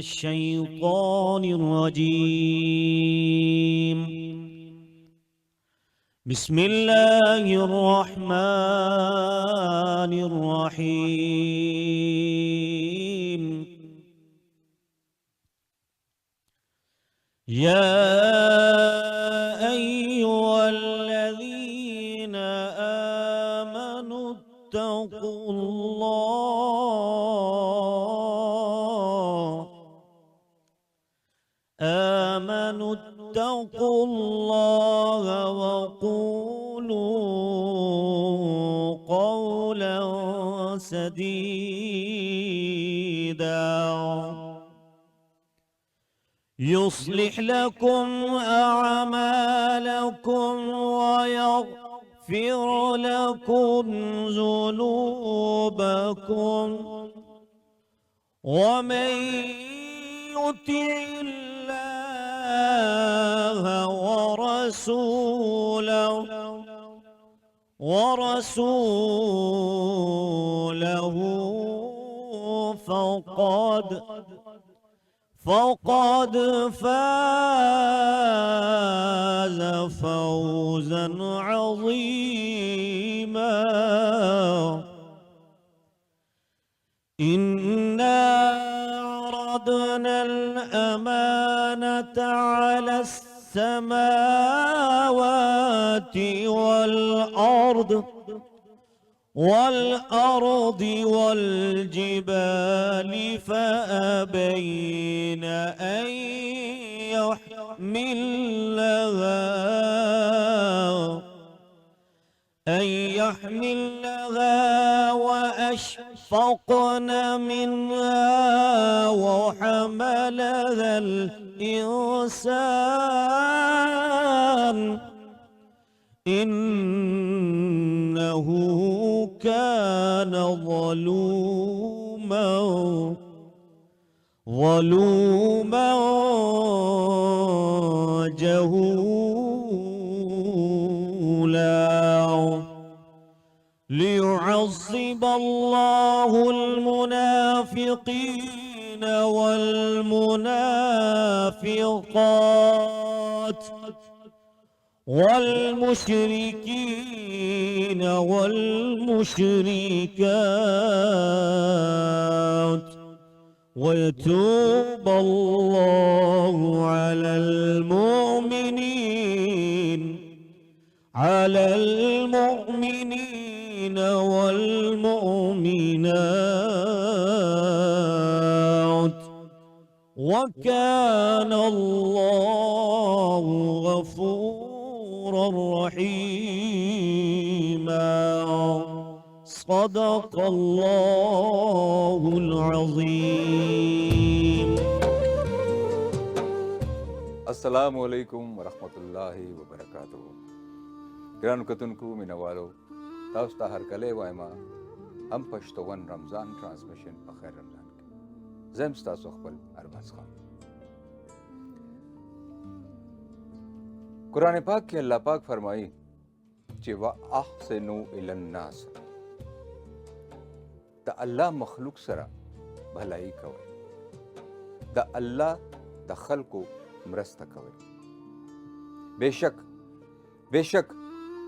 الشيطان الرجيم. بسم الله الرحمن الرحيم. يا أيها الذين آمنوا اتقوا الله وقولوا قولا سديدا يصلح لكم أعمالكم ويغفر لكم ذنوبكم، ومن يطع الله ورسوله فقد فاز فوزا عظيما. إنا عرضنا الأمانة على السماوات والأرض والجبال فأبين أن يحملنها وأشفقن منها وحملها الإنسان إنه كان ظلوما جهولا. ليعذب الله المنافقين والمنافقات والمشركين والمشركات، ويتوب الله على المؤمنين والمؤمنات، وكان الله غفورا رحيما. صدق الله العظيم. السلام علیکم ورحمۃ اللہ وبرکاتہ. ګرانو کتونکو مینوالو، تاسو ته هرکلی وایم هم پښتون رمضان ټرانسمیشن په خیر رمضان کې. زه یم ستاسو خپل ارباز خان. قرآن پاک کې الله پاک فرمایي چې واحسنوا الی الناس، د الله مخلوق سره بھلائی کوئ، د الله د خلکو مرسته کوئ. بېشک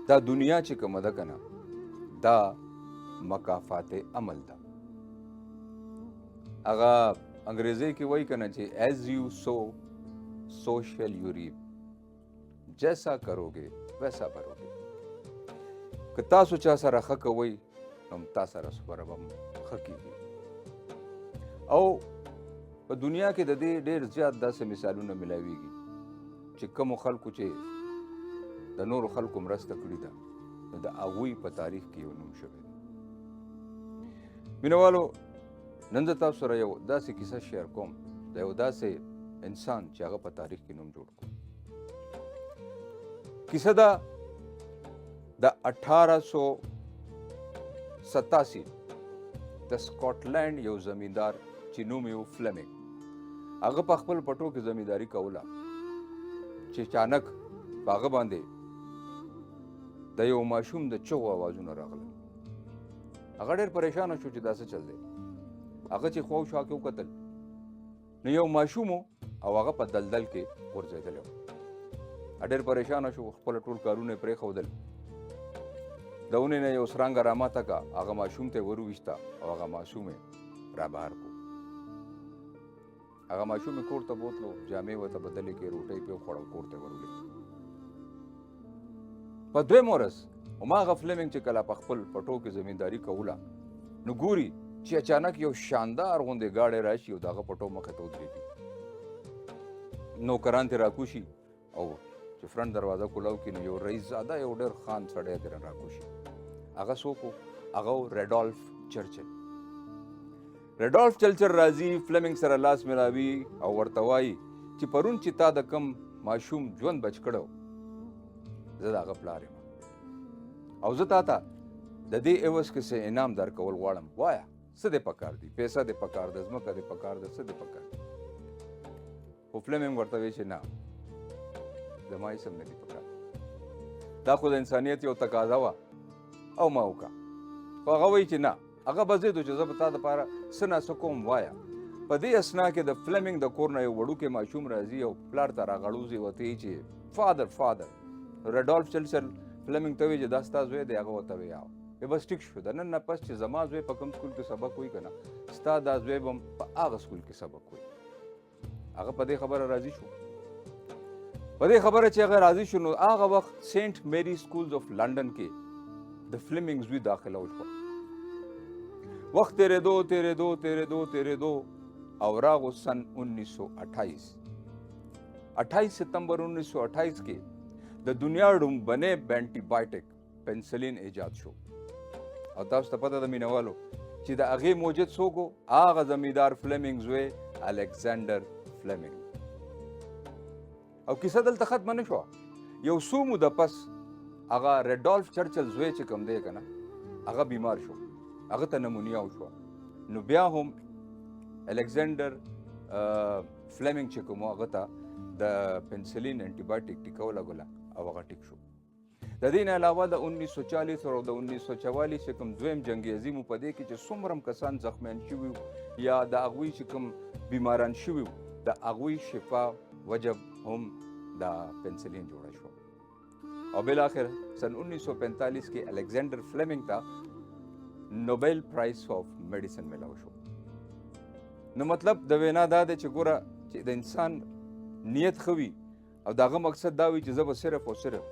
دا دنیا چې کومه ده که نه، دا مکافات عمل ده. هغه انګریزۍ کې وایي که نه چې ایز یو سو شیل یو ریپ، جیسا کرو گے ویسا بھرو گے. که تاسو چا سره ښه کوئ نو تا سره سره به ښه کېږي. او په دنیا کې د دې ډېر زیات داسې مثالونه ملاویږي چې کومو خلکو چې د نورو خلکو مرسته کړې ده نو د هغوی په تاریخ کې یو نوم شوی دی. مینوالو، نن زه تاسو سره یو داسې کیسه شیر کوم د یو داسې انسان چې هغه په تاریخ کې نوم جوړ کړو. کیسه ده د 1887 د سکاټلینډ یو زمیندار چې نوم یې و فلمنګ. هغه په خپل پټو کې زمینداري کوله چې اچانک په هغه باندې د یو ماشوم د چغو اوازونه راغله. هغه ډېر پریشانه شو چې دا څه چل دی. هغه چې خواوشا کې وکتل نو یو ماشوم او هغه په دلدل کې غورځېدلی و. ډېر پریشانه شو، خپل ټول کارونه یې پرېښودل. د اونې نه یو سرانګه راماته کړه، هغه ماشوم ته یې وروویسته او هغه ماشوم یې رابهر کړو. هغه ماشوم یې کور ته بوتلو، جامې ورته بدلې کړې، روټۍ پې وخوړه او کور ته یې ورولې. په دویم ورځ هماغه فلیمنګ چې کله په خپل پټو کې زمینداري کوله، نو ګوري چې اچانک یو شاندار غوندې ګاډی راشي او د هغه پټو مخې ته ودرېږي. نوکران ترې راکوشي او چې فرنټ دروازه کولاو کړي نو یو رئیس زاده یو ډېر خان سړی ترې راکوشي. هغه څوک و؟ هغه و ریډالف چرچل. ریډالف چرچل راځي، فلیمنګ سره لاس ملاوي او ورته وایي چې پرون چې تا د کم ماشوم ژوند بچ کړی زه د هغه پلار یم او زه تا ته د دې عوض کې څه انعام درکول غواړم. وایه څه دې پکار دي؟ پیسه دې پکار ده، ځمکه دې پکار ده، څه دې پکار دي؟ خو فلیمنګ ورته وایي چې نه، زما هېڅ هم نه دي پکار. دا خو د انسانیت یو تقاضا وه او ما وکړه. خو هغه وایي چې نه، هغه به ضد و چې زه به تا دپاره څه نه څه کوم. وایه په دې اسنا کې د فلیمنګ د کور نه یو وړوکی ماشوم راځي او پلار ته راغړوځي، ورته وایي چې فادر ریډالف چرچل فلیمنګ ته وایي چې دا ستا زوی دی. هغه ورته وایي او بس ټیک شو، د نن نه پس چې زما زوی په کوم سکول کې سبق وایي که نه، ستا دا زوی به هم په هغه سکول کې سبق وایي. هغه په دې خبره راضي شو. په دې خبره چې هغه راضي شو نو هغه وخت سینټ میری سکولز آف لنډن کې د فلیمنګ زوی داخله وشوه. وخت تېرېدو او راغو سن 1928 ستمبر 1928 کې د دنیا ډومبنی بینټي بایوټیک پنسلین ایجاد شو. او تاسو ته پته ده مینوالو چې د هغې موجد څوک و؟ هغه زمیندار فلیمنګ زوی الکساندر فلیمنګ. او کیسه دلته ختمه نه شوه. یو څو موده پس هغه ریډالف چرچل زوی چې کوم دی که نه، هغه بیمار شو، هغه ته نمونیا وشوه. نو بیا هم الکساندر فلیمنګ چې کوم هغه ته د پنسلین انټي بایوټیک ټیکه ولګوله او هغه ټیک شو. د دې نه علاوه د 1940 او د 1944 چې کوم دویم جنګ عظیم و، په دې کې چې څومره هم کسان زخمیان شوي وو یا د هغوی چې کوم بیماران شوي وو، د هغوی شفا وجب هم د پنسلین جوړه شوه. او بالاخره سن 1945 کې الکساندر فلیمنګ ته نوبل پرایز آف میډیسن ملاو شو. نو مطلب د وینا دا دی چې ګوره چې د انسان نیت ښه وي او د هغه مقصد دا وي چې زه به صرف او صرف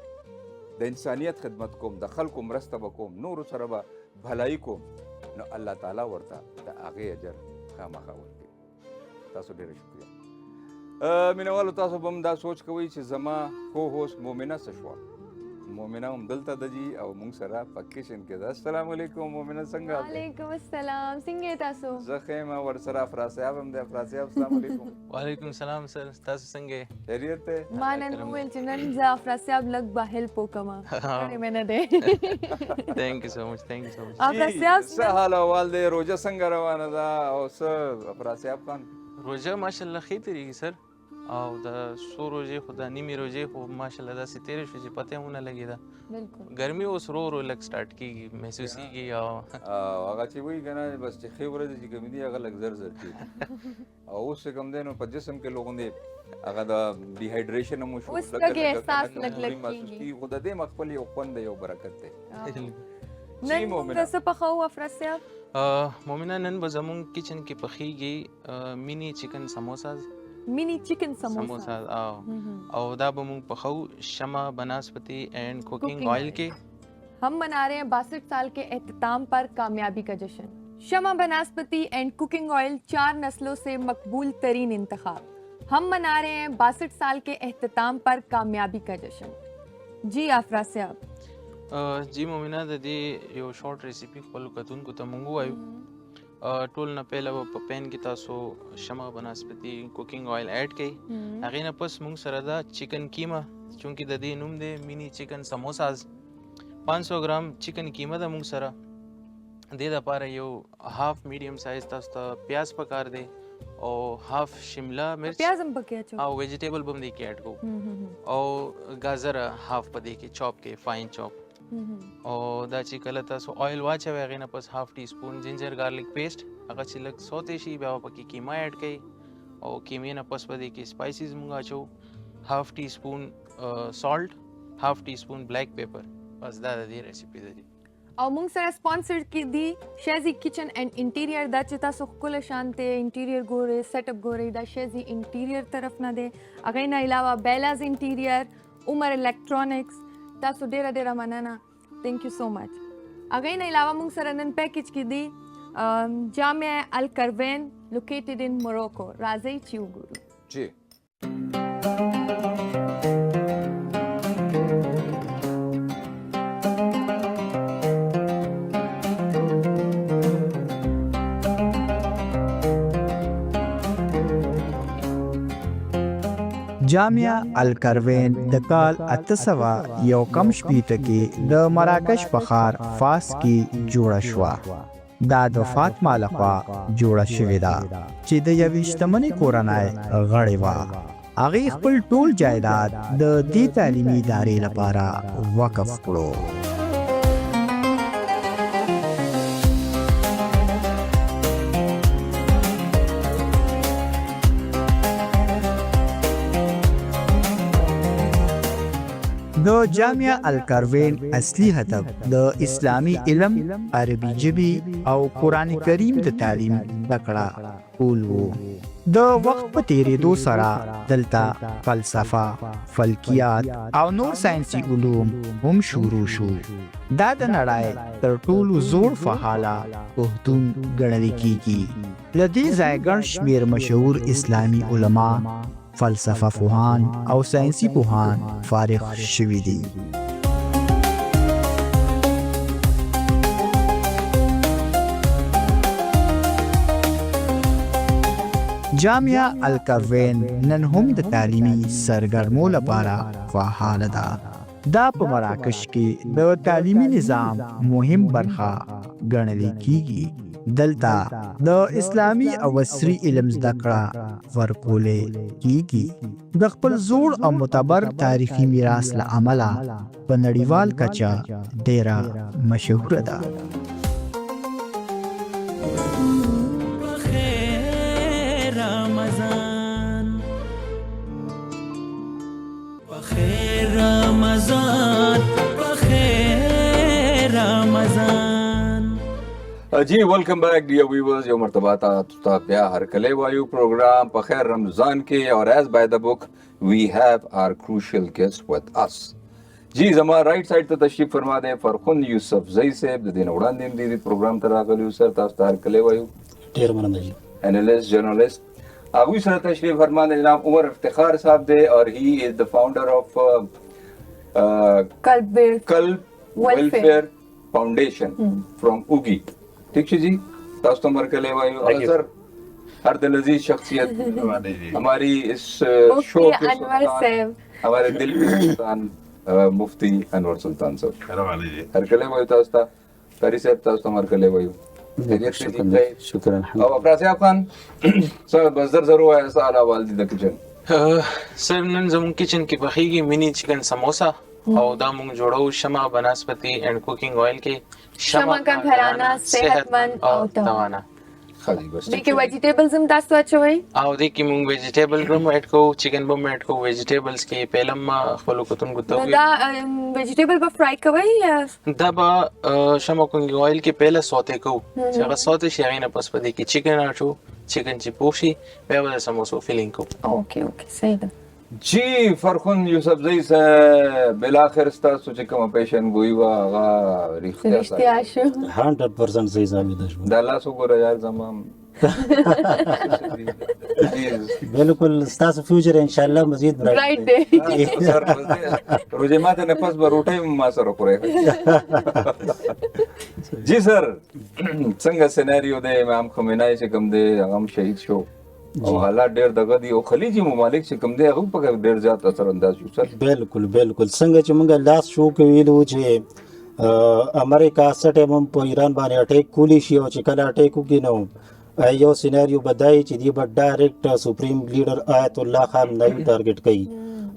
د انسانیت خدمت کوم، د خلکو مرسته به کوم، نورو سره به بھلایي کوم، نو الله تعالی ورته د هغې اجر خامخا ورکوي. تاسو ډېره شکریه. مینوالو تاسو به هم دا سوچ کوئ چې زما خو هوس مومنه څه شوه. مومنه هم دلته ده جي او موږ سره په کچن کې ده. السلام علیکم مومنه، څنګه یاست؟ وعلیکم السلام، څنګه یې تاسو؟ زه ښه یم. ورسره افرا صاحب هم دی. افرا صاحب السلام علیکم. وعلیکم السلام سر، تاسو څنګه یې؟ خیریت دی؟ ما نن وویل چې نن زه افرا صاحب لږ به هیلپ وکړم، کړې مې نه دی. تھینک یو سو مچ. افرا صاحب څه حال احوال دی؟ روژه څنګه روانه ده او څه افرا صاحب خان؟ روژه ماشاءالله ښې تېرېږي سر، او د څو روژې خو د نیمې روژې خو ماشاءالله داسې تېرې شوې چې پته هم ونه لګېده. بالکل ګرمي اوس ورو ورو لږ سټارټ کېږي، محسوسېږي. او هغه چې وایي که نه بس چې ښې ورځې چې کومې دي هغه لږ زر کېږي. او اوس چې کوم دی نو په جسم کې لغوندې هغه د ډیهایډریشن هم وشو، اوس لږ احساس لږ کېږي. خو د دې خپل یو خوند دی، یو برکت دی. نن موږ څه پخوو افرا صاحب؟ مومنه نن به زموږ کچن کې پخېږي مینی چکن سموساز. مینی چکن سموسا او دا به موږ پخوو شمع بناسپتی اینڈ کوکنگ آئل کے. ہم منا رہے ہیں 62 سال کے اختتام پر کامیابی کا جشن. شمع بناسپتی اینڈ کوکنگ آئل 4 نسلوں سے مقبول ترین انتخاب. ہم منا رہے ہیں 62 سال کے اختتام پر کامیابی کا جشن. جی افرا صاحب. جی مومنه د دې یو شارټ ریسیپي خپلو کتونکو ته موږ ووایو. ټول نه پهله به په پین کې تاسو شمع بناسپتی کوکنګ آئل ایډ کړئ. هغې نه پس موږ سره ده چکن کیمه، چونکې د دې نوم دی مینی چکن سموساز. 500 ګرام چکن کیمه ده موږ سره. دې دپاره یو هاف میډیم سایز تاسو ته پیاز پکار دی او هاف شمله مرچ، پیاز هم پکې اچو او ویجیټیبل به هم دې کې ایډ کوو، او ګازر هاف په دې کې چاپ کې فاین چاپ. او دا چې کله تاسو آئل واچوئ هغې نه پس هاف ټي سپون جنجر ګارلک پیسټ، هغه چې لږ سوتی شي بیا به پکې کیمه ایډ کړئ او کیمې نه پس په دې کې سپایسز مونږ اچو، هاف ټي سپون سالټ، هاف ټي سپون بلیک پیپر. بس دا د دې ریسیپي ده. او موږ سره سپانسر کی دی شیزی کچن اینڈ انټیریئر. دا چې تاسو ښکلی شانته انټیریئر ګورئ، سیټ اپ ګورئ، دا شیزی انټیریئر طرف نه دی. هغې نه علاوه بیلاز انټیریئر، عمر الیکټرانکس، تاسو ډیره ډیره مننه، تھینک یو سو مچ. هغې نه علاوه موږ سره نن پیکیج کې دی جامع الکروین لوکیټډ ان موروکو. راځئ چې وګورو. جی جامع الکروین د کال 891 کې د مراکش په ښار فاس کې جوړه شوه. دا د فاطمه لخوا جوړه شوې ده چې د یوې شتمنې کورنۍ غړې وه. هغې خپل ټول جایداد د دې تعلیمي ادارې لپاره وقف کړو. د جامع الکروین اصلي هدف د اسلامی علم، عربي ژبې او قرآن کریم د تعلیم زده کړه کول و. د وخت په تیریدو سره دلته فلسفه، فلکیات او نور ساینسي علوم هم شروع شو. دا د نړۍ تر ټولو زوړ فعاله پوهنتون ګڼل کیږي. له دې ځایه ګڼ شمېر مشهور اسلامي علما، فلسفه پوهان او ساینسي پوهان فارغ شوي دي. جامع الکروین نن هم د تعلیمي سرګرمو لپاره فعال ده. دا په مراکش کې د تعلیمي نظام مهم برخه ګڼل کیږي. دلته د اسلامی او عصري علم زده کړه ورکولې کیږي. د خپل زوړ او معتبر تاریخي میراث له امله په نړیوال کچه ډیره مشهوره ده. بخیر رمضان، بخیر رمضان، بخیر رمضان. جی ویلکم بیک ڈیئر ویورز. یو مرتبہ تا بیا ہر کلے وایو پروگرام په خیر رمضان کې اور ایز بائی دا بک وی ہیو آر کروشل گیسٹ ود اس. جی زما رائٹ سائڈ ته تشریف فرما دے فرخون یوسف زئی صاحب. د دین وړاندې هم دې پروگرام ته راغلی سر. تاسو ته هر کلے وایو. ډیر مننه جی. انالسٹ جرنلسٹ هغوی سره تشریف فرما دے جناب عمر افتخار صاحب دے اور ہی از دا فاؤنڈر آف کلب ویلفیئر فاؤنڈیشن فرام اوگی. ٹھیک ہے جی. تاسو ته مرکلے وایو. اور سر ہر دل عزیز شخصیت ہماری اس شو کے سلطان، ہمارے دل کے سلطان مفتی انور سلطان صاحب. ہر کلے وایو تاسو ته. قاری صاحب تاسو ته مرکلے وایو. شکر الحمد. او افراز خان صاحب بزر ضرور ہے سال والدی د کچن. سر نن زموږ کچن کې پخېږي مینی چکن سموسا او دا موږ جوړو شمع بناسپتی اینڈ کوکنګ آئل کې. شمع کا گھرانہ صحت مند او توانا. خالی بس دیکھیں ویجیٹیبلز هم تاسو اچوئ او دې کې موږ ویجیټیبل هم اډ کوو، چکن به هم اډ کوو. ویجیټیبلز کې پهلم خپلو کتونکو ته دا ویجیټیبل به فرای کوئ یا دا به شمع کوکنګ آئل کې پهله سوتے کوو چې هغه سوتے شي. هغې نه پس په دې کې چکن اچو، چکن چې پوخ شي بیا به د سموسو فیلینګ کوو. اوکې اوکې صحیح ده. جی فرخون یوسف زئی سے بالاخر ستاسو چې کومه پیشن گوئی وا هغه رښتیا شو. 100% صحیح ثابت شو. د الله وګوره یار زمام. بالکل ستاسو فیوچر ان شاء الله مزید برائٹ دی. روزه ماته نه پس به روټي ما سره خوري. جی سر څنګه سيناريو د امام خمینای چې کوم دی هغه شهید شو او حالات ډېر دغه دي او خلیجي ممالک چې کوم دی هغه په ډېر زیات اثر انداز شو سر. بالکل بالکل څنګه چې موږ لاس شو کې ویلو چې امریکا سټه هم په ایران باندې اٹیک کولی شي او چې کله اٹیک وکړي نو یو سيناريو بدای چې دی به ډایرکټ سپریم لیډر آیت الله خان نه ټارګټ کوي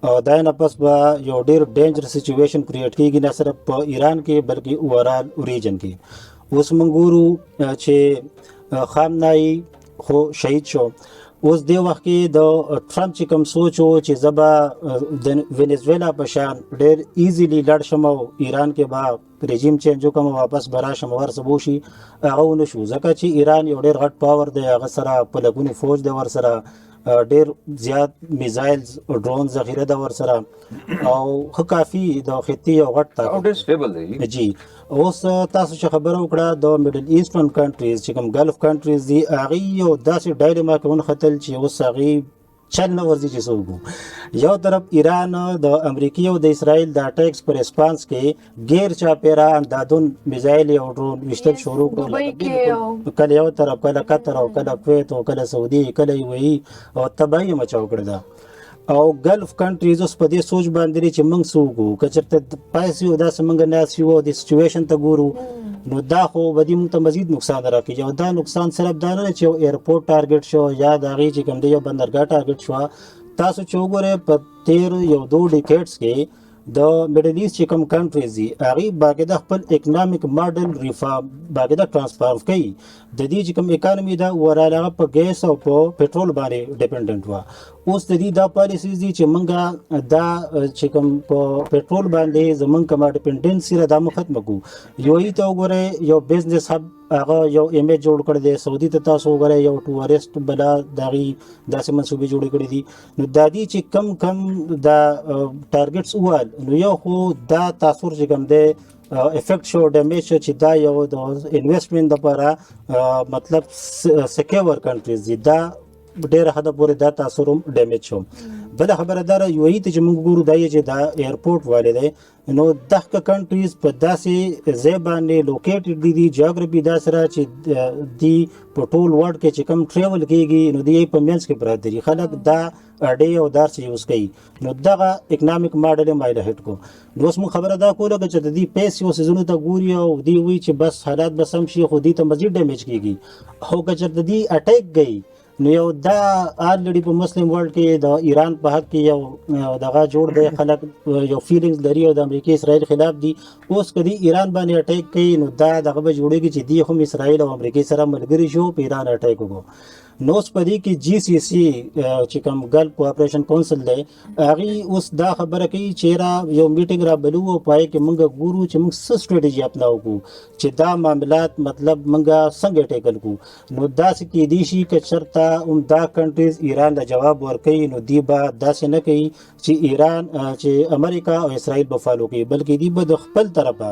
او دا نه پس به یو ډېر ډینجر سچويشن کریټ کیږي نه صرف په ایران کې بلکې اوورال ریجن کې. اوس موږ ګورو چې خامنای خو شهید شو اوس دې وخت کې د ټرمپ چې کوم سوچ و چې زه به د وینزویلا په شان ډېر ایزیلی لاړ شم او ایران کې به رژیم چینج وکړم واپس به راشم او هر څه به وشي هغه ونه شو ځکه چې ایران یو ډېر غټ پاور دی هغه سره په لګونو فوج دی ورسره ډېر زیات میزایلز او ډرون ذخیره ده ورسره او ښه کافي د خطې یو غټ او طاقت ډېر سټیبل دی. جی اوس تاسو چې خبره وکړه د میډل ایسټرن کنټریز چې کوم ګلف کنټریز دي هغې یو داسې ډایلما کې ونښتل چې اوس هغې چل نه ورځي چې څه وکړو. یو طرف ایران د امریکې او د اسرائیل د اټیکس په ریسپانس کې غیر چاپیره اندادون میزایل او ډرون ویشتل شروع دوبۍ کړل، کې کله یو طرف کله قطر او کله کویت او کله سعودي کله یوایي او تباهي مچاو کړې ده. او ګلف کنټریز اوس په دې سوچ باندې دي چې موږ څه وکړو که چېرته پایسې یو داسې موږ ناست یو او د سچویشن ته ګورو نو دا خو به دې موږ ته مزید نقصان راکړي. او دا نقصان صرف دا نه چې یو ایرپورټ ټارګټ شو یا د هغې چې کوم دی یو بندرګاه ټارګټ شوه. تاسو چې وګورئ په تیر یو 2 ډیکیډز کې د میډل ایسټ چې کوم کنټریز دي هغې باقاعده خپل اکنامک ماډل ریفارم باقاعده ټرانسفارم کوي. د دې چې کوم اکانومي ده اوورال هغه په ګیس او په پټرول باندې ډیپنډنټ وه. اوس د دې دا پالیسیز دي چې موږ دا چې کوم په پټرول باندې زموږ کومه ډیپنډنسي ده دا موږ ختمه کړو. یوایي ته وګورئ یو بزنس هب هغه یو ایمیج جوړ کړی دی، سعودي ته تاسو وګورئ یو ټورسټ بلا د هغې داسې منصوبې جوړې کړي دي. نو دا دي چې کم دا ټارګټس وویل نو یو خو دا تاثر چې کوم دی افیکټ شو ډیمیج شو چې دا یو د انویسټمنټ دپاره مطلب سکیور کنټریز دي دا ډېره حده پورې دا تاثر هم ډیمیج شو. بله خبره دا ده یوایي ته چې موږ ګورو دا یې چې دا ایرپورټ والی دی نو دغه کنټریز په داسې ځای باندې لوکیټډ دي جیوګرافي داسې ده چې دی په ټول ورلډ کې چې کوم ټریول کېږي نو د یې په منځ کې پراته دي خلک دا اډې او دار چې یوز کوي نو دغه اکنامک ماډل یې مایله هټ کو. نو اوس موږ خبره دا کوله چې د دې پیسې او سیزونو ته ګوري او دی وایي چې بس حالات به سم شي خو دې ته مزید ډیمیج کېږي. او که چېرته دې اټیک گئی نو یو دا آلریډي په مسلم ورلډ کې د ایران په حق کې یو دغه جوړ دی خلک یو فیلینګز لري او د امریکې اسرائیل خلاف دي. اوس که دی ایران باندې اټیک کوي نو دا دغه به جوړېږي چې دی هم اسرائیل او امریکې سره ملګري شو په ایران اټیک وکړو. نو اوس په دې کې جی سی سی چې کوم ګلف کوآپریشن کونسل دی هغې اوس دا خبره کوي چې را یو میټینګ را بلو او پای کې موږ ګورو چې موږ څه سټریټجي اپناو کړو چې دا معاملات مطلب موږ څنګه ټیکل کړو. نو داسې کیدی شي که چېرته هم دا کنټریز ایران ته جواب ورکوي نو دی به داسې نه کوي چې ایران چې امریکا او اسرائیل به فالو کوي بلکې دی به د خپل طرفه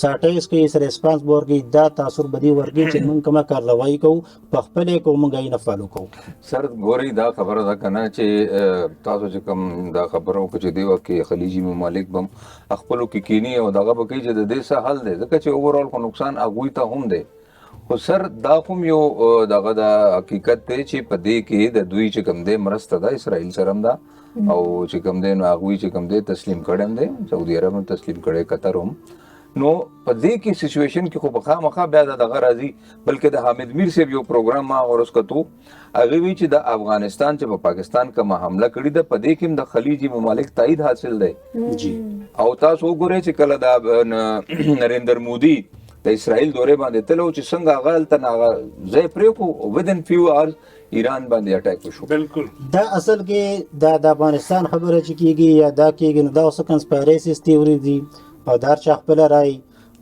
ساټیس کوي سره ریسپانس به ورکوي دا تاثر به دی ورکوي چې موږ کومه کارروایي کوو په خپل یې کوو موږ یې نه فالو کوو. سر ګورئ دا خبره ده که نه چې تاسو چې کوم دا خبره وکړه چې دې وخت کې خلیجي ممالک به هم خپلو کې کیني او دغه به کوي چې د دې څه حل دی ځکه چې اوورال خو نقصان هغوی ته هم دی. خو سر دا هم یو دغه د حقیقت دی چې په دې کې د دوی چې کوم دی مرسته ده اسرائیل سره هم ده او چې کوم دی نو هغوی چې کوم دی تسلیم کړی هم دی سعودي عرب هم تسلیم کړی قطر هم. نو په دې کې سچویشن کې خو به خامخا بیا دغه راځي بلکې د حامد میر صاحب یو پروګرام ما ورس کتو هغه وی چې د افغانستان چې په پاکستان کومه حمله کړې ده په دې کې هم د خلیجي ممالک تایید حاصل دی. جی او تاسو وګورئ چې کله د نریندر مودي د اسرائیل دورې باندې تلو چې څنګه هغه هلته هغه ځای پرېښو ودن فیو آورز ایران باندې اټیک وشو. بالکل دا اصل کې د افغانستان خبره چې کېږي یا دا کېږي نو دا اوس کنسپایریسیز تیوري دي او دا چې خپل رای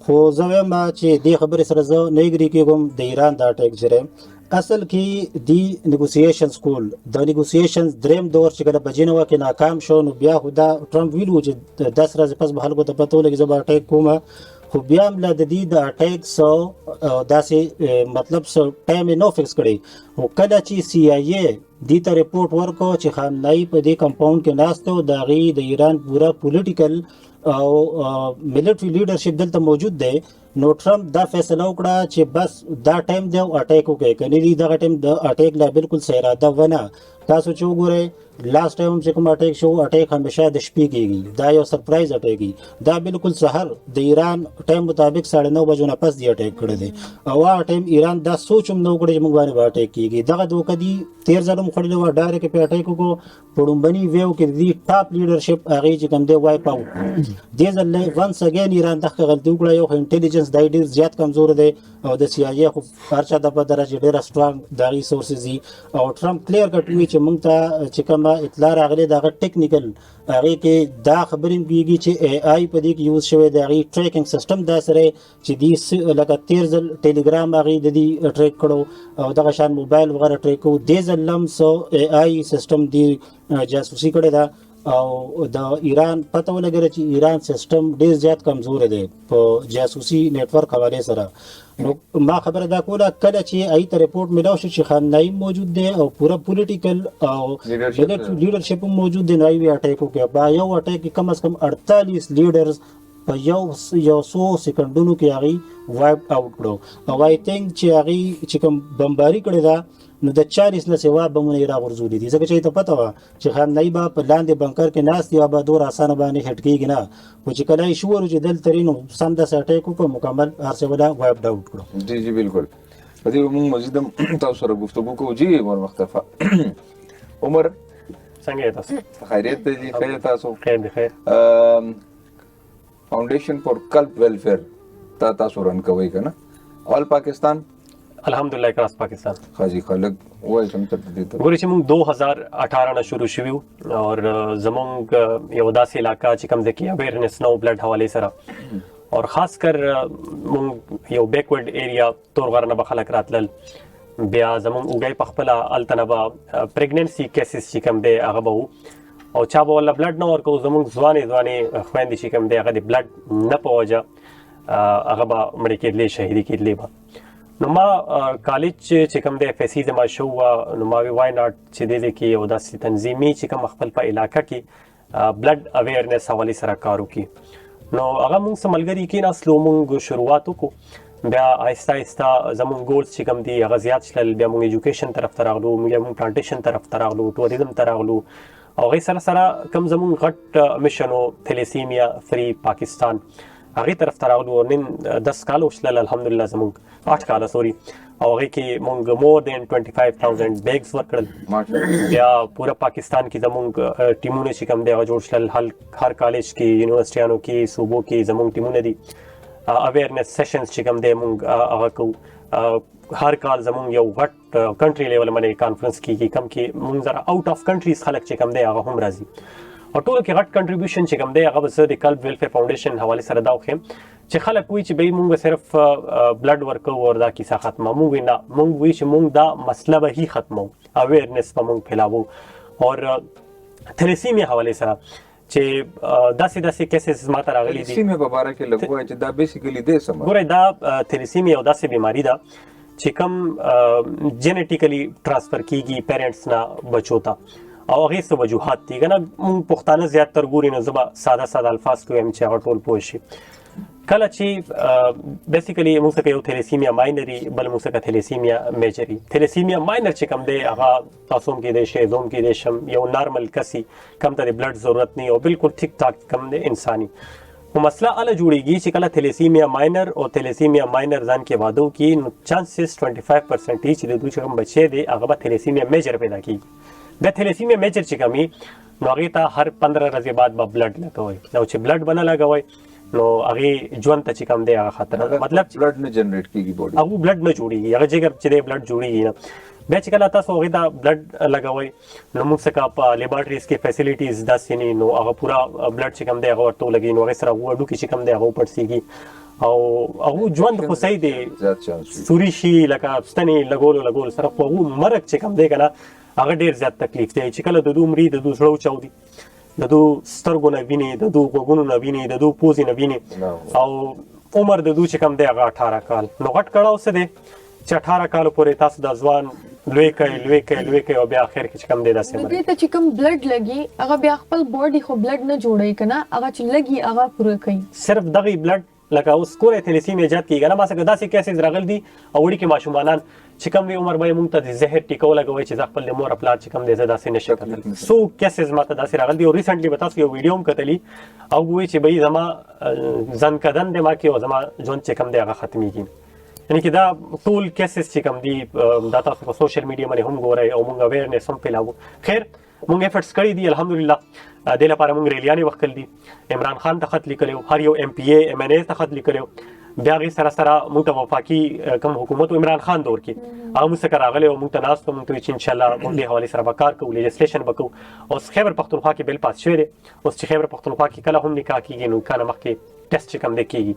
خو زه وایم چې دې خبرې سره زه نه اګري کېږم د ایران دا اټیک چې اصل کې دی نیګوسیشن سکول د نیګوسیشن دریم دور چې کله په جنیوا کې ناکام شو نو بیا خو دا ټرمپ ویلو چې 10 ورځې پس به خلکو ته پته ولګي زه به اټیک کوم خو بیا هم لا د دې د اټیک څه داسې مطلب څه ټایم یې نو فکس کړی. خو کله چې سی آی ای دې ته رپورټ ورکړو چې خامنه‌ای په دې کمپاونډ کې ناست و د هغې د ایران پوره پولیټیکل او ملټري لیډرشپ دلته موجود دی نو ټرمپ دا فیصله وکړه چې بس دا ټایم دی او اټیک وکړي که نه دي دغه ټایم د اټیک لا بالکل څه اراده ونه. تاسو چې وګورئ لاست ټایم چې کوم اټیک شو اټیک همیشه د شپې کېږي دا یو سرپرایز اټیک دی دا بالکل سحر د ایران ټایم مطابق 9:30 بجو نه پس دی اټیک کړی دی او هغه ټایم ایران دا سوچ هم نه وکړي چې موږ باندې به اټیک کېږي دغه دوکه دي تیر ځل هم خوړلی وه ډایرکټ پې اټیک وکړو په ړومبني ویو کې د دې ټاپ لیډرشپ هغې چې کوم دی وایپ آوټ دې ځل ونس اګین ایران دغه غلطي وکړه یو خو انټیلیجنس انټيليجنس دای ډیر زیات کمزور دی او د سی آی ای خو هر چا د په درجه ډیر سترونګ دغه سورسز دي او ټرمپ کلیر کټ وی چې موږ ته چې کومه اطلاع راغلي دغه ټیکنیکل هغه کې دا خبرې کیږي چې ای آی په دې کې یوز شوی دی هغه ټریکینګ سیستم دا سره چې دی لکه 13 ځل ټیلیګرام هغه د دې ټریک کړو او دغه شان موبایل وغیرہ ټریک کړو د ځلم سو ای آی سیستم دی جاسوسي کړی دا او د ایران پته ولګره چې ایران سیستم ډیر زیات کمزور دی په جاسوسي نت ورک حواله سره نو ما خبره دا کوله کله چې ای ته ریپورت ملاو شو چې خان نایم موجود دی او پورا پولیټیکل او لیډرشپ موجود دی نو ای اٹیک وکړ با یو اٹیک کم از کم 48 لیډرز په یو څو سکندونو کې هغه وایپ اوټ کړو او آی تھنک چې هغه چې کوم بمباری کړی دا نو د 40 نه سوا بمونه را غورځولي دي ځکه چې ته پته وا چې خان نایبا په لاندې بنکر کې ناس دی او به دور اسانه باندې هټ کېږي نه خو چې کله شو ورو چې دل ترینو سم د سټیک کو مکمل هر څه ولا وایپ ډاوټ کړو جی جی بالکل په دې موږ مزید تاسو سره گفتگو کوو جی عمر مختفی عمر څنګه تاسو خیریت دی خیر تاسو خیر دی خیر فاؤنڈیشن فار کلب ویلفیئر تاسو رن کوي کنه آل پاکستان الحمدلله کراس پاکستان خاصی خلک وای څنګه تر دې ته ګورې چې موږ 2018 نه شروع شویو او زمونږ یو داسې علاقہ چې کوم ځکه اویرنس نو بلډ حواله سره او خاص کر موږ یو بیکورډ ایریا تورغر نه بخلک راتلل بیا زمونږ وګای په خپل التنبا پریګننسي کیسز چې کوم دی هغه به او چا به ولا بلډ نه ورکو زمونږ ځوانې خويندې چې کوم دی هغه د بلډ نه پوجا هغه به مړ کېدلې شهیدي کېدلې به نو ما کالج چې کوم دی اف اس سی زما شو نو ما وی وای ناٹ چې دې کې یو داسې تنظیمي چې کوم خپل په علاقہ کې بلډ اویرنس حواله سره کار وکړي نو هغه موږ سملګری کې نسلو موږ شروعات وکړو بیا آهسته آهسته زموږ ګولز چې کوم دی هغه زیات شل بیا موږ ایجوکیشن طرف ته راغلو موږ پلانټیشن طرف ته راغلو ټوریزم ته راغلو او غي سره سره کوم زموږ غټ مشنو تھیلیسیمیا فری پاکستان هغه طرف ته راغلو نن 10 کال وشل الحمدلله زموږ 8 کال سوري او هغه کې مونږ مور دین 25000 بیگز ورکړل بیا پورا پاکستان کې زموږ ټیمونه چې کوم دی هغه جوړ شل هر کالج کې یونیورسيټیانو کې صوبو کې زموږ ټیمونه دي اویرنس سیشنز چې کوم دی مونږ هغه کو هر کال زموږ یو غټ کنټری لیول باندې کانفرنس کیږي کم کې مونږ زره اوټ اف کنټریز خلک چې کوم دی هغه هم راځي او ټول کې غټ کنټریبیوشن چې کوم دی هغه به د کلب ویلفیر فاونډیشن حواله سره دا وخم چې خلک وایي چې به مونږ صرف بلډ ورکو او دا کیسه ختمه مونږ نه مونږ وایي چې مونږ دا مسله به هی ختمو اویرنس په مونږ پھیلاو او تھیلیسیمیا حواله سره چې داسې کیسز ماته راغلي دي تھیلیسیمیا په اړه کې لګوي چې دا بیسیکلی د سم ګوره دا تھیلیسیمیا یو داسې بیماری ده چې کوم جینیټیکلی ترانسفر کیږي پیرنټس نه بچو ته او هغه څه وجوهات دي کنه مونږ پښتانه زیات تر ګوري نه زبا ساده الفاظ کوم چې هغه ټول پوه شي کله چې بیسیکلی موږ څه یو تھیلیسیمیا ماینري بل موږ څه تھیلیسیمیا میجري تھیلیسیمیا ماینر چې کوم دی هغه تاسو کې د شی زوم کې د شم یو نارمل کسي کم ته بلډ ضرورت نه او بالکل ټیک ټاک کم دی انساني او مسله ال جوړیږي چې کله تھیلیسیمیا ماینر او تھیلیسیمیا ماینر ځان کې وادو کې نو چانسز 25% چې د دوی کوم بچي دی هغه به تھیلیسیمیا میجر پیدا کیږي د تھیلیسیمیا میجر چې کمی نو هغه ته هر 15 ورځې بعد به بلډ لګوي نو چې بلډ بنه لګوي نو هغه ژوند ته چې کم دی هغه خطر مطلب بلډ نه جنریټ کیږي باډي هغه بلډ نه جوړیږي هغه جګر چې دی بلډ جوړیږي نه بیا چې کله تاسو هغه دا بلډ لګوي نو موږ څخه په لیبارټریز کې فیسیلیټیز داسې نه نو هغه پورا بلډ چې کم دی هغه ورته لګي نو هغه سره وډو کې چې کم دی هغه پړسیږي او هغه ژوند خو صحیح دی زیات چانس سوري شي لکه ستنې لګول سره خو هغه مرګ چې کم دی کنه هغه ډیر زیات تکلیف دی چې کله د دوه مری د دوه سړو چاودي د دوه سترګو نه ویني د دوه غوګونو نه ویني د دوه پوزي نه ویني او عمر د دوه چې کم دی هغه 18 کال نو غټ کړهو څه دی چې 18 کال پورې تاسو د ځوان لوی کوي او بیا اخر کې چې کم دی داسې مرګ ته چې کم بلډ لګي هغه بیا خپل باډي خو بلډ نه جوړي کنه هغه چې لګي هغه پوره کوي صرف دغه بلډ لکه اوس کورې تھیلیسیمیا ایجاد کیږي نه ما څنګه داسې کیسز راغل دي او وړي کې ماشومان چې کم وی عمر به مونږ ته د زهر ټیکو لګوي چې خپل د مور خپل چې کم دی زدا سي نشه کتل سو کیسز ماته داسې راغل دي او ریسنټلی به تاسو یو ویډیو هم کتلی او وی چې به زما ځن کدن د ما کې او زما ژوند چې کم دی هغه ختميږي یعنی چې دا ټول کیسز چې کم دي دا تاسو په سوشل میډیا باندې هم ګورئ او مونږ اویرنس هم پیلاو خیر مونږ ایفورټس کړی دي الحمدلله د لپاره مونږ ریلیانې وکړل دي عمران خان ته خط لیکلو هر یو ایم پی ای ایم ان ای ته خط لیکلو بیا غي سره موږ ته وفاقي کوم حکومت عمران خان دور کې هغه موږ سره راغلی او موږ ته ناست موږ ته چې ان شاء الله موږ دې حواله سره به کار کوو لیجسلیشن به کوو. اوس خیبر پختونخوا کې بل پاس شوی دی. اوس چې خیبر پختونخوا کې کله هم نکاح کېږي نو کنه مخکې ټیسټ چې کوم دی کېږي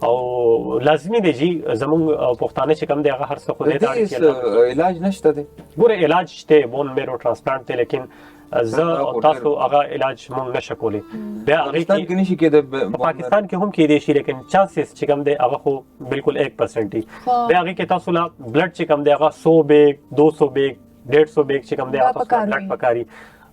او لازمي دی چې زموږ پښتانه چې کوم دی هغه هر څه خو دې ته علاج نشته دی. ګوره علاج شته بون میرو ترانسپلانټ دی لیکن زه او تاسو هغه علاج مونږ نشه کولی. بیا هغې کې نشي کېدای پاکستان کې هم کېدای شي لیکن چانسز چې کوم دی هغه خو بالکل 1% دي. بیا هغې کې تاسو لا بلډ چې کوم دی هغه 100 بیگ 200 بیگ 150 بیگ چې کوم دی هغه تاسو بلډ پکاري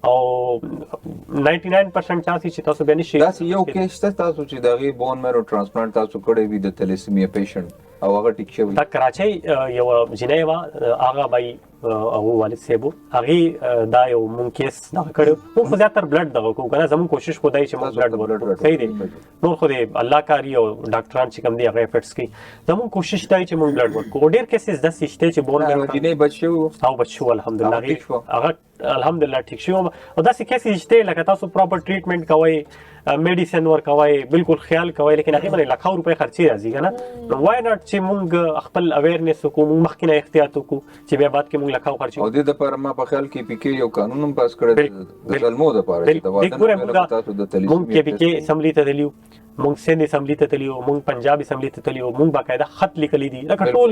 او 99% چانس چې تاسو به نشي. داسې یو کیس شته تاسو چې د هغې بون میرو ترانسپلانټ تاسو کړی وي د تلیسیمیا پیشنټ او هغه ټیک شوی؟ دا کراچۍ یو جنۍ وه هغه بای هغه والد صاحب هغې دا یو مونږ کیس دغه کړی مونږ خو زیاتر بلډ دغه کوو که نه زمونږ کوشش خو دی چې مونږ بلډ ورکړو. صحیح دی نور خو د الله کاري او ډاکټران چې کوم دی هغه ایفرټس کوي. زمونږ کوشش دی چې مونږ بلډ ورکړو. ډېر کیسز داسې شته چې بون میرو جنۍ بچ شوی و او بچ شو الحمدلله هغه الحمدلله ټیک شو. او داسې کیسز شته لکه تاسو پراپر ټریټمنټ کوئ میډیسن ورکوي بالکل خیال کوي لیکن هغې باندې لکھاو روپۍ خرچې راځي که نه نو وای ناټ چې مونږ خپل اویرنس وکړو مونږ مخکې نه احتیاط وکړو چې بیا بعد کې مونږ لکھاو خرچې او دې دپاره ما په خیال کې پی کې یو قانون هم پاس کړی د ظلمو دپاره چې د وطن تاسو د مونږ کې پی کې اسمبلي ته تللي مونږ سند اسمبلی ته تللي مونږ پنجاب اسمبلی ته تللي مونږ باقاعده خط لیکلي دي لکه ټول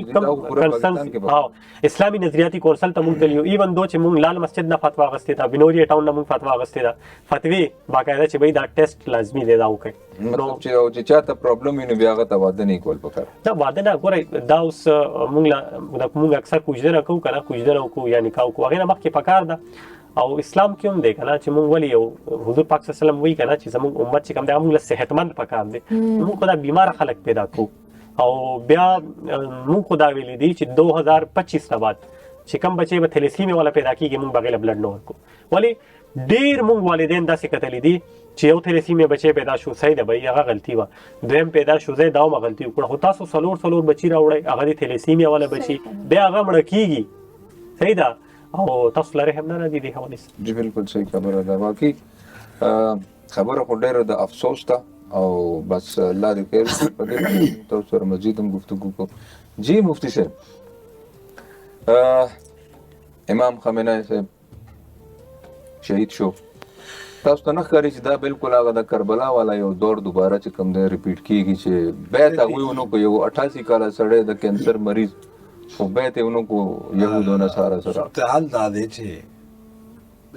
اسلامي نظریاتي کونسل ته مونږ تللي ایون دو چې مونږ لال مسجد نه فتوا اغستې ده بنوریا ټاون نه مونږ فتوا اغستې ده فتوی باقاعده چې بھئی دا ټیسټ لازمي دی دا وکړئ مطلب چې چاته پرابلم وي نو بیا هغه ته واده نه کول پکار دا واده نه ګورئ دا اوس مونږ اکثر کوژدنه کوو که نه کوژدنه وکړو یا نکاح وکړو هغې نه مخکې پکار ده او اسلام کې هم دی کنه چې مونږ ولې یو حضور پاک صلی الله علیه وسلم وایي کنه چې زموږ امت چې کوم دی موږ له صحتمند پکار دی موږ خو دا بیمار خلک پیدا کوو او بیا موږ خو دا ویلي دي چې 2025 نه بعد چې کوم بچی به تھیلیسیمیا والا پیدا کېږي موږ به هغې له بلډ نه ورکوو. ولې ډېر موږ والدین داسې کتلي دي چې یو تھیلیسیمیا بچی پیدا شو صحیح ده بھئی هغه غلطي وه دویم پیدا شو ځای دا هم غلطي وکړه خو تاسو څلور بچي راوړئ هغه د تھیلیسیمیا والا بچي بیا هغه مړه کېږي صحیح ده او تاسو لري هم نه راځي دې حوالې سره. جی بالکل صحیح خبره ده واقعي خبره خو ډېره د افسوس ده او بس الله دې خیر په دې تاسو سره مزید هم گفتگو کوو. جی مفتی صاحب امام خامنه‌ای صاحب شهید شو تاسو ته نه ښکاري چې دا بالکل هغه د کربلا والا یو دور دوباره چې کوم دی ریپیټ کېږي چې بیت هغوی ونو کو یو 88 کاله سړی د کینسر مریض خو بیت یې ونو کو یهودو نصارا سره حال دا دی چې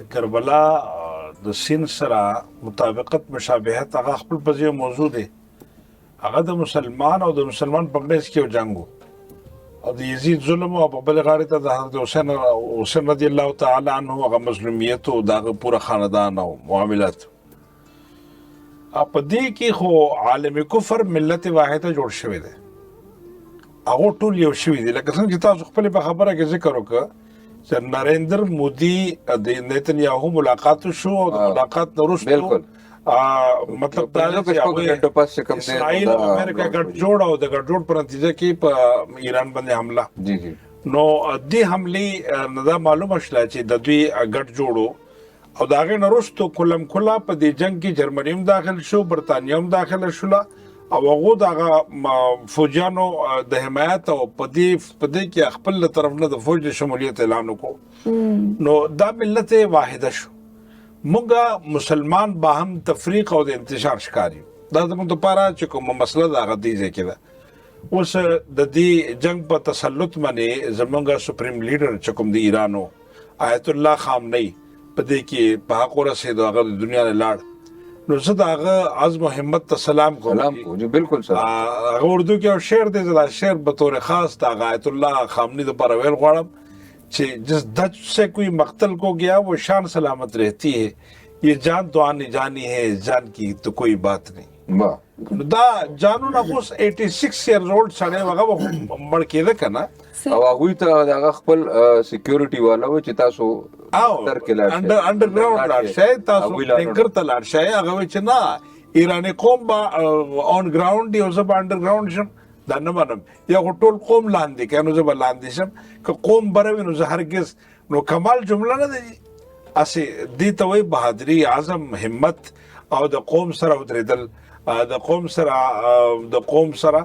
د کربلا د سین سره مطابقت مشابهت هغه خپل په ځای موضوع دی هغه د مسلمان او د مسلمان په منځ کې یو جنګ او د یزید ظلم او په بل غاړې ته د حضرت حسین رضی الله تعالی عنه هغه مظلومیت او دغه پوره خاندان او معاملات په دې کې خو عالم کفر ملت واحده جوړ شوی دی هغه ټول یو شوي دي لکه څنګه چې تاسو خپل په خبره کې ذکر وکړه چې نریندر مودي د نیتنیاهو ملاقات شو او د ملاقات وروسته بالکل مطلب دا چې اسرائیل او امریکا ګډ جوړ او د ګډ جوړ په نتیجه کې په ایران باندې حمله جی جی نو دې حملې نه دا معلومه شوه چې د دوی ګډ جوړو او د هغې نه وروسته کلم کله په دې جنګ کې جرمني هم داخل شو برطانیه هم داخله شوله او هغه دغه فوجانو د حمایت او په دې کې خپل طرف نه د فوج د شمولیت اعلان وکړو نو دا ملت واحده شو موږ مسلمان به هم تفریق او د انتشار ښکاري دا زموږ لپاره چې کومه مسله ده هغه دې ځای کې ده اوس د دې جنګ په تسلط باندې زموږ سپریم لیډر چې کوم د ایرانو آیت الله خامنه‌ای په دې کې په حق ورسېدو هغه د دنیا نه لاړ نو زه د هغه عزم و همت ته سلام کوم جی بالکل سر هغه اردو کې یو شعر دی زه دا شعر به طور خاص د آیت الله خامنه‌ای دپاره ویل غواړم چې جس دج سے کوئی مقتل کو گیا وہ شان سلامت رہتی ہے یہ جان تو آنے جانی ہے جان کی تو کوئی بات نہیں دا جانونه اوس 86 years old سړی هغه مړ کېده که نه او هغوی ته هغه خپل سیکیورټي والا و چې تاسو انډرګراونډ لاړ شئ تاسو ټینکر ته لاړ شئ هغه وایي چې نه ایراني قوم به آن ګراونډ دی او زه به انډرګراونډ شم دا نه منم یا خو ټول قوم لاندې که نو زه به لاندې شم که قوم بره وي نو زه هرګز نو کمال جمله نه دی هسې دې ته وایي بهادري عزم همت او د قوم سره ودرېدل د قوم سره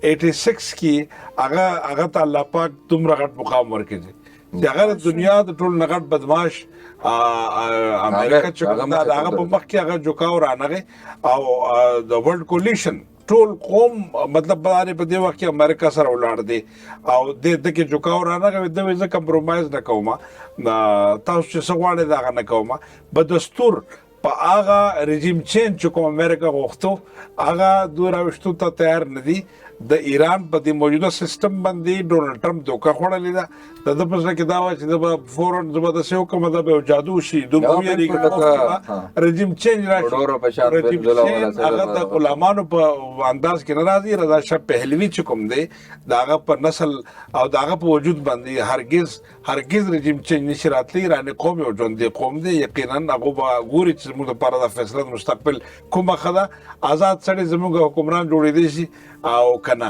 86 کې هغه ته الله پاک دومره غټ مقام ورکړي چې هغه د دنیا د ټول نه غټ بدمعاش امریکا چې کوم دا هغه په مخ کې هغه جوکاو رانغه او د ورلد کولیشن ټول قوم مطلب باندې په دې وخت کې امریکا سره ولاړ دي او د کې جوکاو رانغه د ویزه کمپرمایز نه کومه تاسو چې سوال دا نه کومه بدستور په هغه رژیم چینج چې کوم امریکا غوښتو هغه دوه راوښتو ته تیار نه دي د ایران په دې موجوده سیستم باندې ډونالد ټرمپ دوکه خوړلې ده د پسې کې دا و چې د فورن زبردست حکم د جادو شي د رژیم چینج راشي رژیم چینج هغه د غلامانو په انداز کې ناراضي رضا شاه پهلوي چې کوم دی دا هغه په نسل او دا هغه په وجود باندې هرگز رژیم چینج نشي راتلی ایران قوم یو ژوندی قوم دی یقینا هغه به ګوري چې موږ لپاره د فیصله مستقبل کومه خدا آزاد سړی زموږ حکمران جوړېدی شي او کنه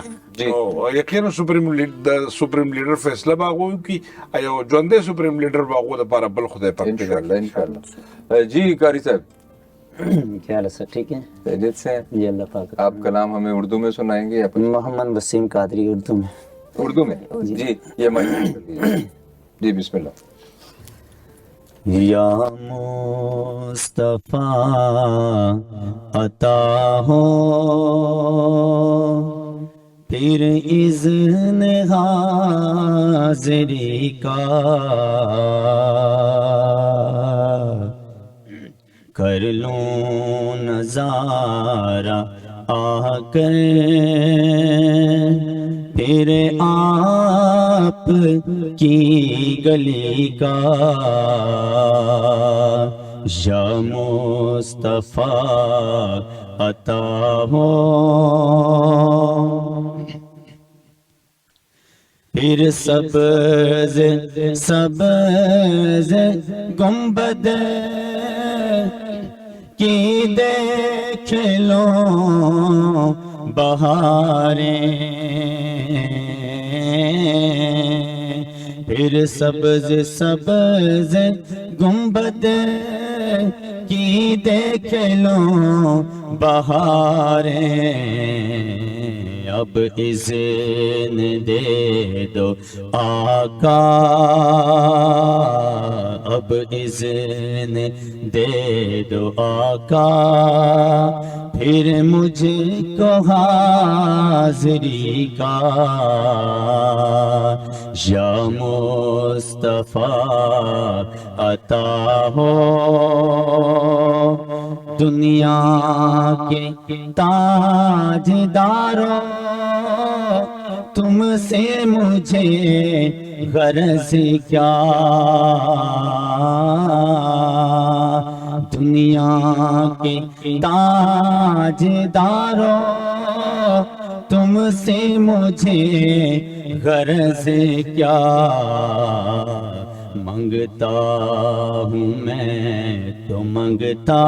یقینا سپریم لیډر فیصله باغو کی ایو ژوندې سپریم لیډر باغو د لپاره بل خدای پاک انشاءاللہ جی قاری صاحب کیا حال ہے سر؟ ٹھیک ہے خیریت سے ہیں؟ جی اللہ پاک آپ کلام ہمیں اردو میں سنائیں گے یا محمد وسیم قادری اردو میں اردو میں جی یہ جی بسم اللہ یا مصطفیٰ عطا ہو پھر اذن حاضری کا کر لوں نظارہ آ کر پھر آپ کی گلی کا یا مصطفیٰ عطا ہو پھر سبز سبز گنبد کی دیکھ لو بہاریں پھر سبز سبز گنبد کی دیکھ لو بہاریں اب اذن دے دو آقا اب اذن دے دو آقا پھر مجھ کو حاضری کا یا مصطفیٰ عطا ہو دنیا کے تاجداروں تم سے مجھے غرض کیا دنیا کے تاجداروں تم سے مجھے غرض کیا منگتا ہوں میں تو منگتا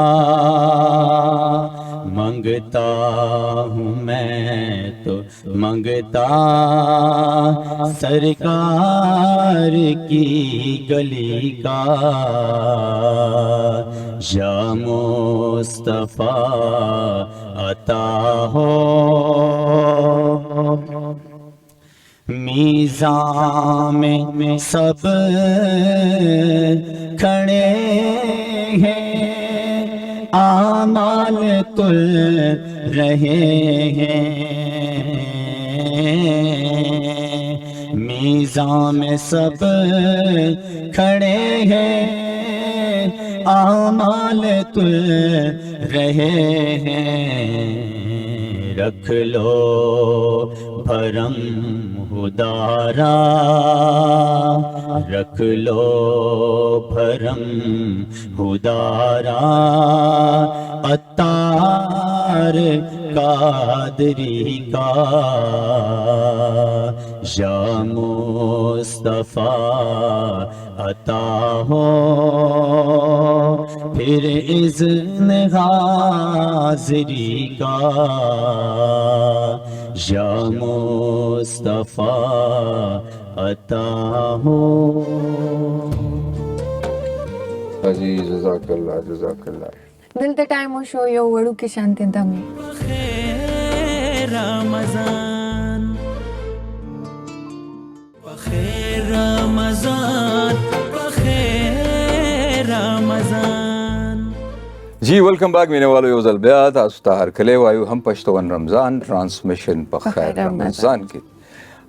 ہوں میں تو منگتا سرکار کی گلی کا یا مصطفیٰ عطا ہو میزان میں سب کھڑے ہیں اعمال تل رہے ہیں میزان میں سب کھڑے ہیں اعمال تل رہے ہیں رکھ لو بھرم ادارا رکھ لو بھرم ادارا عطار قادری کا یا مصطفیٰ عطا ہو پھر اذن حاضری کا یا مصطفیٰ عطا ہو جی جزاک اللہ دلته ټایم شو یو وړو کې شانتي دمه خیر رمضان رمضان بخیر رمضان. جی ویلکم بیک مینه والو یو ځل بیا تاسو ته هرکلی وایو هم پښتون رمضان ټرانسمیشن په خیر رمضان کې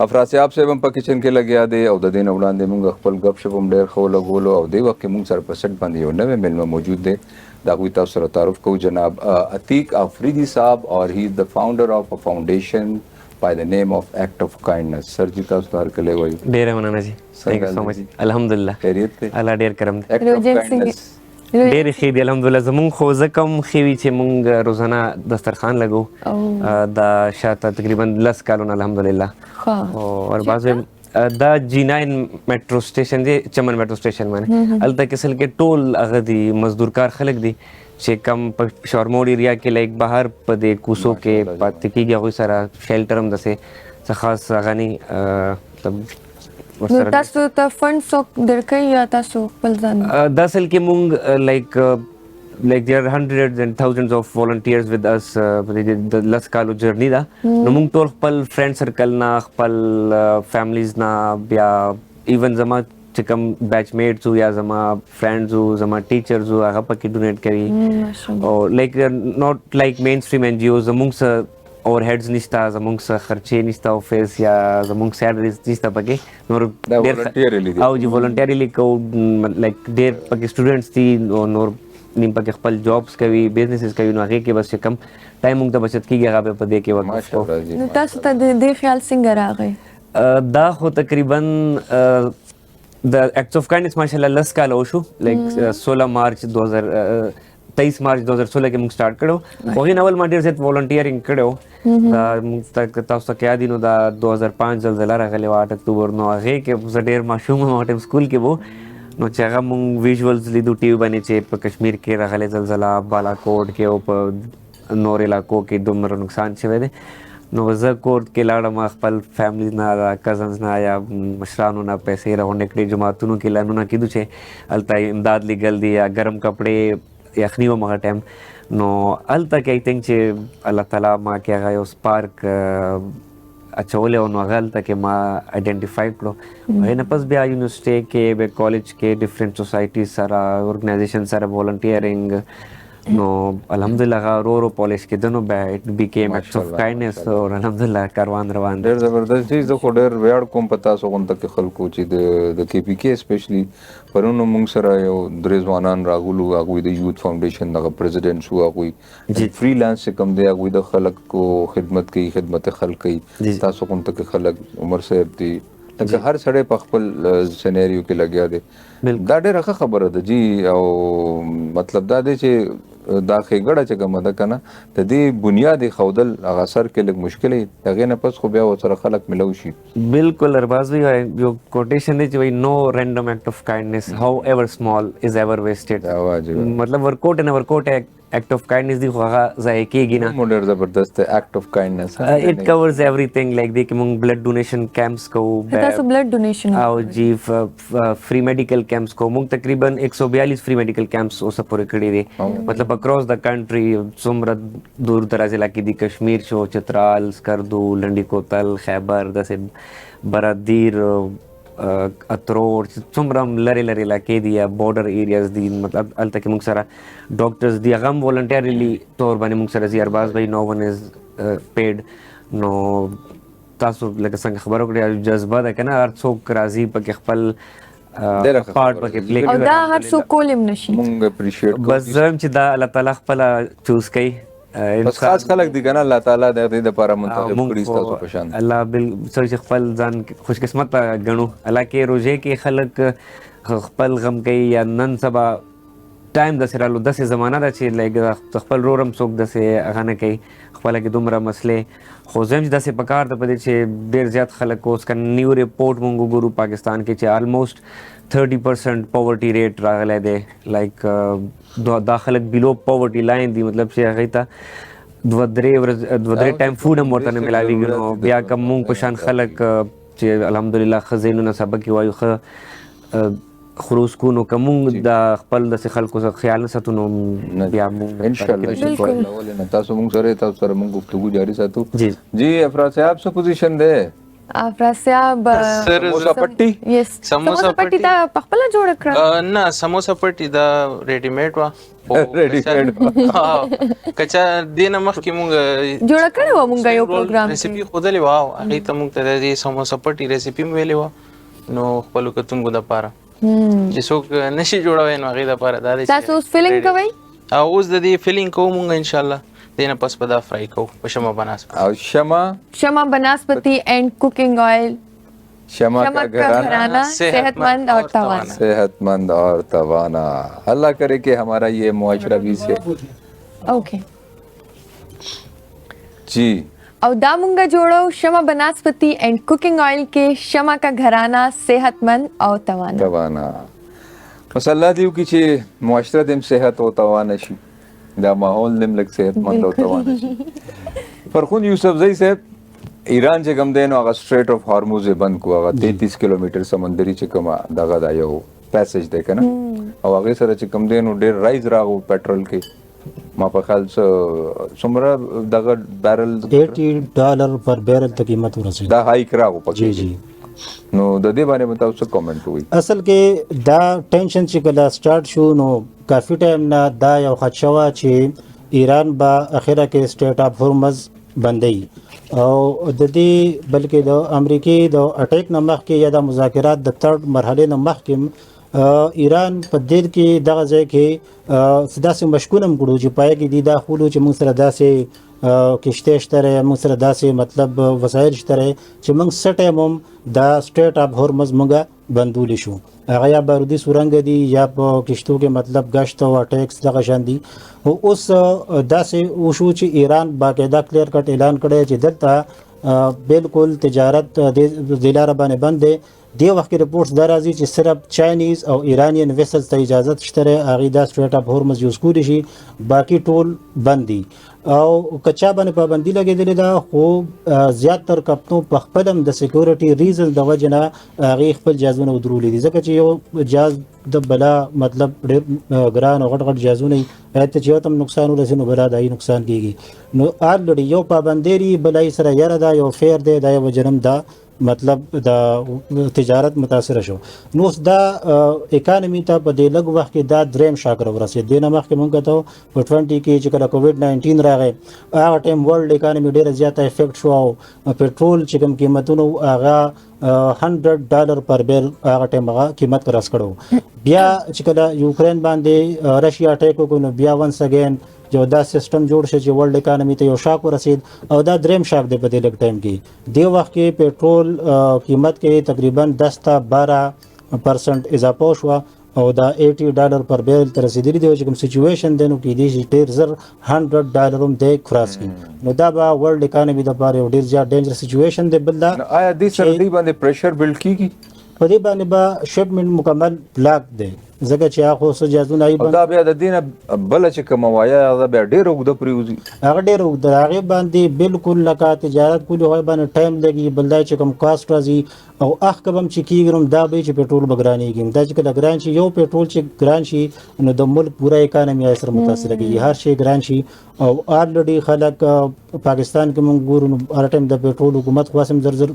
افراد صاحب صاحب هم په کچن کې لګیا دی او د دې نه وړاندې موږ خپل گپ شپ هم ډېر ښه ولګولو او دې وخت کې موږ سره په سټ باندې یو نوی میلمه موجود دی د هغوی تاسو سره تعارف کوو جناب عتیق آفریدي صاحب اور هی از د فاؤنڈر آف ا فاؤنڈیشن by the name of Act of Kindness. سر جی تاسو ته هرکلی وایو. ډېره مننه جی. Thank you so much. الحمدلله. خیریت دی؟ الله ډېر کرم دی. Act of Kindness. ډېرې ښې دي الحمدلله. زمونږ خو ځکه هم ښې وي چې مونږ روزانه دسترخوان لګو دا شاته تقریبا 10 کالونه الحمدلله. اور بعض دا G9 میټرو سټیشن دی چمن میټرو سټیشن باندې هلته کې اصل کې ټول هغه دي مزدور کار خلک دي چې کم په شاورموډ ایریا کې لایک بهر په دې کوڅو کې پاتې کېږي هغوی سره شیلټر هم داسې څه خاص هغه نه نو تاسو ته فنډ څوک درکوي یا تاسو خپل ځان دا اصل کې مونږ like there are hundreds and thousands of volunteers with us د 10 کالو جرنی ده نو مونږ ټول خپل فرینډ سرکل نه خپل فیملیز نه بیا ایون زما چې کوم بیچ میټس وو یا زما فرینډز وو زما ټیچرز وو هغه پکې ډونیټ کوي او لایک ناٹ لایک مین سټریم این جی اوز زموږ څه اوور هیډز نشته زموږ څه خرچې نشته افیس یا زموږ سیلریز نشته پکې نور ډېر او جی والنټیرلی کوو لایک ډېر پکې سټوډنټس دي نور نیم پکې خپل جابس کوي بزنسز کوي نو هغې کې بس چې کم ټایم موږ ته بچت کېږي هغه په دې کې وقف کوو. نو تاسو ته د دې خیال څنګه راغی؟ دا خو تقریبا د ایکټس اف کائنډنس ماشاءالله 10 کاله وشو لایک 16 مارچ 23 مارچ 2016 کې موږ سٹارټ کړو خو هغې نه اول ما ډېر زیات والنټیرنګ کړی دا موږ تاسو ته یاد وي نو دا 2005 زلزله راغلې وه 8 اکتوبر نو هغې کې زه ډېر ماشوم وم هغه ټایم سکول کې وو نو چې هغه موږ ویژولز لیدو ټي وي باندې چې په کشمیر کې راغلی زلزله بالاکوټ کې او په نور علاقو کې دومره نقصان شوی دی نو زه کور کې لاړم خپل فیملی نه کزنز نه یا مشرانو نه پیسې راغونډې کړې جماعتونو کې اعلانونه کېدو چې هلته امداد لیږل دي یا ګرم کپړې یخني وم هغه ټایم نو هلته کې آی تھنک چې الله تعالی ما کې هغه یو سپارک اچولی و نو هغه هلته کې ما آیډنټیفای کړو هغې نه پس بیا یونیورسټۍ کې بیا کالج کې ډفرنټ سوسایټیز سره ارګنایزیشن سره والنټیرنګ نو الحمدلله هغه ورو ورو پالیش کېده نو بیا اټ بیکیم ایکټس اف کایندنس او الحمدلله کاروان روان دی. ډېر زبردست دی. زه خو ډېر ویاړ کوم په تاسو غونډه کې خلکو چې د کې پي کې اسپیشلی پرون موږ سره یو درې ځوانان راغلو هغوی د یوت فاؤنډیشن دغه پریزیډنټس وو هغوی فری لانس چې کوم دی هغوی د خلکو خدمت کوي خدمت خلک کوي تاسو غونډه کې خلک عمر صاحب دی لکه هر سړی په خپل سیناریو کې لګیا دی دا ډېره ښه خبره ده جی او مطلب دا دی چې دا ښېګړه چې کومه ده که نه د دې بنیاد ښودل هغه سر کې لږ مشکل وي د هغې نه پس خو بیا ورسره خلک ملو شي. بالکل ارباز وایي یو کوټیشن دی چې وایي نو رینډم ایکټ اف کایندنس هاو ایور سمال از ایور ویسټډ مطلب ورکوټ نه ورکوټ ایکټ اف کایندنس دی خو هغه ضایع کېږي نه ډېر زبردست دی ایکټ اف کایندنس اټ کورز ایوریثینګ لایک دی چې موږ بلډ ډونیشن کیمپس کوو تاسو بلډ ډونیشن او جی فری میډیکل کیمپس کوو موږ تقریبا 142 فری میډیکل کیمپس اوسه پورې کړي دي مطلب اکراس د کنټري څومره دور دراز علاقې دي کشمیر شو چترال سکردو لنډي کوتل خیبر داسې برادیر اترور څومره لرې لرې علاقې دي یا بارډر ایریاز دي مطلب هلته کې موږ سره ډاکټرز دي هغه هم والنټیرلی طور باندې موږ سره ځي ارباز بھائی نو ون از پیډ نو تاسو لکه څنګه خبره وکړې جذبه ده که نه هر څوک راځي پکې خپل پارټ پکې پلی او دا هر څوک کولم نشي مونږ اپریشیټ بس زه هم چې دا الله تعالی خپله چوز کوي بس خاص خلک دي که نه الله تعالی د هغې دپاره منتخب کړي ستاسو په شان الله څه چې خپل ځان خوش قسمت ګڼو الله کې روژې کې خلک خپل غم کوي یا نن سبا ټایم داسې رالو داسې زمانه ده چې لایک خپل رور هم څوک داسې هغه نه کوي خپله کې دومره مسلې خو زه هم چې داسې پکار ده په دې چې ډېر زیات خلک اوس که نیو ریپورټ مونږ وګورو پاکستان کې چې آلموسټ 30% پاورټي ریټ راغلی دی لایک دا خلک بلو پاورټي لاین دي مطلب چې هغې ته دوه درې ټایم فوډ هم ورته نه میلاویږي نو بیا که مونږ په شان خلک چې الحمدلله ښه ذهنونه سبق یې وایو ښه خروس کو نو که مونږ د خپل داسې خلکو سره خیال نه ساتو نو بیا مونږ انشاءالله تاسو مونږ سره مونږ گفتگو جاری ساتو جی افراد صاحب څه پوزیشن دی افراسیاب سر سموسا پټي یس سموسا پټي دا پخپله جوړ کړه نه سموسا پټي دا ریډی میډ وا Ready-made. کچا دینه مخکې مونږ جوړ کړی و مونږ یو پروګرام ریسیپي خودلې واو هغه ته مونږ ته د سموسا پټي ریسیپي ویلې و نو خپل کتونګو د پاره چې څوک نشي جوړوي نو هغه د پاره دا دي تاسو اوس فیلینګ کوئ او اوس د دې فیلینګ کوو مونږ ان شاء الله دینه پس په دا فرای کوو په شمع بناسپتی او شمع بناسپتی اینڈ کوکنگ آئل شمع کا گھرانہ صحت مند اور توانا صحت مند اور توانا. اللہ کرے کہ ہمارا یہ معاشرہ بھی سے اوکے جی. او دا مونږ جوړو شمع بناسپتی اینڈ کوکنگ آئل کې شمع کا گھرانہ صحت مند او توانا توانا. بس اللہ دیو کی چې معاشرہ دیم صحت او توانا شي دا ماحول دیم لگ صحت مند او توانا شي. فرخون یوسف زئی صاحب ایران چې کوم دی نو هغه سټریټ اف هارموز بند کو هغه 33 کیلومتر سمندري چې کومه دغه دا یو پیسج دی کنه او هغه سره چې کوم دی نو ډیر رایز راغو پېټرول کې ما په خیال څومره دغه بیرل $80 پر بیرل ته قیمت ورسېده دا هایک راغو پکې جی جی نو د دې باندې متاسو څه کومنټ وي. اصل کې دا ټینشن چې کله سٹارټ شو نو کافی ټایم نه دا یو خدشه وا چې ایران با اخره کې سټیټ اف هرمز بندي او د دې بلکې د امریکای د اٹیک نه مخکې یا د مذاکرات د تھرد مرحله نه مخکې ایران په دې کې دغه ځای کې داسې مشکونم کړو چې پای کې دي دا خولو چې موږ سره داسې کشته شته موږ سره داسې مطلب وسایل شته چې موږ سټه هم دا سټیټ اف هرمز موږ بندول شو هغه یا بارودي سورنګ دي یا په کشتو کې مطلب غشت او اٹیکس دغه شان دي او اوس داسې وشو چې ایران باقاعده کلیر کټ اعلان کړی چې دلته بالکل تجارت د لار باندې بند دی. دی وخت کې رپورټس دا راځي چې صرف چاینیز او ایرانین ویسلز ته اجازه شته هغه دا سټریټ اف هرمز یوز کولی شي باقي ټول بند دي او کچا باندې پابندي لګېدلې ده خو زیاتر کپتنو په خپل هم د سکیورټي ریزن د وجه نه هغې خپل جهازونه ودرولي دي ځکه چې یو جهاز د بلا مطلب ډېر ګران او غټ غټ جهازونه وي هغې ته چې یو ته هم نقصان ورسي نو بلا د نقصان کېږي نو آلرډي یو پابندي بلای سره یاره ده یو فیر دی دا یو جرم ده مطلب دا تجارت متاثر شو نو دا اکانومي ته په دې لږ وخت کې دا دریم شاک ورسېد دې نه مخکې مونږ ته په 20 کې چې کله کووډ 19 راغی هغه ټایم ورلد اکانومي ډېره زیاته افیکټ شو او پټرول چې کوم قیمتونه هغه $100 پر بیرل هغه ټایم هغه قیمت راس کړو بیا چې کله یوکرين باندې رشیا اٹیک وکړو نو بیا ونس اگین جو دا سیستم جوړ شي چې ورلد اکانومي ته یو شاک ورسېد او دا دریم شاک دی په دې لږ ټایم کې دی وخت کې پټرول قیمت کې تقریبا 10 تا 12% اضافه شو او دا $80 پر بیرل تر رسیدلی دی چې کوم سچويشن دی نو کې دی چې ډېر زر $100 هم دی کراس کی نو دا به ورلد اکانومي د لپاره ډېر زیات ډینجر سچويشن دی بل دا آیا دې سره دې باندې پریشر بلډ کیږي په دې باندې به شپمنټ مکمل بلاک دی ځکه چې هغه خو جهازونه ای دا بیا د دینه بل چې کوم وایا هغه بیا ډېر وګد پریوزي هغه ډېر وګد هغه باندې بالکل لکه تجارت کولی هغه باندې ټایم لګي بلدای چې کوم کاست راځي او اخ کبم چې کیګرم دا به چې پټرول بګرانیږي دا چې کله ګران شي یو پټرول چې ګران شي نو د ملک پورا اکانومي سره متاثر کیږي هر شی ګران شي او آلریډي خلک پاکستان کې مونږ ګورو نو هر ټایم د پټرول حکومت خاصم زر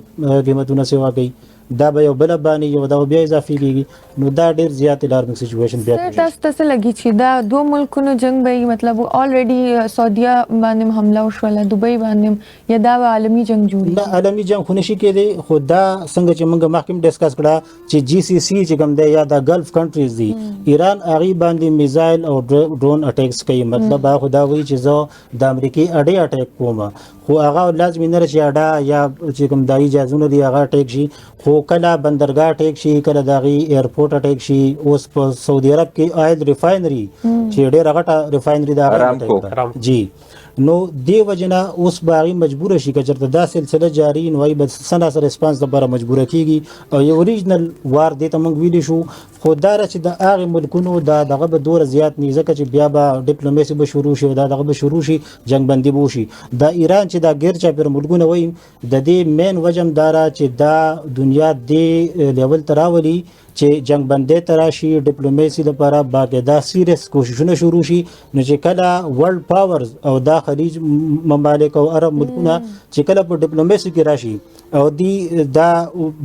قیمتونه سیوا کوي دا به یو بل باندې یو دا بیا اضافي کیږي نو دا ډیر زیات الارمینګ سچويشن بیا تاسو ته لګی چې دا دوه ملکونو جنگ به مطلب الریډي سعودیا باندې حمله وشوله دوبۍ باندې یا دا عالمي جنگ جوړي دا عالمي جنگ خو نشي کېدی خو دا څنګه چې موږ مخکې ډیسکس کړه چې جی سی سی چې کوم دی یا د گلف کنټریز دي ایران هغه باندې میزایل او ډرون اٹیکس کوي مطلب هغه دا وایي چې زه د امریکای اډې اٹیک کوم خو هغه لازمي نه راشي اډا یا چې کوم دایي جهازونه دی هغه اٹیک شي خو کله بندرګاه اٹیک شي کله دغه ایرپورټ اٹیک شي اوس په سعودي عرب کې آیل ریفاینری چې ډېر غټه ریفاینری دا جی نو دی وجنا اوس باغی مجبور شي چې چرته دا سلسله جاری نو ای بس سنا سره ریسپانس لپاره مجبور کیږي او یو اوریجنل وار دی ته موږ ویلی شو خدای چې د هغه ملکونو دا دغه به دور زیات نه ځکه چې بیا به ډیپلوماسي به شروع شي دا دغه به شروع شي جنگ بندي به شي د ایران چې دا غیر چا پر ملکونه وای د دې مین وجم دارا چې دا دنیا دی لیول تراولي چې جنگ بندۍ ته راشي ډیپلوماسي لپاره باقاعده سیریس کوششونه شروع شي نو چې کله ورلد پاورز او دا خلیج ممالک او عرب ملکونه چې کله په ډیپلوماسي کې راشي او دا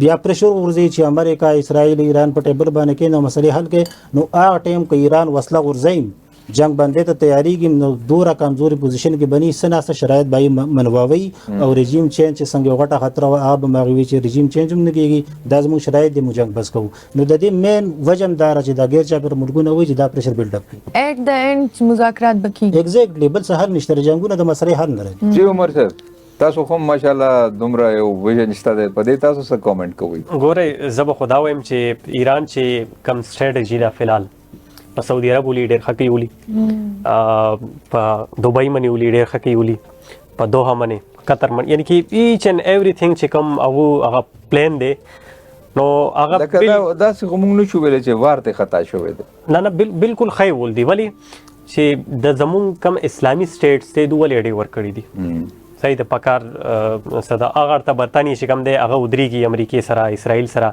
بیا پریشر ورځي چې امریکا اسرائیل ایران په ټیبل باندې کې نو مسلې حل کې نو هغه ټیم کې ایران وسله ورځي جنگ بندۍ ته تیاریږي نو دوره کمزوري پوزیشن کې بني سناسه شرایط به منواوي او رژیم چینج چې څنګه غټه خطر او آب ماغوي چې رژیم چینج هم نه کیږي دا زموږ شرایط د جنگ بس کوو نو د دې مین وجم دار چې دا غیر چا پر ملکونه وي چې دا پریشر بیلډ اپ کوي ایٹ د اینڈ مذاکرات بکی ایگزیکټلی بل څه حل نشته جنگونه د مسلې حل نه لري جی عمر صاحب تاسو خو ماشاءالله دومره یو ویژن شته ده په دې تاسو څه کومنټ کوئ ګوره زه به خدا وایم چې ایران چې کم سټریټجی دا فلحال په سعودي عرب ولي ډېر ښه کوي ولي په دوبۍ منې ولي ډېر ښه کوي ولي په دوحه منې قطر منې یعنی کې ایچ اینډ ایوریثینګ چې کوم هغه پلان دی نو هغه داسې خو موږ نشو ویلی چې وار ته خطا شوی دی نه بالکل ښه ول دی ولې چې د زمونږ کم اسلامي سټیټس دی دوه لیډې ورکړي دي صحیح د پکار صدا هغه ته برتانی چې کوم دی هغه ودرېږي امریکې سره اسرائیل سره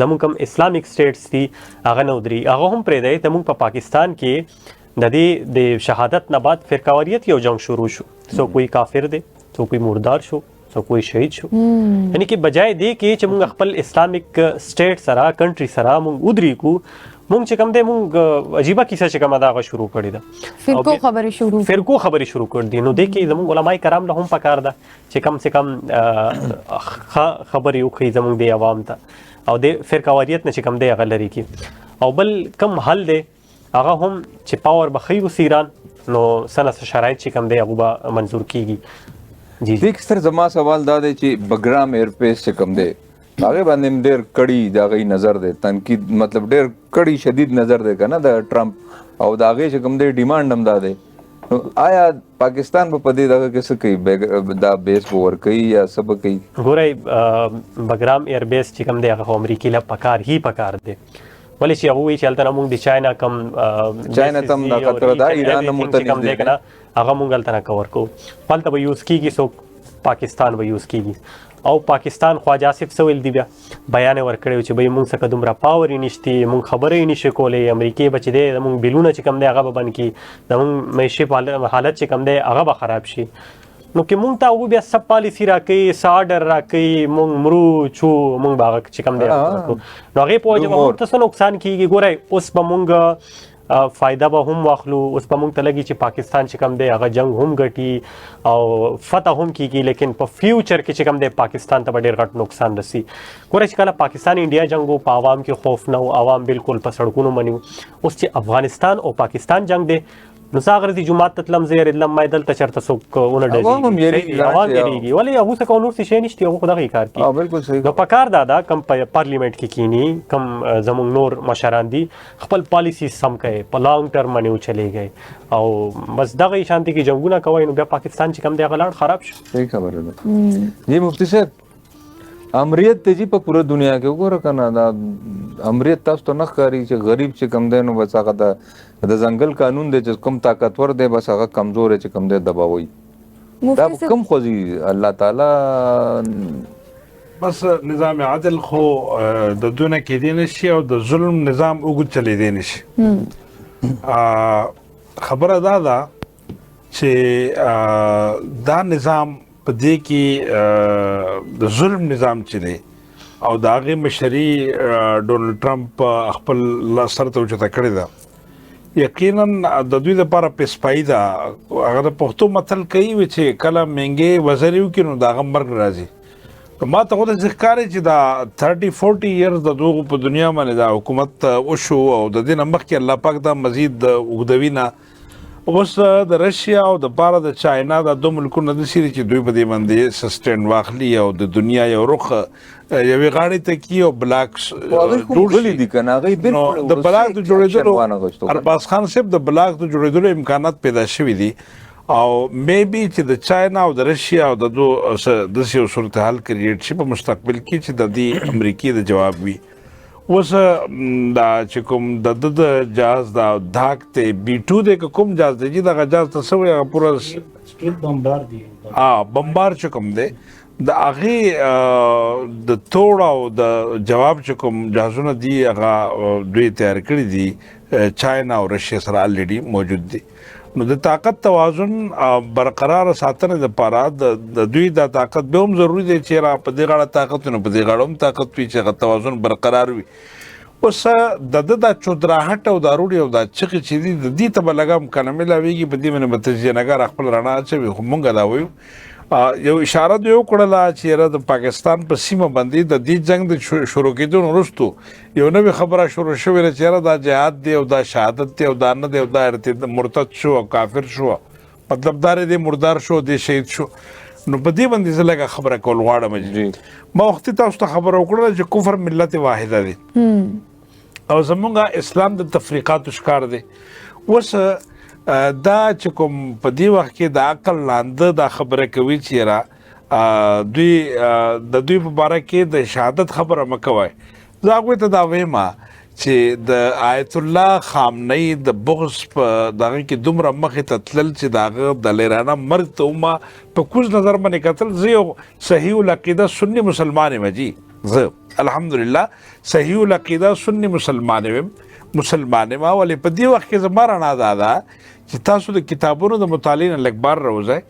زمونږ کوم اسلامیک سټیټس دي هغه نه ودرېږي هغه هم پرېږدی ته موږ په پاکستان کې د دې د شهادت نه بعد فرقواریت یو جنگ شروع شو څو کوئی کافر دی څو کوئی مردار شو څو کوئی شهید شو یعنی کې بجای دی کې چې موږ خپل اسلامیک سټیټ سره کنټری سره موږ ودرېږو مونږ چې کوم دی مونږ عجیبه کیسه چې کومه دا شروع کړې ده فرقو خبرې شروع کړې دي نو دې کې زموږ علماء کرام له هم پکار ده چې کم سے کم خبرې وکړي زموږ دی عوام ته او د فرقواریت نه چې کوم دی هغه لري کې او بل کم حل دی هغه هم چې پاور به ښه اوسي ایران نو سنه شرایط چې کوم دی هغه به منظور کیږي جی دیک سر زما سوال دا دی چې بګرام ایرپیس چې کوم دی هغه باندې ډېر کړي دا غي نظر دی تنقید مطلب ډېر کړي شدید نظر دی کنه د ټرمپ او دا غي چې کوم دی ډیماند هم دا دی آیا پاکستان په دې دغه کې څه کوي دا بیس ور کوي یا سب کوي ګورای بګرام ایر بیس چې کوم دی هغه امریکای له پکار دی ولې چې هغه وی چې الته موږ د چاینا کم چاینا تم دا خطر دا ایران هم کم دی کنه هغه موږ الته نه کور کو پلته به یوز کیږي سو پاکستان به یوز کیږي او پاکستان خواجه آصف سویل دی بیا بیان ورکړی چې به موږ څخه دومره پاور نشتی موږ خبرې نشو کولې امریکای بچ دی موږ بلونه چې کم دی هغه به بند کی زموږ معیشي حالت چې کم دی هغه به خراب شي نو کې موږ ته هغه بیا سب پالیسی راکړي ساډر راکړي موږ مرو چو موږ باغ چې کم دی نو هغه په وجه موږ ته نقصان کیږي ګورای اوس به موږ فائدہ به هم واخلو اوس به موږ ته لګي چې پاکستان چې کم دی هغه جنگ هم ګټي او فتح هم کیږي لیکن په فیوچر کې چې کم دی پاکستان ته ډېر غټ نقصان رسي ګوره چې کله پاکستان انډیا جنگ په عوام کې خوف نه او عوام بالکل په سړکونو منیو اوس چې افغانستان او پاکستان جنگ دی نو ساغر دي جمعه تتلم زیر لم مایدل ته چرته سو ونه ډزي عوام یریږي ولې هغه څه کوم نور څه نشته هغه خدای کار کوي بالکل صحیح نو پکار دا کم پارلیمنت کې کینی کم زموږ نور مشران دي خپل پالیسی سم کوي په لانګ ټرم باندې چلےږي او بس دغه شانتي کې جنگونه کوي نو بیا پاکستان چې کم دی هغه لاړ خراب شي صحیح خبره ده جی مفتی صاحب امریت ته جی په پوره دنیا کې وګوره کنه دا امریت تاسو ته نه ښکاري چې غریب چې کم دی نو بس هغه د ځنګل قانون دی چې کوم طاقتور دی بس هغه کمزور چې کم دی دباوي دا کم خوځي الله تعالی بس نظام عدل خو د دونه کې دی نشي او د ظلم نظام وګ چلی دی نشي خبره دا چې دا نظام په دې کې د ظلم نظام چې دی او د هغې مشري ډونلډ ټرمپ خپل سر ته اوچته کړې ده یقینا د دوی لپاره پیسپایي ده هغه د پښتو متل کوي چې کله مهنګې وزري وکړي نو د هغه مرګ راځي ما ته خو داسې ښکاري چې دا 30-40 ایرز د دغو په دنیا باندې دا حکومت وشو او د دې نه مخکې الله پاک دا مزید اوږدوي نه اوس د رشیا او د پاره د چاینا د دوه ملکونو د سری چې دوی په دې باندې سسټین واخلي او د دنیا یو رخ یوې غاړې ته کی او بلاکس جوړلې دي کنه هغه بالکل د بلاک د جوړېدلو ارباز خان صاحب د بلاک د جوړېدلو امکانات پیدا شوي دي او میبي چې د چاینا او د رشیا او د دوه د یو صورتحال کریټ شي په مستقبل کې چې د دې امریکای د جواب وي اوس دا چې کوم د جهاز دا داک ته B2 د کوم جهاز دی چې دا جهاز ته سوی پورا سټریټ بمبار دی بمبار چې کوم دی د هغې د توړ او د جواب چې کوم جهازونه دي هغه دوی تیار کړي دي چاینا او رشیا سره الریډي موجود دي. نو د طاقت توازن برقرار ساتنه لپاره د دوی د طاقت به هم ضروری دی چې را په دې غاړه طاقت نه په دې غاړه هم طاقت وي چې توازن برقرار وي. اوس د چودراهټ او داروړي او د چغې چې دي د دې ته به لګم کنه ملاویږي په دې باندې به تجزیه‌نګار خپل رڼا اچوي. خو مونږ دا وایو یو اشاره دی وکړله چې د پاکستان په سیمه باندې د دې جنگ د شروع کېدو وروسته یو نوې خبره شروع شوې ده چې دا جهاد دی او دا شهادت دی او دا نه دی او دا مرتد شو او کافر شو، مطلب دا دی مردار شو دی شهید شو. نو په دې باندې زه لږه خبره کول غواړم. ما وختي تاسو ته خبره وکړله چې کفر ملت واحده دی او زمونږ اسلام د تفریقاتو ښکار دی. اوس دا چې کوم په دې وخت کې د عقل لاندې دا خبره کوي چې را دوی د دوی په باره کې د شهادت خبره مه کوئ. زه هغوی ته دا وایم چې د آیت الله خامنه‌ای د بغض په دغه کې دومره مخې ته تلل چې د هغه د لیرانه مرګ ته وما په کوز نظر باندې کتل. زه یو صحیح العقیده سني مسلمان یم جی، زه الحمدلله صحیح العقیده سني مسلمان یم ولې په دې وخت کې زما رڼا دا ده چې تاسو د کتابونو د مطالعې نه لږ بار راوځئ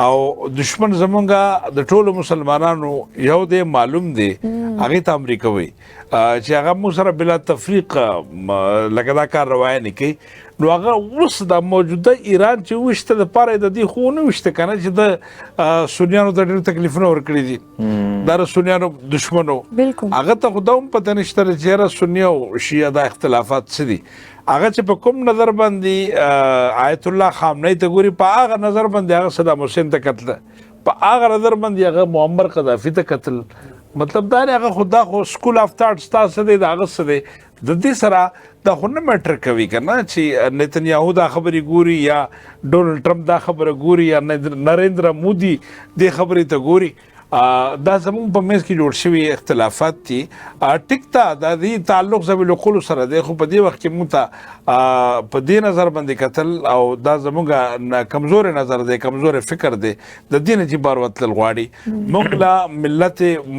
او دشمن زمونږ د ټولو مسلمانانو یو دی معلوم دی هغې ته امریکا وایي چې هغه موږ سره بلا تفریق لکه دا کار روایه نه کوي. نو هغه اوس د موجوده ایران چې وشته دپاره د دې خو ونه وشته که نه چې د سنیانو ته ډېر تکلیفونه ورکړي دي، دا د سنیانو دشمنو هغه ته خو دا هم پته نشته چې یاره سني او شیعه دا اختلافات څه دي. هغه چې په کوم نظر باندې آیت الله خامنه‌ای ته ګوري په هغه نظر باندې هغه صدام حسین ته کتله، په هغه نظر باندې هغه معمر قذافي ته کتل. مطلب دا دی هغه خو دا خو سکول آف تاټ ستا څه دی د هغه څه دی د دې سره دا خو نه میټر کوي که نه چې نتنیاهو دا خبرې ګوري یا ډونلډ ټرمپ دا خبره ګوري یا نریندرا مودي دې خبرې ته ګوري. دا زموږ په منځ کې جوړ شوي اختلافات دي. ټیک ته د دې تعلق ذوی العقولو سره دی، خو په دې وخت کې موږ ته په دې نظر باندې کتل او دا زموږ کمزورې نظر دی، کمزورې فکر دی، د دې نه جبار وتلل غواړي. موږ لا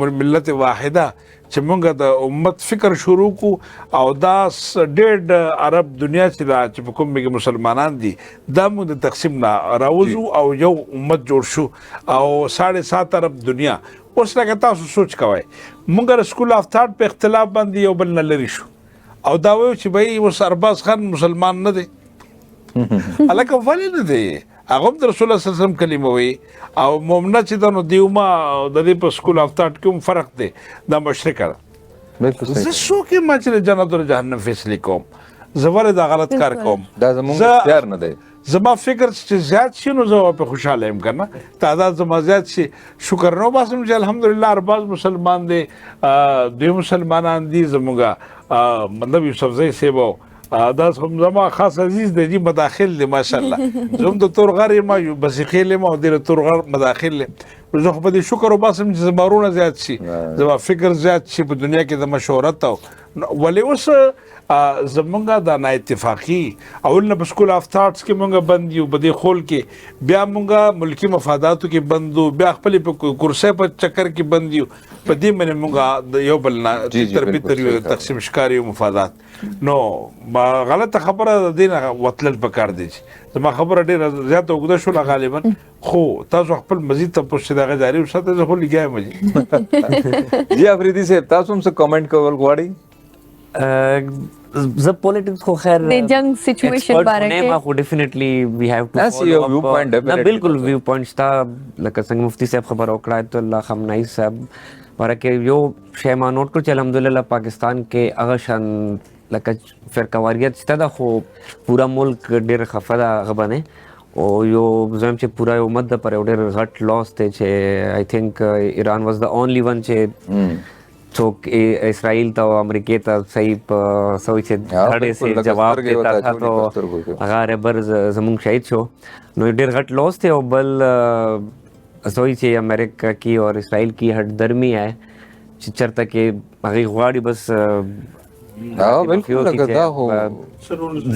ملت واحده چې موږ د امت فکر شروع کو او دا ډېر عرب دنیا چې په کوم کې مسلمانان دي دا موږ د تقسیم نه راوځو او یو امت جوړ شو او 7.5 عرب دنیا. اوس لکه تاسو سوچ کوئ موږ سکول آف تاټ په اختلاف باندې یو بل نه لرې شو او دا وایو چې بھائی اوس ارباز خان مسلمان نه دی. هلکه ولې نه دی؟ هغه هم د رسول الله صلی الله علیه وسلم کلمه وایي او مؤمنه چې ده نو دیوما د دې په سکول آف تاټ کې هم فرق دی، دا مشرکه ده. زه څوک یم چې د جنت او جهنم فیصلې کوم؟ زه ولې دا غلط کار کوم؟ دا زموږ اختیار نه دی. زما فکر چې زیات شي نو زه په خوشحاله یم که نه، تعداد زما زیات شي شکر نه وباسم چې الحمدلله ارباز مسلمان دی، دوی مسلمانان دي زموږ مطلب یوسفزۍ صاحب دا زما خاص عزیز دی جی، مداخل دی ماشاءالله. زه هم د تورغر یم بسیخیل یم او د تورغر مداخل یم. زه خو په دې شکر وباسم چې زما ورونه زیات شي، زما فکر زیات شي په دنیا کې د مشهورت او ولې اوس زمونږ د نااتفاقي اول نه په سکول آف تاټس کې مونږ بند یو، په دې خول کې بیا مونږ ملکي مفاداتو کې بند یو، بیا خپلې په کرسۍ په چکر کې بند یو، په دې باندې مونږ د یو بل نه تربیت یو تقسیم ښکار یو مفادات. نو غلطه خبره د دې نه وتلل پکار دی. زما خبره ډېره زیاته اوږده شوله غالبا، خو تاسو خپل مزید تپوس چې دغه جاري وساتئ. زه خو لګیا یم جی. جی افریدي صاحب تاسو هم څه کامنټ کول غواړئ؟ زه پولیټکس خو خیر د جنگ سچویشن باره کې ما خو ډیفینیټلی وی هاف ټو فالو ویو پوینټ ډیفینیټلی بالکل ویو پوینټ تا لکه څنګه مفتی صاحب خبر وکړه ته الله خامنه‌ای صاحب ورکه یو شی ما نوٹ کړ چې الحمدلله پاکستان کې هغه شان لکه فرقواریت شته ده خو پورا ملک ډېر خفه ده هغه باندې او یو زم چې پورا یو امت د پر ډېر غټ لاس دی چې آی تھنک ایران واز د اونلی ون چې څوک اسرائیل ته او امریکې ته صحیح سوی چې دھړې سے جواب دیتا تھا تو هغه رهبر زمونږ شهید شو. نو ډېر غټ لاس دی او بل سوی چې امریکا کی اور اسرائیل کی ہٹ درمی ہے چې چرته کې هغې غواړي بس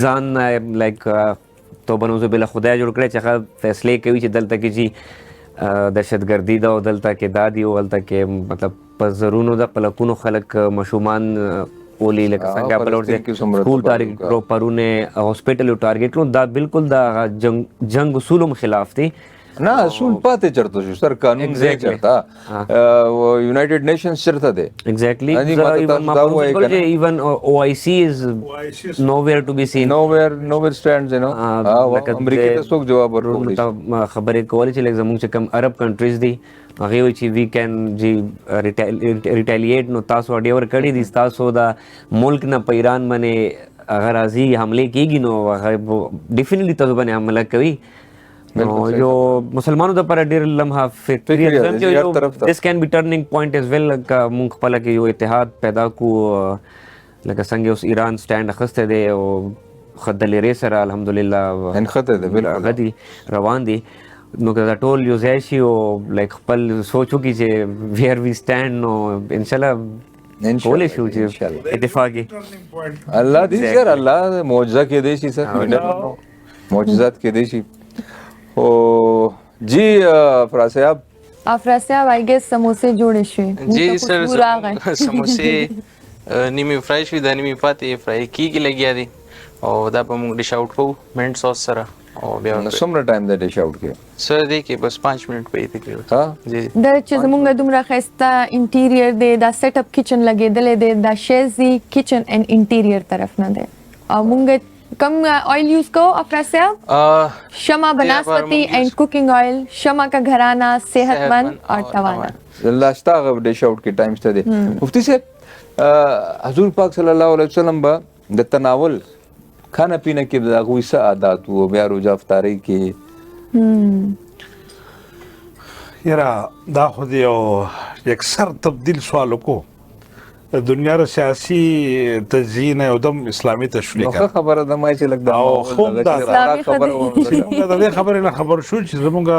ځان لایک توبه نعوذ بالله خدای جوړ کړی چې هغه فیصلې کوي چې دلته کې جی دهشتګردي ده او دلته کې دا دي او هلته کې مطلب په زرونو د پلکونو خلک ماشومان اولی لکه څنګه بل ورته سکول ټارګټ کړو پرونه هاسپټل ټارګټ کړو دا بالکل د جنگ اصولو خلاف دی نه اصول پاتې چرته شو سر قانون نه چرته یونایټډ نیشنز چرته دی ایگزیکٹلی ایون OIC is nowhere to be seen nowhere stands you know امریکا ته څوک جواب ورکوي خبرې کولې چې لکه زموږ چې کوم عرب کنټریز دي هغه وایي چې وی کین جی ریټیلیټ نو تاسو اډې ور کړی دي تاسو د ملک نه په ایران باندې اگر راځي حمله کیږي نو هغه ډیفینیټلی تاسو باندې حمله کوي نو یو مسلمانانو د پر ډیر لمحه فکری this can be turning point as well کا مونږ خپل کې یو اتحاد پیدا کو لکه څنګه اوس ایران سټاند اخسته دی او خدلې سره الحمدلله انخته دی بالکل غدي روان دي نو که دا ټول یو ځای شي او لایک خپل سوچو کې چې ویر وی سټاند نو ان شاء الله کولی شو چې اتفاقي الله دې سر الله معجزه کې دی شي سر معجزات کې دی شي او جی افراسیاب آئی گیس سموسے جوڑے شوی جی سر سموسے نیمه فرای شوی دا نیمه پاتې فرای کیږي لګیا دي او دا په موږ ډیش آوټ کوو منټ ساس سره او بیا څومره ټایم دا ډیش آوټ کې سر دی کې بس 5 منټ پې تکلیف ها جی دا چې زمونږ دومره ښایسته انټیریئر دی دا سیټ اپ کچن لګېدلی دی دا شیزي کچن اینڈ انټیریئر طرف نه دی او مونږ کم آئل یوز کو افراسیاب شمع بناسپتی اینڈ کوکنگ آئل شمع کا گھرانہ صحت مند اور توانا لاشتا ڈیش آؤٹ کے ٹائم سے دے مفتی سے حضور پاک صلی اللہ علیہ وسلم با د تناول کھانا پینا کے داغوی سا عادات وہ بیا روزہ افطاری کے یرا دا خود یو یکسر تبدیل سوالو کو دنیا را سیاسی تزیین او دم اسلامی تشویق نو خبره د مای چې لګدا او خوب دا خبره نه خبر شو چې زمونږ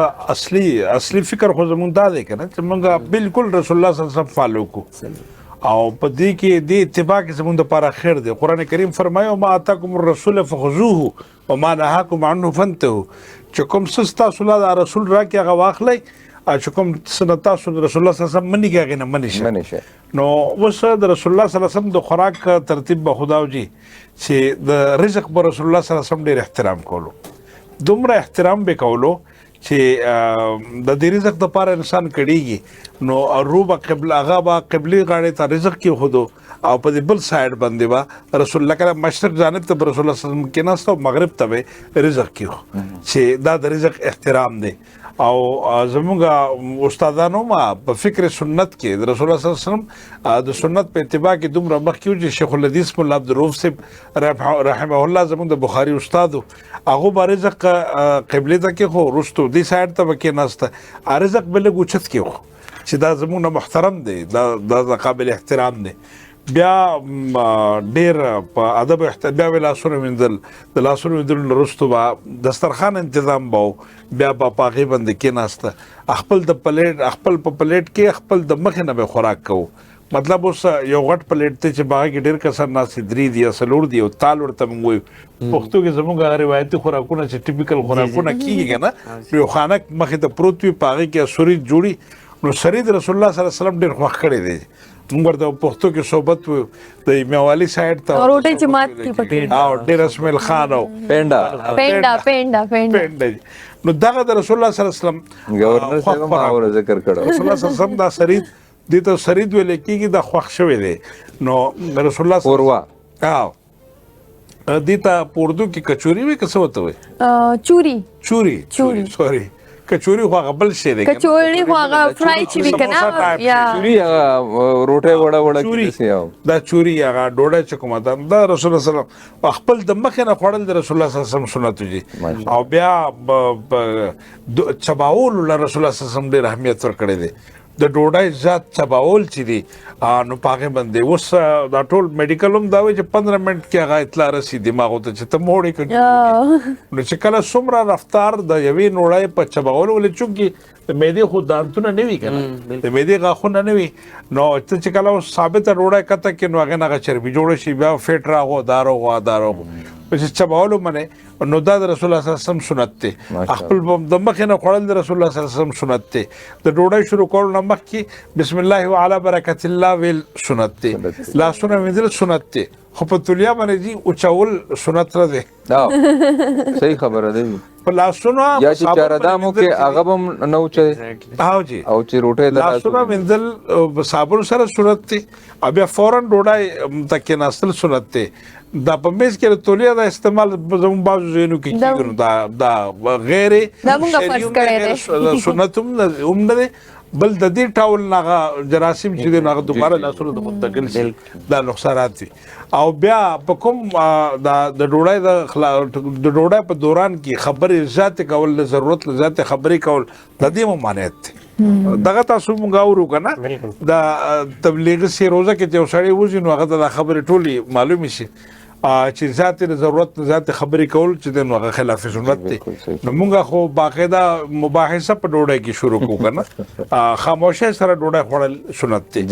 اصلي فکر خو زمونږ دا دی کنه چې مونږ بالکل رسول الله صلی الله علیه وسلم فالو کو او په دې کې د اتباع کې زمونږ لپاره خیر دی قران کریم فرمایو ما اتاکم الرسول فخذوه وما نهاکم عنه فانتهوا چې کوم څه تاسو له رسول راکې هغه واخلئ چې کوم څه تاسو د رسول الله صلی الله علیه وسلم منی کې نه منی شه نو اوس د رسول الله صلی الله علیه وسلم د خوراک ترتیب به خداوجي چې د رزق به رسول الله صلی الله علیه وسلم ډیر احترام کولو دومره احترام به کولو چې د دې رزق د پاره انسان کړيږي نو روبه قبله هغه با قبلي غاړه ته رزق کې خودو او په دې بل سایډ باندې با رسول الله کله مشرق جانب ته رسول الله صلی الله علیه وسلم کې ناستو مغرب ته رزق کې چې دا د رزق احترام دی او زمونږ استادانو ما په فکر سنت کې د رسول الله صلی الله علیه وسلم د سنت په اتباع کې دومره مخکې چې شیخ الحدیث مولا عبدالرؤف صاحب رحمه الله زمونږ د بخاری استادو هغه به رزق قبله ته کې خو رستو دی سایډ ته کې ناسته رزق بل ګوچت کې خو چې دا زمونږ محترم دی دا قابل احترام دی بیا ډیر په ادب بیا لاسونه وینځل د لاسونه وینځل وروسته به دسترخوان تنظیم به بیا په هغې باندې کېناسته خپل د پلیټ خپل په پلیټ کې خپل د مخې نه به خوراک کوو مطلب اوس یو غټ پلیټ دی چې هغه کې ډېر کسان ناستې درې دي یا څلور دي او تال ورته موږ وایو پښتو کې زموږ هغه روایتي خوراکونه چې ټیپیکل خوراکونه کېږي که نه یو خانک مخې ته پروت وي په هغې کې سرید جوړي نو سرید رسول الله صلی الله علیه وسلم ډېر خوښ کړی دی موږ ورته پښتو کې صحبت د میوالي سایډ ته روټي چې مات کې پټي او ډېر اسماعیل خان او پینډا نو دغه د رسول الله صلی الله علیه وسلم گورنر صاحب ما ذکر کړو رسول الله صلی الله علیه وسلم دا سرید دې ته سرید ویل کېږي دا خوښ شوی دی نو رسول الله پوروا دې ته په اردو کې کچوري وایي که څه ورته وایي چوري سوري کچوري خو هغه بل شی دی کچوري خو هغه فرای چې وي کنه یا چوري هغه روټه وړه کیږي دا چوري هغه ډوډۍ چې کومه دا رسول الله صلی الله علیه وسلم خپل د مخ نه خوړل د رسول الله صلی الله علیه وسلم سنت دي او بیا چباول رسول الله صلی الله علیه وسلم ډېر اهمیت ورکړی دی د ډوډۍ ذات چباول چې دی نو پاغه باندې اوس دا ټول میډیکل هم دا وایي چې 15 منټ کې هغه اطلاع رسي دماغ ته چې ته موړې کړي نو چې کله څومره رفتار د یوې نوړۍ په چباول ولې چونکې د معدې خو دانتونه نه وي که نه د معدې غاښونه نه وي نو ته چې کله اوس ثابته ډوډۍ کته کې نو هغې نه هغه چربي جوړه شي بیا فیټ راغو دا راغو چې چباولو منې نو دا د رسول الله صلی الله علیه وسلم سنت دی. خپل د مخې نه خوړل د رسول الله صلی الله علیه وسلم سنت دی. د ډوډۍ شروع کولو نه مخکې بسم الله وعلى برکت الله ویل سنت دی. لاسونه وینځل سنت دی. خو په تولیا باندې جی اوچول سنت را دی. صحیح خبره ده. په لاسونه یا چې چاردامو کې هغه هم نه اوچوي هاو جی او چې روټۍ د لاسونه وینځل صابون سره سنت دی. بیا فوراً ډوډۍ ته کېناستل سنت دی. دا په میز کې د تولیا د استعمال زموږ بعضو ځایونو کې کېږي نو دا غیر سنت هم نه دی. بل د دې ټاول هغه جراثیم چې دی هغه دوباره لاسونه د منتقل شي دا نقصانات دي. او بیا په کوم د ډوډۍ په دوران کې خبرې ذاتي کول د ضرورت ذاتي خبرې کول د دې ممانعت دی. دغه تاسو مونږ اورو که نه د تبلیغي سي روزه کې چې یو سړی وځي نو هغه ته دا خبرې ټولې معلومې شي چې ذاتي د ضرورت ذاتي خبرې کول چې دی نو هغه خلاف سنت دی. نو مونږ خو باقاعده مباحثه په ډوډۍ کې شروع کوو که نه خاموشۍ سره ډوډۍ خوړل سنت دی.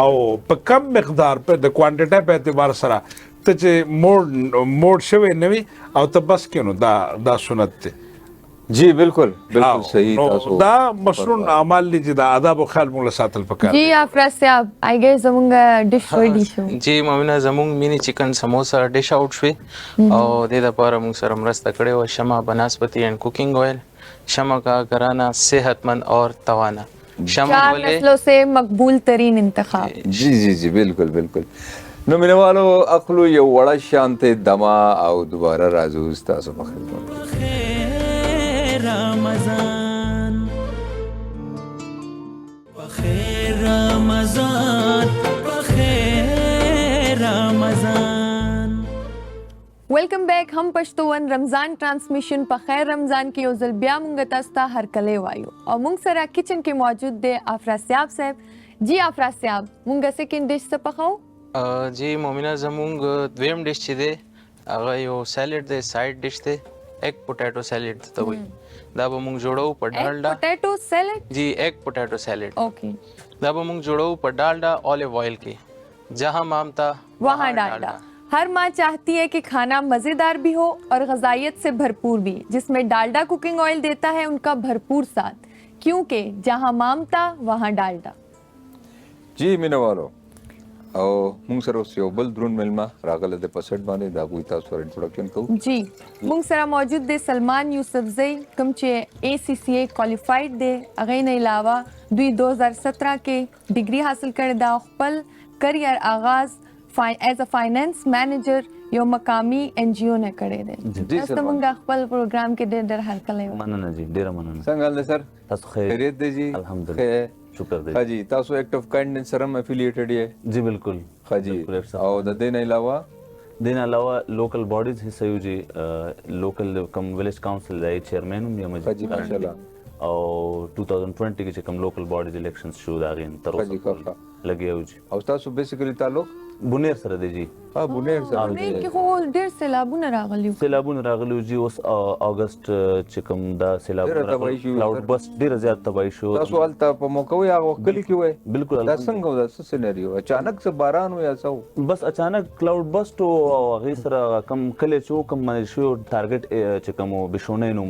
او په کم مقدار په د کوانټټۍ په اعتبار سره ته چې موډ شوی نه وي او ته بس کې نو دا سنت دی. جی بالکل بالکل صحیح. تاسو دا مسنون اعمال دي چې د آداب او خیال موږ ساتل پکار. جی افراز صاحب آی ګیس زمونږ ډیش ریډي شو. جی مومنه زمونږ مینی چکن سموسا ډیش آوټ شوی او د لپاره موږ سره مرسته کړې و شمع بناسپتی اینڈ کوکنگ آئل. شمع کا گھرانہ صحت مند اور توانا. شمع 4 نسلوں سے مقبول ترین انتخاب. جی جی جی بالکل بالکل. نو مینوالو اخلو یو وړه شانته دما او دوباره راځو تاسو په خدمت. رمضان بخیر رمضان بخیر رمضان. ویلکم بیک. هم پښتون رمضان ټرانسمیشن په خیر رمضان کې یو ځل بیا مونږ تاسو ته هرکلی وایو او مونږ سره کچن کې موجود دی افراز صاحب. جی افراز صاحب مونږ سیکنډ ډیش څه پخاو؟ جی مومنه زمونږ دویم ډیش چې دی هغه یو سیلډ دی سایډ ډیش دی ایگ پوټیټو سیلډ ته وایي. دا به موږ جوړو په ډالډا پوټیټو سیلډ. جی ایگ پوټیټو سیلډ. اوکے. دا به موږ جوړو په ډالډا اولیو آئل کې جہاں مامتا وہاں ڈالڈا. ہر ماں چاہتی ہے کہ کھانا مزیدار بھی ہو اور غذائیت سے بھرپور بھی جس میں ڈالڈا کوکنگ آئل دیتا ہے ان کا بھرپور ساتھ کیونکہ جہاں مامتا وہاں ڈالڈا. جی مینوالو او مونږ سره اوس یو بل درون ملما راغله د پسټ باندې دا کوی تاسو سره انټروډکشن کوو. جی مونږ سره موجود دی سلمان یوسفزئی کوم چې ACCA کوالیفائڈ دی. هغه نه علاوه دوی 2017 کې ډیګري حاصل کړې ده. خپل کریئر آغاز ایز ا فائنانس مینیجر یو مقامی NGO نه کړی دی. تاسو مونږ خپل پروګرام کې ډېر هرکلی وایو. مننه جی ډیره مننه. څنګه حال دی سر؟ تاسو خیریت دی جی؟ الحمدلله شکر دی. جی تاسو ایکٹ آف کائنڈنس سره افیلیټډ یې؟ جی بالکل. جی او د دې نه علاوه لوکل باډیز حصہ یو جی لوکل کم ویلیج کاونسل دی چیئرمین هم یم جی ماشاءالله. او 2020 کې چې کوم لوکل باډیز الیکشنز شو دا غین تر اوسه لګیاو جی. او تاسو بیسیکلی تعلق بونیر سره دی جی؟ بونیر سره دی. کې خو ډېر سیلابونه راغلي جی. اوس اگست چې کوم دا سیلاب کلاود بست ډېر زیات تباہی شو. تاسو هلته په موقع وي هغه کلی کې وای؟ بالکل. دا څنګه و دا څه سیناریو اچانک څه باران و یا څه؟ بس اچانک کلاود بست او هغه سره کم کلی چې کوم منل شو ټارګټ چې کوم بشونه نو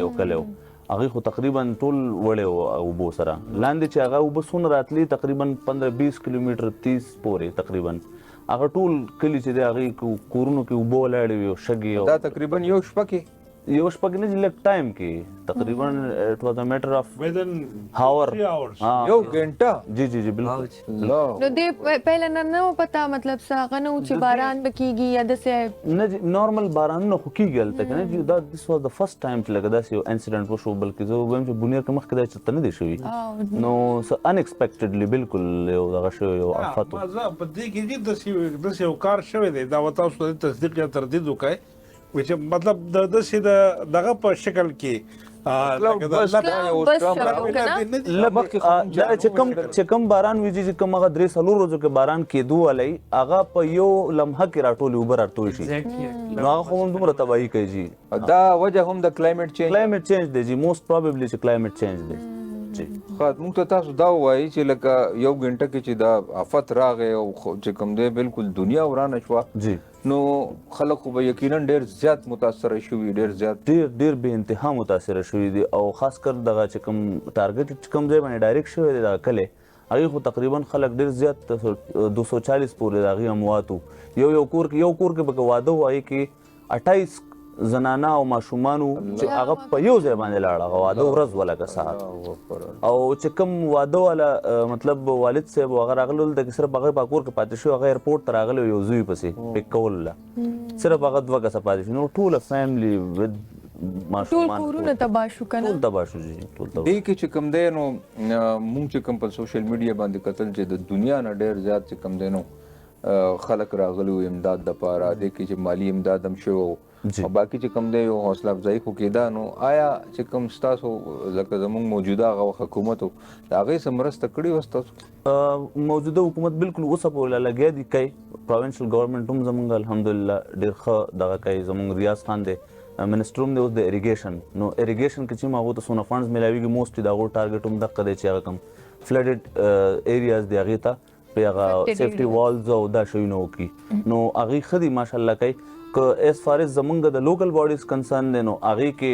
یو کلیو هغه خو تقریبا ټول وړه او بو سره لاندې چې هغه وبسون راتلی تقریبا 15-20 کیلومتر 30 پورې تقریبا هغه ټول کلی چې دی هغه کورونو کې وبو لاړې یو شګي. دا تقریبا یو شپه کې نه لږ ټایم کې تقریبا اٹ واز ا میټر اف هاور یو غنټه. جی جی جی بالکل. نو دې پهله نه پتا مطلب څنګه نو چې باران بکیږي یا د سه نه نارمل باران نه خو کیږي تل کنه جی. دا دس واز د فرست ټایم چې لګا داس یو انسیډنٹ وشو بلکې زه وایم چې بنیر کې مخکې دا چې تنه دي شوی نو ان ایکسپیکټډلی بالکل یو دغه شو یو افات. مزه په دې کې د یو کار شوی دی دا وتا اوس تصدیق یا تردید وکای چې مطلب د دغه په شکل کې چې کوم باران ویږي چې کوم هغه 3 ورځو کې باران کېدو ولای هغه په یو لمحه کې راټولي اوبه راټول شي نو هغه هم دومره تباہي کوي جی. دا وجه هم د کلایمټ چینج دی جی. موست پروببلی چې کلایمټ چینج دی. خو موږ ته تاسو دا وایي چې لکه یو غنټه کې چې دا آفت راغی او چې کوم دی بالکل دنیا ورانه شوه جی نو خلک خو به یقینا ډېر زیات متاثره شوي ډېر زیات ډیر به انتها متاثره شوي دي او خاص کر دغه چې کوم ټارګټ چې کوم ځای باندې ډایرکټ شوی دی دغه کلی هغې خو تقریبا خلک ډېر زیات 240 پورې د هغې اموات وو یو کور کې به که واده وایي کې 28 زنانه او ماشومان چې هغه په یو ځای باندې لاړه هغه واده ورځ وه لکه سهار او چې کوم واده والا مطلب والد صاحب هغه راغلی دلته کې صرف هغه په کور کې پاتې شو هغه ایرپورټ ته راغلی یو زوی پسې پک کولو له صرف هغه 2 کسه پاتې شو نو ټوله فیملی ود ماشومان کورونه تباه شو که نه ټول تباه شو جی ټول تباه دې کې چې کوم دی نو مونږ چې کوم په سوشل میډیا باندې کتل چې د دنیا نه ډېر زیات چې کوم دی نو خلک راغلي وو امداد دپاره دې کې چې مالی امداد هم شوی و او باقي چې کوم دی یو حوصله افزایي خو کېده نو آیا چې کوم ستاسو لکه زموږ موجوده هغه حکومت و د هغې څه مرسته کړې وه ستاسو موجوده حکومت بالکل اوسه پورې لا لګیا دي کوي پروینشل ګورنمنټ هم زموږ الحمدلله ډېر ښه دغه کوي زموږ ریاض خان دی منسټر هم دی اوس د اریګیشن نو اریګیشن کې چې هغو ته څونه فنډز میلاویږي موسټلی د هغو ټارګټ هم دقه دی چې هغه کوم فلډډ ایریاز دی هغې ته په هغه سیفټي والز او دا شیونه وکړي نو هغې ښه دي ماشاءالله کوي که ایز فار ایز زمونږ د لوکل باډیز کنسرن دی نو هغې کې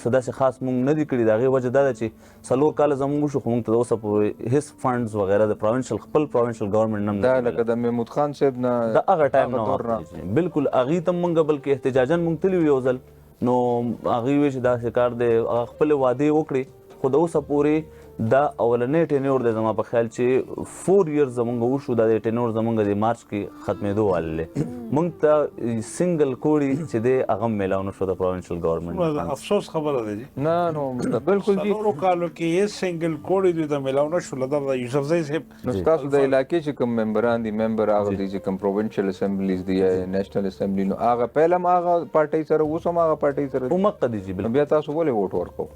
څه داسې خاص مونږ نه دي کړي د هغې وجه دا ده چې 4 کاله زمونږ وشو خو مونږ ته اوسه پورې هیڅ فنډز وغیره د خپل پروینشل ګورنمنټ نه دا لکه د محمود خان صاحب نه د هغه ټایم نه بالکل هغې ته مونږ بلکې احتجاجاً مونږ تللي یو ځل نو هغې وایي چې داسې کار دی هغه خپلې وعدې وکړې خو د اوسه پورې دا اولنی ټینور دی زما په خیال چې 4 ایئرز زمونږ وشو دا د ټینور زمونږ د مارچ کې ختمېدو واله دی مونږ ته سنګل کوړي چې دی هغه هم میلاو نه شو د پروینشل ګورنمنټ افسوس خبره ده جی نه نو بالکل جی څلورو کالو کې هیڅ سنګل کوړی دوی ته میلاو نه شول دا یوسفزی صاحب نو ستاسو د علاقې چې کوم ممبران دي ممبر هغه دي چې کوم پروینشل اسمبلیز دي یا نیشنل اسمبلی نو هغه پهله هم هغه پارټۍ سره اوس هم هغه پارټۍ سره مقه دي جی بیا تاسو ولې ووټ ورکو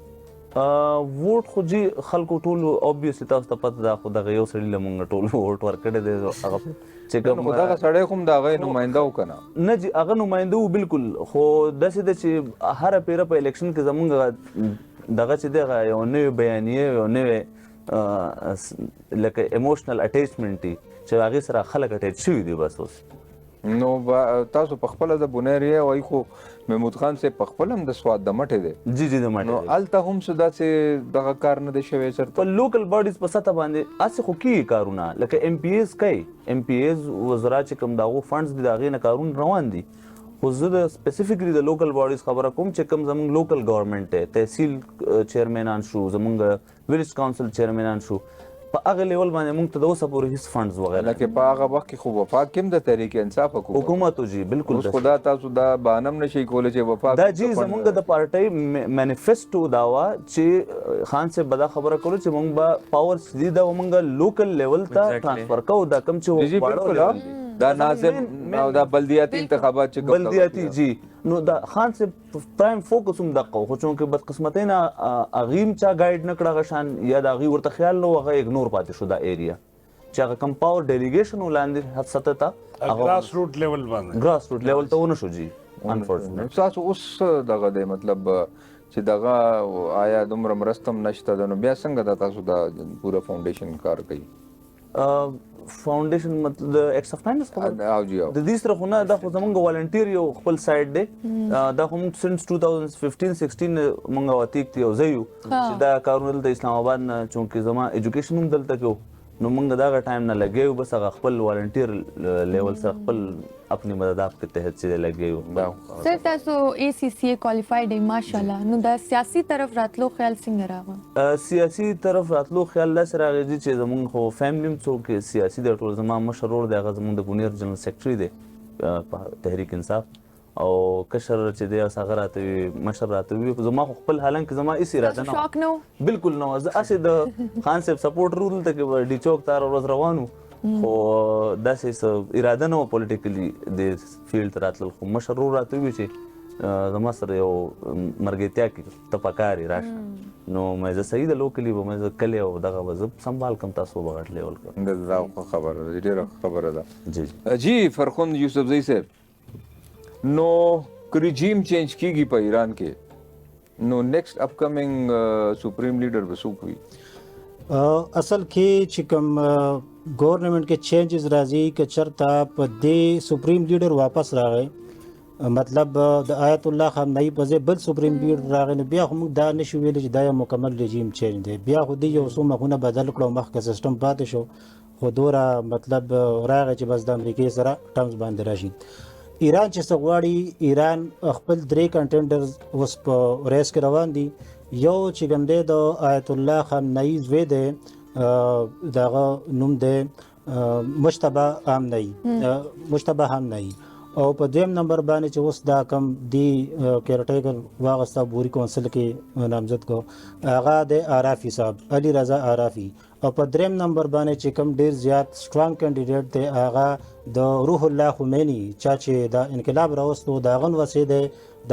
ووټ خو جی خلکو ټول اوبویسلی تاسو ته پته ده خو دغه یو سړي له مونږ ټول ووټ ورکړی دی هغه چې کوم دغه سړی خو هم د هغې نماینده و که نه نه جی هغه نماینده و بالکل خو داسې ده چې هره پیره په الیکشن کې زمونږ دغه چې دی هغه یو نوې بیانیه یو نوې لکه ایموشنل اټیچمنټ دي چې هغې سره خلک اټیچ شوي دي بس اوس نو تاسو په خپله د بونیر یې وایي خو محمود خان صاحب په خپل هم د سواد د مټې دی جی جی د مټې نو هلته هم څه داسې دغه کار نه دی شوی سر په لوکل باډیز په سطح باندې هسې خو کېږي کارونه لکه ایم پی ایز کوي ایم پی ایز وزرا چې کوم د هغو فنډز دي د هغې نه کارونه روان دي خو زه د سپیسیفکلی د لوکل باډیز خبره کوم چې کوم زموږ لوکل ګورنمنټ دی تحصیل چیرمنان شو زموږ ویلیج کاونسل چیرمنان شو په هغه لیول باندې موږ ته د اوسه پورې هیڅ فنډز وغیره لکه په هغه وخت کې خو وفاق کې هم د تحریک انصاف حکومت و جی بالکل اوس خدا تاسو دا بهانه هم نشئ کولی چې وفاق دا جی زموږ د پارټۍ مینیفیسټو دا وه چې خان صاحب به دا خبره کولو چې موږ به پاور سیدي دا موږ لوکل لیول ته ټرانسفر کوو دا کوم چې دا ناظم او دا بلدیاتي انتخابات چې بلدیاتي جی نو دا خان صاحب پرایم فوکس هم دغه خو چونکې بدقسمتۍ نه هغې هم چا ګایډ نه کړه هغه شان یا د هغې ورته خیال نه و هغه اګنور پاتې شو دا ایریا چې هغه کم پاور ډیلیګیشن ولاندې سطح ته ګراس روټ لیول ته ونه شو جی انفورچونیټ تاسو اوس دغه دی مطلب چې دغه آیا دومره مرسته هم نشته ده نو بیا څنګه دا تاسو دا پوره فاونډیشن کار کوي فاونډیشن مطلب د ایکس اف کاینډنس خبر د دې سره خو نه دا خو زمونږ والنټیر یو خپل سایډ دی دا خو موږ سنس 2015-16 موږ واتیک یو ځای یو چې دا کارونه دلته اسلام آباد نه چونکې زما ایجوکیشن هم دلته کې و نو موږ دغه ټایم نه لګیا یو بس هغه خپل والنټیر لیول سره خپل اپنی مددات کے تحت سے لگے ہو سر تاسو اے سی سی اے کوالیفائیڈ ہے ماشاءاللہ نو دا سیاسی طرف راتلو خیال څنګه راغو سیاسی طرف راتلو خیال دا سره راغی چې زمونږ خو فیملی هم څوک سیاسی د ټول زما مشرور دی هغه زمونږ د بونیر جنرال سیکرټري دی تحریک انصاف او کشر چې دی هغه راته مشر راته وي زما خپل حالانکه زما هیڅ اراده نه شوق نو بالکل نو زه اسې د خان صاحب سپورټ رول ته کې ډي چوک تار ورځ روانو خو داسې اراده نه و پولیټیکلی د فیلډ ته راتلل خو مشرور راته وي چې زما سره یو مرګتیا کې ته پکارې راشه نو مې زه صحیح د لوکلی به مې زه کلی او دغه به زه سنبال کړم تاسو به غټ لیول کړم دا خبره ده ډېره خبره ده جی فرخوند یوسفزی صاحب نو که رژیم چینج کیږي په ایران کې نو نیکسٹ اپ کمنګ سپریم لیډر به څوک وي؟ اصل کې چې کوم گورنمنٹ کې چینجز راځي که چرته په دې سپریم لیډر واپس راغی، مطلب د آیت الله خامنه‌ای په ځای بل سپریم لیډر راغی، نو بیا خو موږ دا نشو ویلی چې دا یو مکمل رژیم چینج دی. بیا خو دې یو څو مخونه بدل کړو، مخکې سیسټم پاتې شو، خو دوره مطلب راغی چې بس د امریکې سره ټرمز باندې راشي. ایران چې څه غواړي، ایران خپل 3 کنټینډرز اوس په ریس کې روان دي. یو چې کوم دی د آیت الله خامنه‌ای زوی دی، دغه نوم دی مجتبی خامنه‌ای، او په دویم نمبر باندې چې اوس دا کم دی کیرټیکر واغسته بوري کونسل کې نامزد کو، هغه د عرافي صاحب علي رضا عرافي، او په دریم نمبر باندې چې کم ډیر زیات سټرانګ کینډیډیټ دی هغه د روح الله خمینی، چا چې دا انقلاب راوستو داغه وسې دی،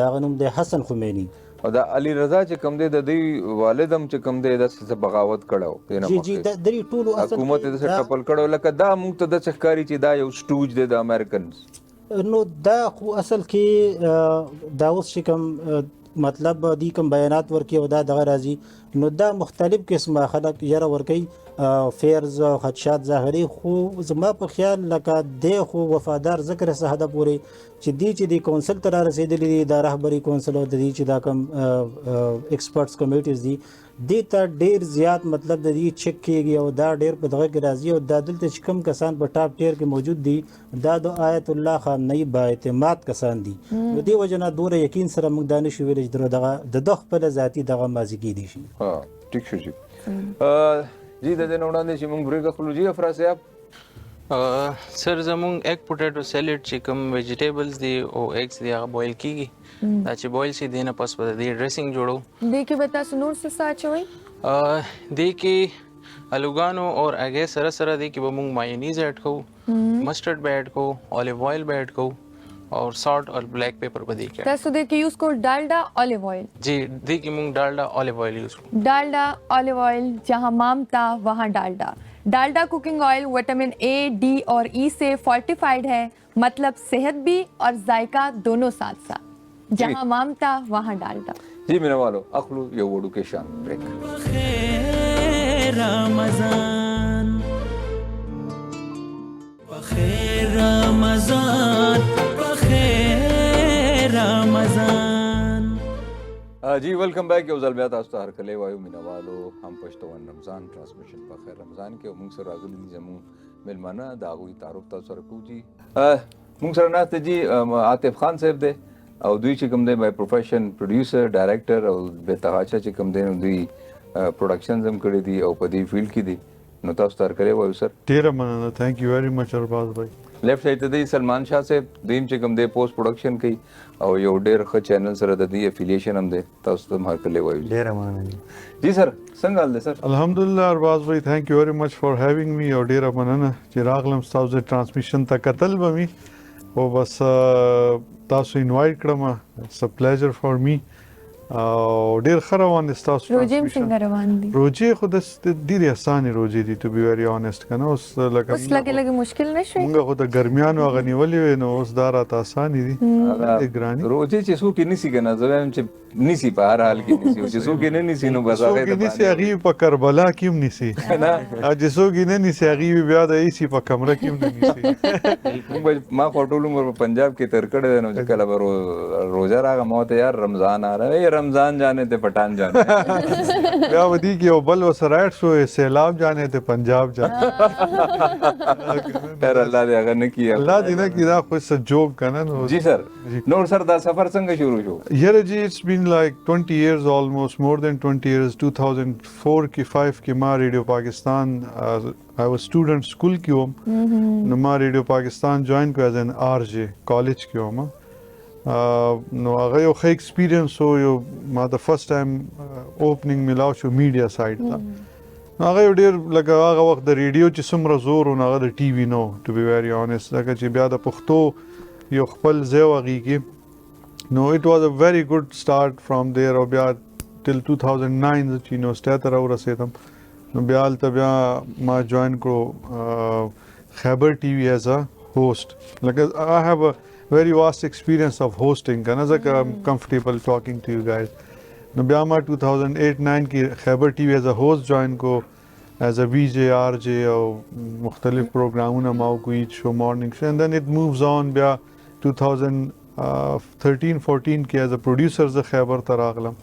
داغه نوم دی حسن خمینی. او دا علي رضا چې کوم دی د دوی والدم چې کوم دی د بغاوت کړو، جی جی د دې ټولو حکومت د ټپل کړو، لکه دا موږ ته د ښکاری چې دا یو سټوج دی د امریکنز. نو دا خو اصل کې دا اوس چې کوم مطلب دی کوم بیانات ورکي او دا دغه راځي، نو دا مختلف قسمه خلک یاره ورکي فیرز او خدشات ظاهري، خو زما په خیال لکه دی خو وفادار ذکر سهده پورې چې دی کونسل ته را رسېدلی دي، دا رهبري کونسل او د دې چې دا کوم ایکسپرټس کمیټیز دي، دې ته ډېر زیات مطلب د دې چک کېږي او دا ډېر په دغه کې راځي. او دا دلته چې کوم کسان په ټاپ ټیر کې موجود دي دا د آیت الله خامنه‌ای با اعتماد کسان دي، نو دې وجه نه دوره یقین سره موږ دا نشو ویلی چې دغه د خپل ذاتي دغه مازی کېدی شي. ٹھیک شو جی جی د دې نه وړاندې چې موږ بریک اخلو. جی افرا صاحب سر زمونږ ایگ پوټیټو سیلډ چې کوم ویجیټیبلز دي او ایگز دي هغه بویل کیږي، دا چې بویل شي دینه پس په دې ډریسنګ جوړو. دې کې به تاسو نور څه ساچوئ؟ دې کې الوګانو اور اگې سره سره دې کې به موږ مایونیز ایډ کوو، مسټرډ به ایډ کوو، اولیو آئل به ایډ کوو اور سالٹ اور بلیک پیپر به دې کې. تاسو دې کې یوز کو ڈالڈا اولیو آئل؟ جی دې کې موږ ڈالڈا اولیو آئل یوز کوو. ڈالڈا اولیو آئل جہاں مامتا وہاں ڈالڈا. ڈالڈا کوکنگ آئل وٹامن اے ڈی اور ای سے فورٹیفائڈ ہے، مطلب صحت بھی اور ذائقہ دونوں ساتھ ساتھ. جہاں مامتا وہاں ڈالڈا. جی مینا والو اخلو یو وڑو کے شان بریک. بخیر رمضان بخیر رمضان بخیر رمضان. جی ویلکم بیک. یو ځل بیا تاسو ته هرکلی وایو مینوالو هم پښتون رمضان ټرانسمیشن په خیر رمضان کې موږ سره راغلي دي زموږ میلمانه، د هغوی تعارف تاسو سره کوو. جی موږ سره ناست جی عاطف خان صاحب دی او دوی چې کوم دی بای پروفیشن پروډیوسر ډایرکټر او بې تحاچه چې کوم دی نو دوی پروډکشنز هم کړي دي او په دې فیلډ کې دي. نو تاسو ته هرکلی وایو سر. ډېره مننه، تھینک یو ویری مچ ارباز بھائی. لیفٹ سائڈ ته دی سلمان شاه صاحب، دویم چې کوم دی پوسټ پروډکشن کوي او یو ډېر ښه چینل سره د دې افیلیشن هم دی. تاسو ته هم هرکلی وایو. ډېره مننه. جی سر څنګه حال دی سر؟ الحمدلله ارباز بھائی، تھینک یو ویری مچ فار هیوینګ می او ډېره مننه چې راغلم ستاسو د ټرانسمیشن ته کتل به می او بس تاسو انوایټ کړم. اټس ا پلیزر فار می او ډېر ښه روان دي ستاسو روجې څنګه روان دي؟ روجې خو د ډېرې اسانې روجې دي ټو بی ویری آنیسټ که نه. اوس لکه اوس لږې مشکل نه شوی؟ مونږ خو د ګرمیانو هغه نیولې وې نو اوس دا راته اسانې دي. روجې چې څوک یې نیسي که نه، زه وایم چې نیسي په هر حال کې نیسي، چې څوک یې نه نیسي نو بس هغې څوک یې نیسي هغې په کربلا کې هم نیسي، او چې څوک یې نه نیسي هغې بیا د ایسي په کمره کې هم نه نیسي. ما خو ټول عمر په پنجاب کې تېر کړی دی، نو چې کله به روژه راغله ما ورته یار رمضان آ رہا ہے، رمضان جانے تھے پٹھان جانے بیا به دي کې یو بل ورسره ایډ شو سیلاب جانے تھے پنجاب جانے. خیر الله دې هغه نه کړي، الله دې نه کړي، دا خو څه جوک که نه. جی سر نور سر دا سفر څنګه شروع شو؟ یاره جی اٹس بین لائک 20 years almost, more than 20 years. 2004 کې 5 کې ما ریډیو پاکستان I was student school کې وم، نو ما ریډیو پاکستان جوائن کړو as an RJ کالج کې وم. نو هغه یو ښه ایکسپیرینس و، یو ما د فرست ټایم اوپننګ میلاو شو میډیا سایډ ته. نو هغه یو ډېر لکه هغه وخت د ریډیو چې څومره زور و نو هغه د ټي وي نو ټو بی ویری آنیسټ، ځکه چې بیا د پښتو یو خپل ځای و هغې کې. نو اٹ واز اے ویری گڈ اسٹارٹ فرام دیر. او بیا ټل 2009 چې یونیورسټۍ ته راورسېدم نو بیا هلته بیا ما جوائن کړو خیبر ټي وي ایز ا ہوسٹ. لکه آئی هیو ا very vast experience of hosting, and as I'm comfortable talking to you guys. نو بیا ما 2008-9 کې خیبر ټي وي ایز ا هوست جوائن کو ایز ا وی جے آر جے او مختلف پروګرامونه ما کو ایچ شو مارننګ شو اینڈ دین اٹ مووز آن بیا 2013-14 کې ایز ا پروډیوسر ز خیبر ته راغلم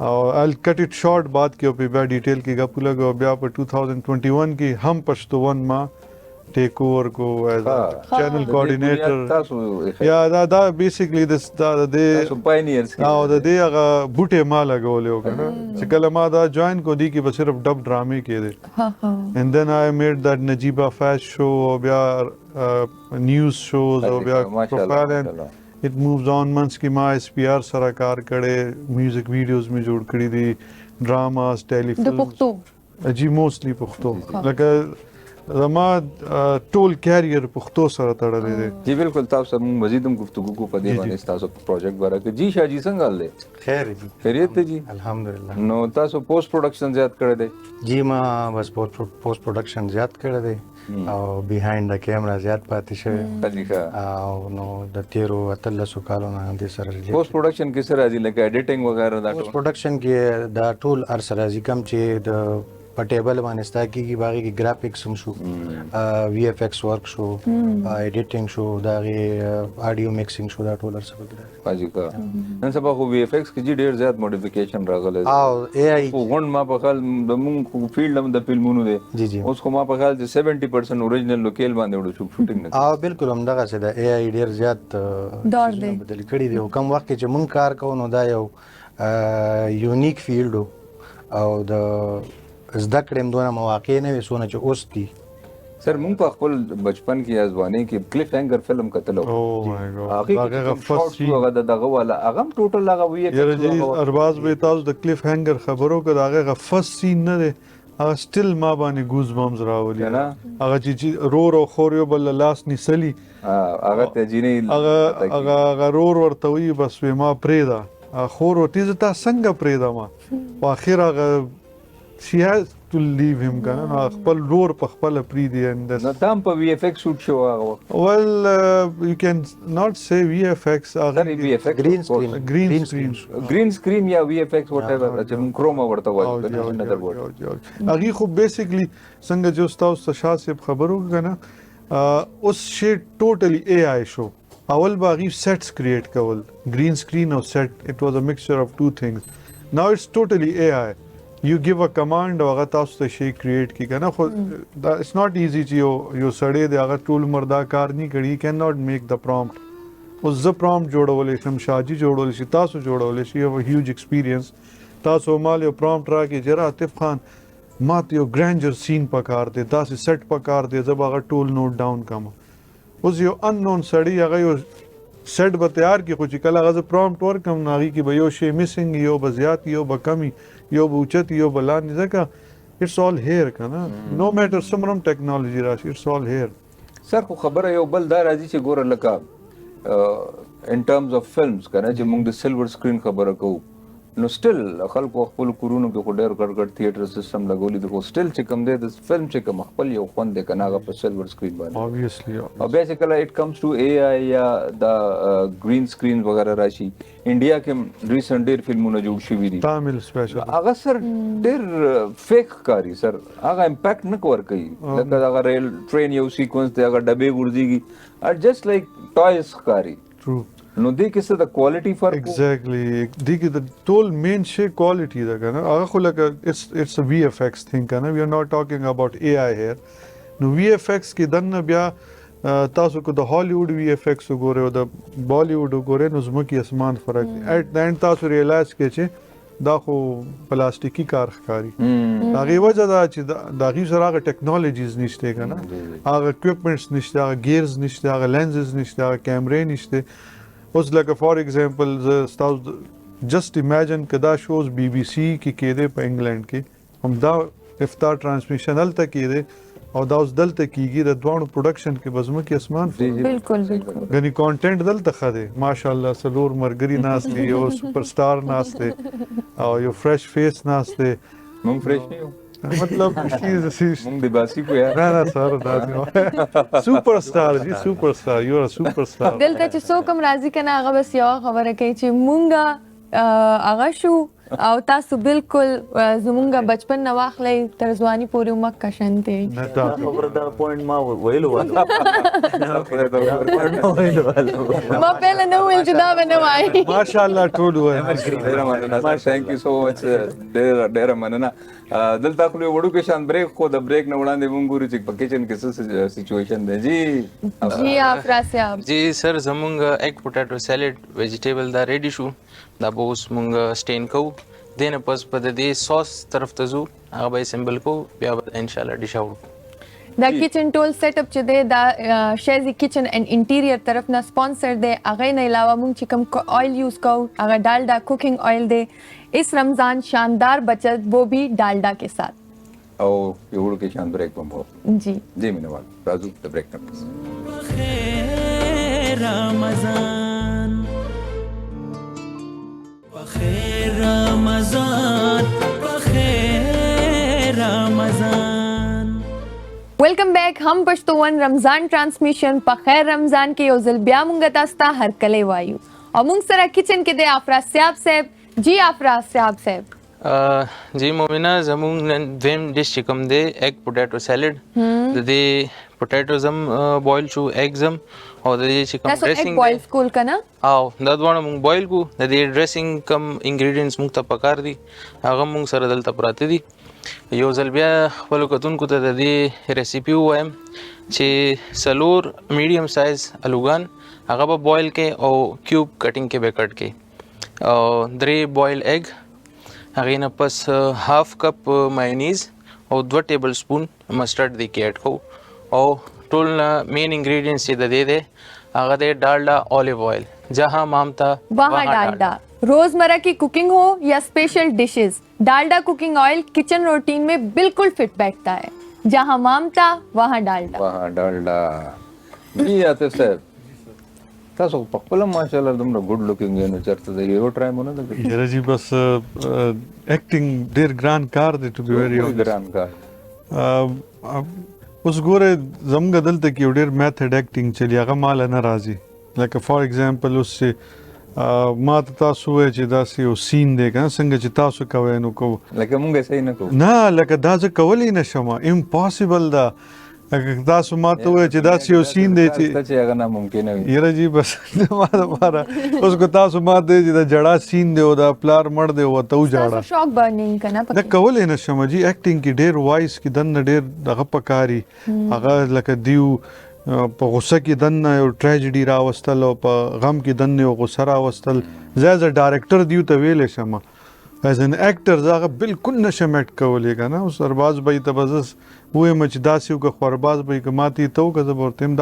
او I'll cut it short بات کې او په بیا ډیټیل کې غو لګو بیا په 2021 کې هم پښتون ما ټیک اوور کو ایز چینل کوارډینیټر یا دا بیسیکلی دس دا د پاینیرز او د دې هغه بوټه ما لګولې وکړه چې کله ما دا جوائن کو دی کې به صرف ډب ډرامې کې دي and then I made that Najiba Fast show او بیا نیوز شوز او بیا پروفایل it moves on months کې ما اس پی آر سره کار کړي میوزک ویډیوز می جوړ کړي دي ډراماز ټیلی فلمز د پښتو جی موستلی پښتو لکه زما ټول کیریئر پښتو سره تړلې دی جی بالکل تاسو سره موږ مزید هم گفتگو کو پدې باندې تاسو پروجیکټ باره کې جی شاه جی څنګه حال دی خیر جی خیریت دی جی الحمدلله نو تاسو پوسٹ پروډکشن زیات کړی دی جی ما بس پوسٹ پروډکشن زیات کړی دی او بیهایند د کیمرا زیات پاتې شوی او نو د تیرو اتلسو کالو نه د سره پوسٹ پروډکشن کې سره راځي لکه ایډیټینګ وغیرہ دا پوسٹ پروډکشن کې دا ټول ارسره راځي کم چې د پټیبل باندې ستا کېږي باغې کې ګرافکس هم شو وی ایف ایکس ورک شو ایډیټینګ شو دا غي اډیو میکسینګ شو دا ټول ارسره راځي پاجي کا نن سبا خو وی ایف ایکس کې ډیر زیات موډیفیکیشن راغله او ای آی غون ما په خپل د مونږ فیلډ هم د فلمونو دی جی جی اوس خو ما په خپل 70% اوریجنل لوکیل باندې وړو شوټینګ نه او بالکل هم دغه څه د ای آی ډیر زیات دور دی بدل کړي دی کوم وخت چې مونږ کار کوو نو دا یو یونیک فیلډ او د زده کړم دونه مواقع نه وسونه چې اوس دي سر مونږ په خپل بچپن کې ازوانه کې کلیف هنگر فلم کتلو او مای ګاډ هغه فرست هغه دغه والا هغه ټوټل هغه وی ارباز به تاسو د کلیف هنگر خبرو کې هغه فرست سین نه دی هغه سټیل ما باندې ګوز بمز راولي هغه چې رو خوريو بل لاس نیسلی هغه ته جینې هغه رور ورته وی بس ما پریدا خور تیز تا څنګه پریدا ما واخر هغه she has to leave him کنه نو خپل رور په خپل پری دی اند نو تام په وی ایف ایکس شوټ شو هغه well you can not say VFX وی ایف ایکس green screen یا وی ایف ایکس وات ایور چې موږ کروما ورته وایو another word هغه خو بیسیکلی څنګه جو تاسو شاسب خبرو کنه اوس شی ټوټلی اے آی شو اول باغی سیټس کریټ کول green screen او set it was a mixture of two things now it's totally AI you give a command او هغه تاسو ته شی کریټ کی کنه خو it's not easy چې یو سړی دی هغه ټول مردا کار نه کړي can not make the prompt اوس ز prompt جوړول شم شاجي جوړول شي تاسو جوړول شي یو huge experience تاسو مال یو prompt راکې جرا عاطف خان ماته یو grandeur scene پکار دی تاسو سیټ پکار دی زب هغه ټول نوٹ ډاون کوم اوس یو unknown سړی هغه یو سیټ به تیار کی خو چې کله هغه prompt ورکم ناغي کې به یو شی missing یو بزیات یو بکمی یو بوچت یو بلان ځکه it's all here کنه no matter سمرم ټیکنالوژي راشي it's all here سر خو خبره یو بل دا راځي چې ګوره لکه in terms of films کنه چې موږ د سلور سکرین خبره کوو نو سټیل خلکو خپل کورونو کې ډېر ګډ تھیټر سیستم لګولې د خو سټیل چې کوم دی د فلم چې کوم خپل یو خوند دی کنه هغه په سلور سکرین باندې obviously او بیسیکلی اٹ کمز ټو اے آی یا دا گرین سکرین وغیرہ راشي انډیا کې ریسنټ ډېر فلمونه جوړ شوي دي تامل سپیشل هغه سر ډېر فیک کاری سر هغه امپیکټ نه کور کوي لکه هغه ریل ټرین یو سیکوینس دی هغه ډبې ورځيږي ار جست لایک ټوایز کاری ټرو نو دې کې څه د کوالټي فرق exactly دې کې د ټول مین شی کوالټي ده کنه هغه خو لکه it's a VFX thing کنه we are not talking about AI here نو VFX کې دنه بیا تاسو کو د هالیوډ VFX وګوره او د بالیوډ وګوره نو زموږ اسمان فرق دی at the end تاسو ریلایز کې چې دا خو پلاستیکی کار ښکاری هغه وجه دا چې دا غي سره هغه ټیکنالوژیز نشته کنه هغه اکوپمنټس نشته هغه ګیرز نشته هغه لینزز نشته هغه کیمرې نشته اوس لکه فار ایگزامپل تاسو جسٹ امیجن کدا شوز بی بی سی کې کېده په انګلند کې هم دا افطار ټرانسمیشن هلته کېده او دا اوس دلته کېږي د دوانو پروډکشن کې بزمه کې اسمان بالکل بالکل غني کانټینټ دلته خده ماشاءالله سلور مرګري ناس دی یو سپر سٹار ناس دی او یو فرش فیس ناس دی مونږ فرش نه یو مطلب مونږ دی باسي کو یار نه سر دا سپر سٹار جی سپر سٹار یو ار سپر سٹار دلته چې څوک هم راځي کنه هغه بس یو خبره کوي چې مونږه هغه شو او تاسو بالکل زمونږ بچپن نه واخلئ تر ځواني پورې عمر کشنته خبره دا پوینټ ما ویلو ما پهله نه ویل چې دا به نه وایي ماشاءالله ټول وایي ډیره مننه ثانک یو سو مچ ډیره مننه دلته خو وړو کې شان بریک خو د بریک نه وړاندې مونږ ګورو چې په کچن کې څه سچويشن دی جی افراز صاحب جی سر زمونږ ایگ پوټاټو سیلډ ویجیټیبل دا ریډي شو دا به اوس مونږ سټین کوو دینه پس په دې سوس طرف ته ځو هغه به سیمبل کو بیا به ان شاء الله ډیش اوټ دا کچن ټول سیټ اپ چې دی دا شیزی کچن اینڈ انټیریئر طرف نه سپانسر دی هغه نه علاوه مونږ چې کوم آئل یوز کوو هغه ڈالڈا کوکنگ آئل دی اس رمضان شاندار بچت وہ بھی ڈالڈا کے ساتھ او یوړو کې شان بریک بم جی جی مینوال راځو د بریک نه پس رمضان بخیر رمضان بخیر رمضان ویلکم بیک هم پښتون رمضان ټرانسمیشن په خیر رمضان کې یو ځل بیا مونږ تاسو ته هرکلی وایو او مونږ سره کچن کې د افراز صاحب جی افراز صاحب جی مومنه زمونږ نن دویم ډش چې کوم دی ایگ پوټاټو سیلډ د دې پوټاټوز هم بویل شو ایگز هم او د دې چې کوم ډریسینګ بویل کول کنه او دا دواړه مونږ بویل کو د دې ډریسینګ کم انګریډینټس مونږ ته پکار دي هغه مونږ سره دلته پراته دي یو ځل بیا خپلو کتونکو ته د دې ریسیپي ووایم چې څلور میډیم سایز الوګان هغه به بویل کې او کیوب کټینګ کې به کټ کې او 3 بویل ایگ هغې نه پس هاف کپ مایونیز او 2 ټیبل سپون مسټرډ دی کې ایډ کوو او ټول نه مین انګریډینټس چې د دې دی هغه دی ډالډا اولیو آئل جہاں مامتا وہاں ڈالڈا روزمرہ کی کوکنگ ہو یا اسپیشل ڈشز ڈالڈا کوکنگ آئل کچن روٹین میں بالکل فٹ بیٹھتا ہے جہاں مامتا وہاں ډالډا جی عاطف صاحب تاسو په خپل ماشاءالله دومره ګډ لوکینګ یې نو چرته دی یو ټرایم نه لګي یاره جی بس ایکټینګ ډیر ګران کار دی ټو بی ویری ګران کار اوس ګوره زموږ دلته کې یو ډیر میتھډ ایکټینګ چلی هغه مال نه راځي لکه فار ایگزامپل اوس ما ته تاسو وایي چې داسې یو سین دی که نه څنګه چې تاسو کوئ نو کوو لکه مونږ صحیح نه کوو نه لکه دا زه کولی نه شم امپاسبل ده تاسو ما ته وایي چې داسې یو سین دی چې هغه ناممکنه وي یاره جی بس زما دپاره اوس که تاسو ما ته چې د جړا سین دی او د پلار مړ دی ورته وجاړه شوق برنینګ کنه نه کولی نه شم جی ایکټینګ کې ډېر وایس کې دننه ډېر دغه پکاري هغه لکه دیو په غصه کې دننه یو ټریجډي راوستل او په غم کې دننه یو غصه راوستل زه ایز ا ډایرکټر دیو ته ویلی شم ایز ان ایکټر زه هغه بالکل نشم ایکټ کولی که نه اوس ارباز به یې ته به زه ووایم چې داسې وکړه خو ارباز به یې که ما ته یې ته وکړه زه به ورته وایم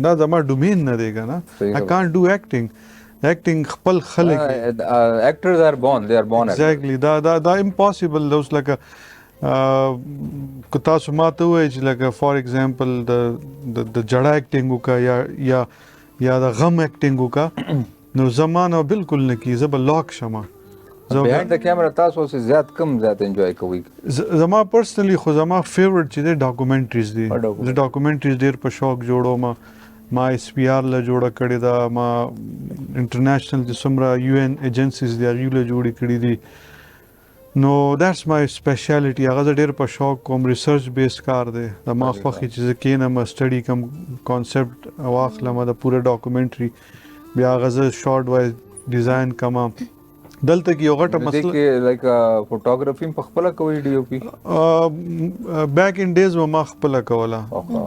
دا زما ډومین نه دی که نه آی کانټ ډو ایکټینګ ایکټینګ خپل خلک ایکټرز آر بورن دے آر بورن ایگزیکټلی دا امپاسبل ده اوس لکه که تاسو ما ته ووایئ چې لکه فار ایگزامپل د جړه ایکټینګ وکړه یا د غم ایکټینګ وکړه نو زما نه بالکل نه کېږي زه به لاک شم بیهایند د کیمرا تاسو اوس زیات کم زیات انجوای کوئ زما پرسنلی خو زما فیورټ چې دی ډاکومنټریز دي زه ډاکومنټریز ډېر په شوق جوړوم ما ایس پی آر له جوړه کړې ده ما انټرنیشنل چې څومره یو این ایجنسیز دي هغې له جوړې کړي دي نو دیټس مای سپیشالټي هغه زه ډېر په شوق کوم ریسرچ بیس کار دی زما خوښې چې زه کښېنم سټډي کوم کانسیپټ واخلم د پوره ډاکومنټري بیا هغه زه شارټ وایز ډیزاین کوم دلته کې یو غټه مسله کې لایک فوټوګرافي په خپل کوي ډي او پی بیک ان ډیز ما خپل کوله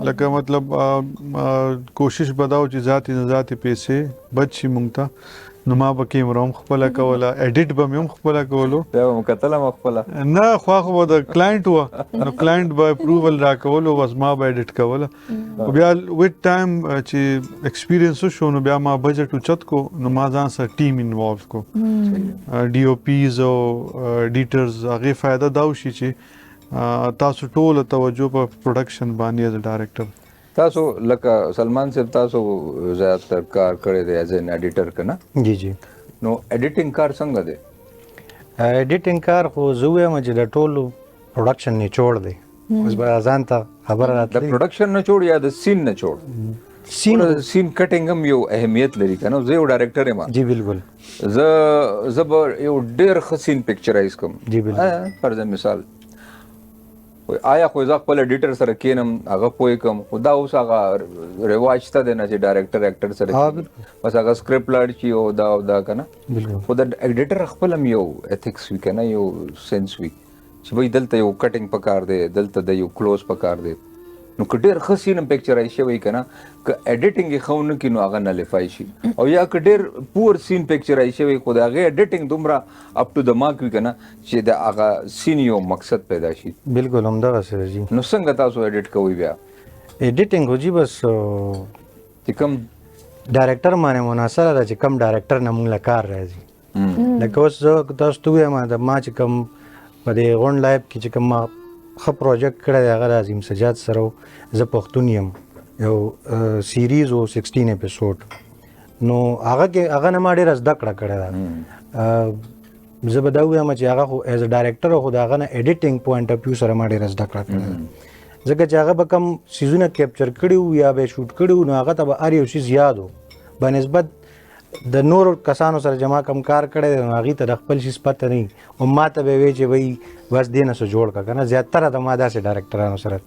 لکه مطلب کوشش بداو چې ذاتي پیسې بچ شي مونږ ته نو ما به کیمرا هم خپله کوله ایډیټ به مې هم خپله کولو بیا به مو کتله هم خپله نه خو به د کلاینټ وه نو کلاینټ به اپروول راکولو بس ما به ایډیټ کوله بیا ویت ټایم چې ایکسپیرینس وشو نو بیا ما بجټ اوچت کو نو ما ځان سره ټیم انوالو کو ډي او پیز او ایډیټرز هغې فایده دا وشي چې تاسو ټوله توجه په پروډکشن باندې ایز ا ډایرکټر تاسو لکه سلمان صاحب تاسو زیاتره کار کړی دی ایز این ایډیټر که نه جی جی نو ایډیټینګ کار څنګه دی ایډیټینګ کار خو زه وایم چې د ټولو پروډکشن نچوړ دی اوس به ځان ته خبره راتلې د پروډکشن نچوړ یا د سین نچوړ سین کټینګ هم یو اهمیت لري کنه. زه یو ډایرکټر یم. جی بالکل. زه به یو ډېر ښه سین پکچرایز کوم. جی بالکل. فرض مثال آیا خو زه خپل ایډیټر سره کینم هغه پوي کوم خو دا اوس هغه رواج شته دی نه چې ډایرکټر اکټر سره بس هغه سکرپټ لاړ شي او دا کنه. خو د ایډیټر خپل هم یو ایتھکس وي کنه یو سینس وي چې وایي دلته یو کټینګ پکار دی دلته د یو کلوز پکار دی. نو که ډېر ښه سین هم پکچرایز شوی که نه که ایډیټینګ یې ښه ونه کړي نو هغه نلیفای شي او یا که ډېر پور سین پکچرایز شوی خو د هغې ایډیټینګ دومره اپ ټو د مارک وي که نه چې د هغه سین یو مقصد پیدا شي. بالکل همدغسې ده جي. نو څنګه تاسو ایډیټ کوئ بیا؟ ایډیټینګ خو جي بس چې کوم ډایرکټر باندې منحصره ده چې کوم ډایرکټر نه مونږ له کار راځي. لکه اوس زه تاسو ته ووایم ما چې کوم په دې غونډ لایف کې چې کوم ما ښه پروجیکټ کړی دی هغه د عظیم سجاد سره و. زه پښتون یم یو سیریز و 16 اپیسوډ نو هغه نه ما ډېره زده کړه کړې ده. زه به دا ووایم چې هغه خو ایز ا ډایرکټر خو د هغه نه ایډیټینګ پوینټ اف ویو سره ما ډېره زده کړه کړې ده ځکه چې هغه به کوم سیزونه کیپچر کړي وو یا به یې شوټ کړي وو نو هغه ته به هر یو څیز یاد و بنسبت د نورو کسانو سره چې ما کوم کار کړی دی نو هغوی ته د خپل شیز پته نه وي او ما ته به یې وایي چې وایي بس دې نه څه جوړ کړه که نه زیاتره د ما داسې ډایرکټرانو سره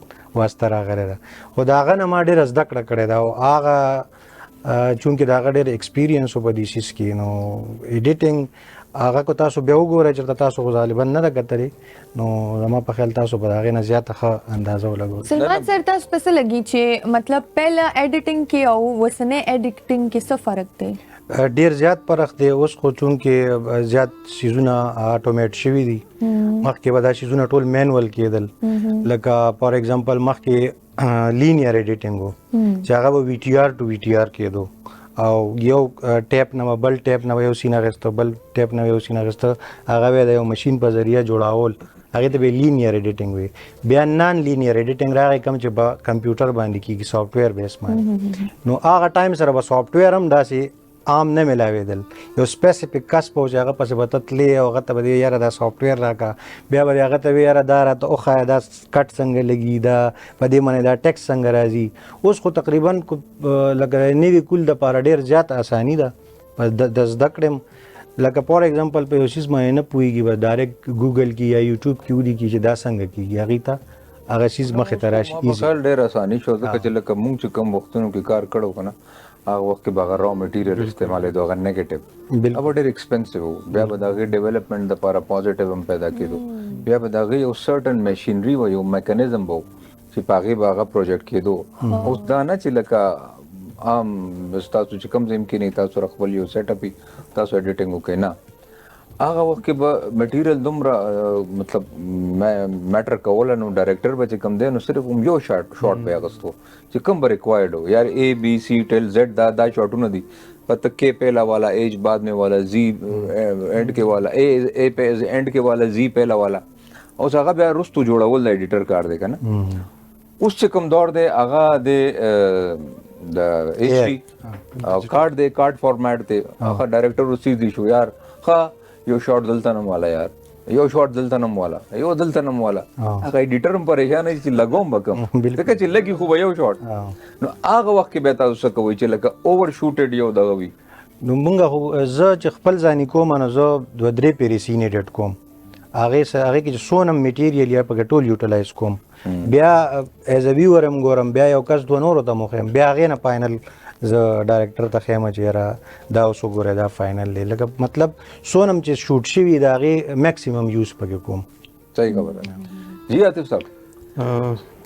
واسطه راغلی ده خو د هغه نه ما ډېره زده کړه کړې ده او هغه چونکې د هغه ډېر ایکسپیرینس و په دې سیز کې نو ایډیټینګ هغه کو تاسو بیا وګورئ چېرته تاسو خو غالبا نه ده کتلې نو زما په خیال تاسو به د هغې نه زیاته ښه اندازه ولګوئ. سلمان سر تاسو په څه لګي چې مطلب پهله ایډیټینګ کې او اوسنۍ ایډیټینګ کې څه فرق دی؟ ډیر زیات فرق دی اوس خو چونکې زیات سیزونه اټومیټ شوي دي. مخکې به دا سیزونه ټول مینول کېدل لکه فار ایگزامپل مخکې لینیر ایډیټینګ و چې هغه به وي ټي آر ټو وي ټي آر کېدو او یو ټیپ نه به بل ټیپ نه به یو سین اخیسته بل ټیپ نه به یو سین اخیسته هغه به د یو مشین په ذریعه جوړاول هغې ته به لینیر ایډیټینګ وي. بیا نان لینیر ایډیټینګ راغی کوم چې په کمپیوټر باندې کېږي سافټویر بیس باندې نو هغه ټایم سره به سافټویر هم داسې عام نه ملاوېدل یو سپیسیفیک کس به و چې هغه پسې به ته تلې او هغه ته به یاره دا سافټویر راکړه بیا به هغه ته وې یاره دا راته وښایه دا کټ څنګه لګي دا په دې باندې دا ټیکس څنګه راځي. اوس خو تقریبا لکه نوي کول دپاره ډېر زیات اساني ده د زده کړې لکه فار ایگزامپل په یو څیز باندې نه پوهېږي به ډایرکټ ګوګل کې یا یوټیوب کې ولیکي چې دا څنګه کېږي هغې ته هغه څیز مخې ته راشي. ډېر اساني شو ځکه چې لکه مونږ چې کوم وختونو کې کار کړو که نه هغه وخت کې به هغه را مټیریل استعمالېدو هغه نیګیټیو هغه ډېر ایکسپینسیو و بیا به د هغې ډیولپمنټ دپاره پازیټیو هم پیدا کېدو بیا به د هغې یو سرټن میشینري و یو میکانیزم به و چې په هغې به هغه پروجیکټ کېدو. اوس دا نه چې لکه عام ستاسو چې کوم ځای کې نه تاسو سره خپل یو سیټ اپ وي تاسو ایډیټینګ وکړئ نه هغه وخت کې به میټیریل دومره مطلب میټر کوله نو ډایرکټر به چې کوم دی نو صرف یو شاټ به اخیستو چې کوم به ریکوایرډ و یار اے بی سی ټل زیډ دا شاټونه دي پته کې پہلا والا ایج بعد میں والا زی اینڈ کې والا اے پہ اینڈ کې والا زی پہلا والا اوس هغه بیا رستو جوړول د ایډیټر کار دی کنه. اوس چې کوم دور دی هغه د ایچ ڈی کارت دی کارت فارمیټ دی هغه ډایرکټر اوس دی شو یار ښه یو شاٹ دلته نم والا یار یو شاٹ دلته نم والا یو دلته نم والا هغه ایډیټر هم پریشان دی چې لګوم به کم ځکه چې لګي خو به یو شاٹ نو هغه وخت کې بیا تاسو څه کوئ چې لکه اوور شوټډ یو دغه وي. نو مونږ خو زه چې خپل ځاني کوم نو زه 2-3 پیرې سین ایډیټ کوم هغې کې چې څونه میټیریل یا پکې ټول یوټیلایز کوم بیا ایز ا ویور هم ګورم بیا یو کس دوه نورو ته مو ښیم بیا هغې نه فاینل زه ډایرکټر ته ښیم چې یاره دا اوس وګورئ دا فاینل دی لکه مطلب څونه هم چې شوټ شوي د هغې میکسیمم یوز پکې کوم. صحیح خبره ده. جی عاطف صاحب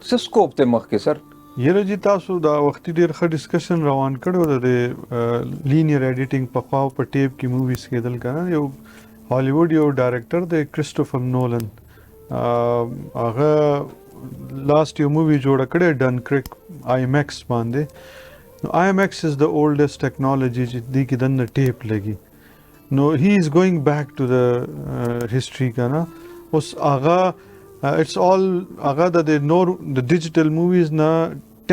څه سکوپ دی مخکې سر؟ یره جی تاسو دا وختي ډېر ښه ډسکشن روان کړی و د لینیر ایډیټینګ پخوا په ټیپ کې موویز کېدل که نه یو هالیوډ یو ډایرکټر دی کرسټوفر نولن هغه لاست یو مووي جوړه کړې ډنکرک آی میکس باندې نو آی میکس از د اولډسټ ټیکنالوجي چې دې کې دننه ټیپ لګي نو هی از ګوینګ بیک ټو د هسټري که نه اوس هغه اټس آل هغه د نور د ډیجیټل موویز نه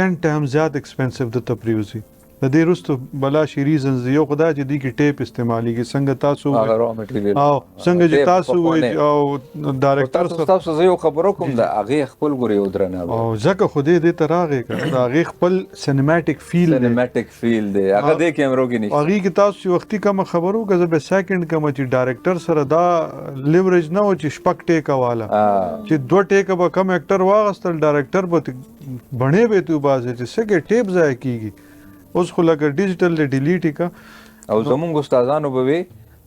10 ټایمز زیات ایکسپینسیو درته پرېوځي د دې وروسته بلا شي ریزنز یو خو دا چې دوی کې ټیپ استعمالېږي څنګه تاسو هغه را میټیریل او څنګه چې تاسو وایي او ډایرکټر تاسو زه یو خبرو کوم د هغې خپل ګورې یو درنه او ځکه خو دې ته راغې که د هغې خپل سینماټیک فیل دی هغه دې کیمرو کې نشته هغې کې تاسو چې وختي کومه خبرو که زه به سیکنډ کومه چې ډایرکټر سره دا لیوریج نه و چې شپږ ټیکه واله چې دوه ټیکه به کم اکټر واغستل ډایرکټر به بڼې به یې وباسې چې څه کې ټیپ ضایع کېږي اوس خو لکه ډیجیټل دی ډیلیټ یې که او زمونږ استادانو به وی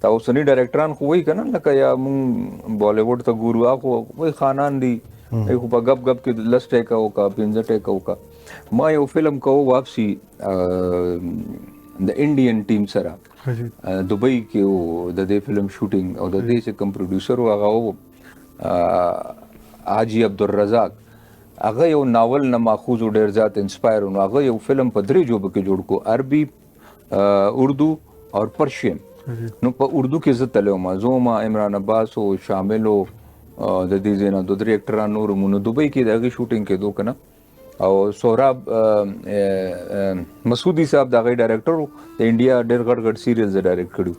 تا اوسني ډایرکټران خو وایي که نه لکه یا مونږ بالیووډ ته ګورو هغه خو وایي خانان دي هغوی خو په ګپ ګپ کې 10 ټیکه وکړه 15 ټیکه وکړه ما یو فلم کوو واپسي د انډین ټیم سره دبئی کې و د دې فلم شوټینګ او د دې چې کوم پروډوسر و هغه و حاجی عبدالرزاق هغه یو ناول نه ماخوذ و ډېر زیات انسپایر و نو هغه یو فلم په 3 ژبو کې جوړ کو عربي اردو اور پرشین نو په اردو کې زه تللی وم زه وم عمران عباس و شامل و د دې ځای نه 2-3 اکټران نور وو نو دبۍ کې د هغې شوټینګ کېدو که نه او سهراب مسعودي صاحب د هغې ډایرکټر و د انډیا ډېر غټ غټ سیریلز یې ډایرکټ کړي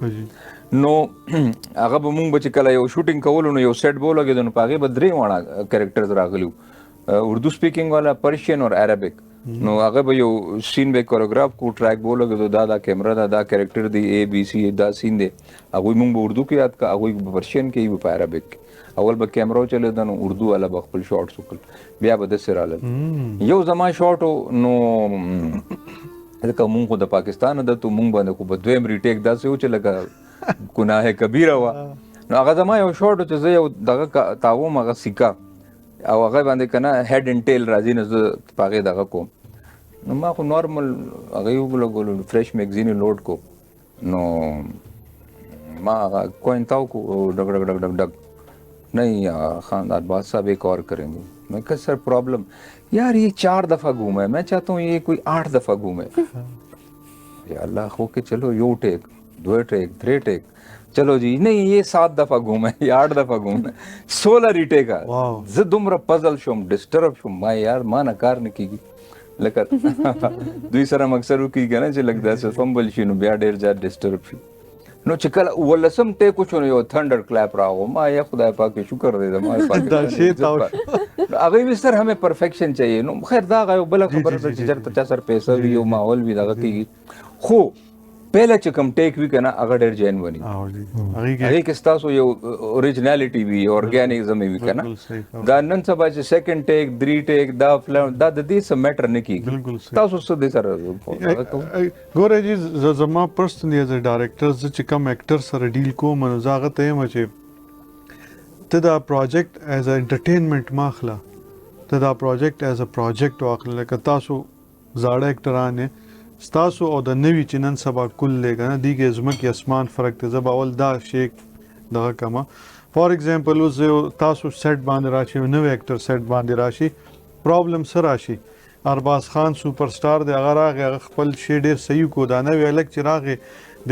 نو هغه به مونږ به چې کله یو شوټینګ کولو نو یو سیټ به ولګېدو نو په هغې به 3 واړه کریکټرز راغلي وو اردو سپیکنگ والا پرشین اور عربک نو هغه به یو سین به کوریوګراف کو ټریک به ولګېدو دا کیمرا دا کریکټر دی اے بی سی دا سین دی هغوی مونږ به اردو کې یاد کا هغوی به پرشین کې وي په عربک کې اول به کیمرا چلېده نو اردو والا به خپل شارټس وکړل بیا به داسې رالل یو زما شارټ و نو ځکه مونږ خو د پاکستان ده تو مونږ باندې خو به دویم ریټیک داسې و چې لکه ګناه کبیره وه نو هغه زما یو شارټ و چې زه یو دغه تاوم هغه سیکه او هغه باندې که نه هیډ اینډ ټیل راځي نو زه په هغې دغه کوم نو ما خو نارمل هغه یې ولګولو فریش میګزین یې لوډ کو نو ما هغه کوین تاو کو ڈگ ڈگ ڈگ ڈگ ڈگ نہیں خاندان باد صاحب ایک اور کریں گے میں کہا سر پرابلم یار یہ 4 دفعہ گھوما ہے میں چاہتا ہوں یہ کوئی 8 دفعہ گھومے یا اللہ ہو کے چلو یو ٹیک 2 ٹیک 3 ٹیک چلو جی نہیں یہ 7 دفعہ گھومے یہ 8 دفعہ گھومے 16 ریټیکا زه دومره پزل شوم ډسټرب شوم ما یار ما نه کار نه کیږي لکه دوی سره مکسر وکیږي نه چې لګ داسې فمبل شي نو بیا ډېر زیات ډسټرب شي نو چې کله ولسم ټیک وشو نو یو تھنڈر کلیپ راغو ما یا خدای پاک شکر دے ما هغه وی سر ہمیں پرفیکشن چاہیے نو خیر دا غو بل خبر ته چې چرته چا سر پیسې وی یو ماحول وی دا کیږي خو پہله چې کوم ټیک وی کنه هغه ډېر جین ونی هغه کې تاسو یو اوریجنالټي وی اورګانیزم وی کنه دا نن سبا چې سیکنډ ټیک 3 ټیک دا دا د دې سم میټر نه کیږي تاسو څه دې سره ګوره جی زما پرسنلی ایز ا ډایرکټر چې کوم اکټر سره ډیل کوم نو زه هغه ته یم چې ته دا پروجیکټ ایز ا انټرټینمنټ ماخله ته دا پروجیکټ ایز ا پروجیکټ واخله لکه تاسو زاړه اکټران یې ستاسو او د نوي چې نن سبا کل دی که نه دې کې ځمکې اسمان فرق دی زه به اول دا شی دغه کمه فار ایگزامپل اوس تاسو سیټ باندې راشي نوی اکټر سیټ باندې راشي پرابلم څه راشي ارباز خان سوپر سټار دی هغه راغی هغه خپل شی ډېر صحیح کو دا نوی هلک چې راغی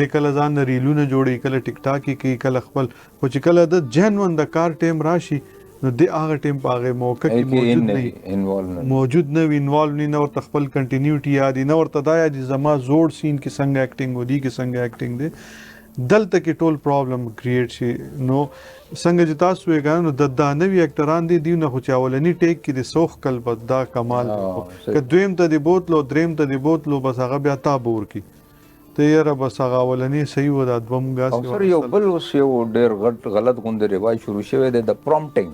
دی کله ځان نه ریلونه جوړوي کله ټیک ټاک یې کوي کله خپل خو چې کله د جینون د کار ټیم راشي نو د هغه ټیم په هغې موقع کې موجود نه وي انوالو نه ورته خپل کنټینیوټي یاد نه ورته دا یاد زما زوړ سین کې څنګه ایکټینګ و دي کې څنګه ایکټینګ دی دلته کې ټول پرابلم کریټ شي نو څنګه چې تاسو یې کنه نو دا نوي اکټران دي دیونه خو چې اولنی ټیک کې د سوخ کل بد دا کمال که دویم ته دی بوتلو دریم ته دی بوتلو بس هغه بیا تا بور کی ته یاره بس هغه اولنی صحیح و دا دوم ګاس سر یو بل اوس یو ډېر غلط غوندې رواج شروع شوی دی د پرومپټینګ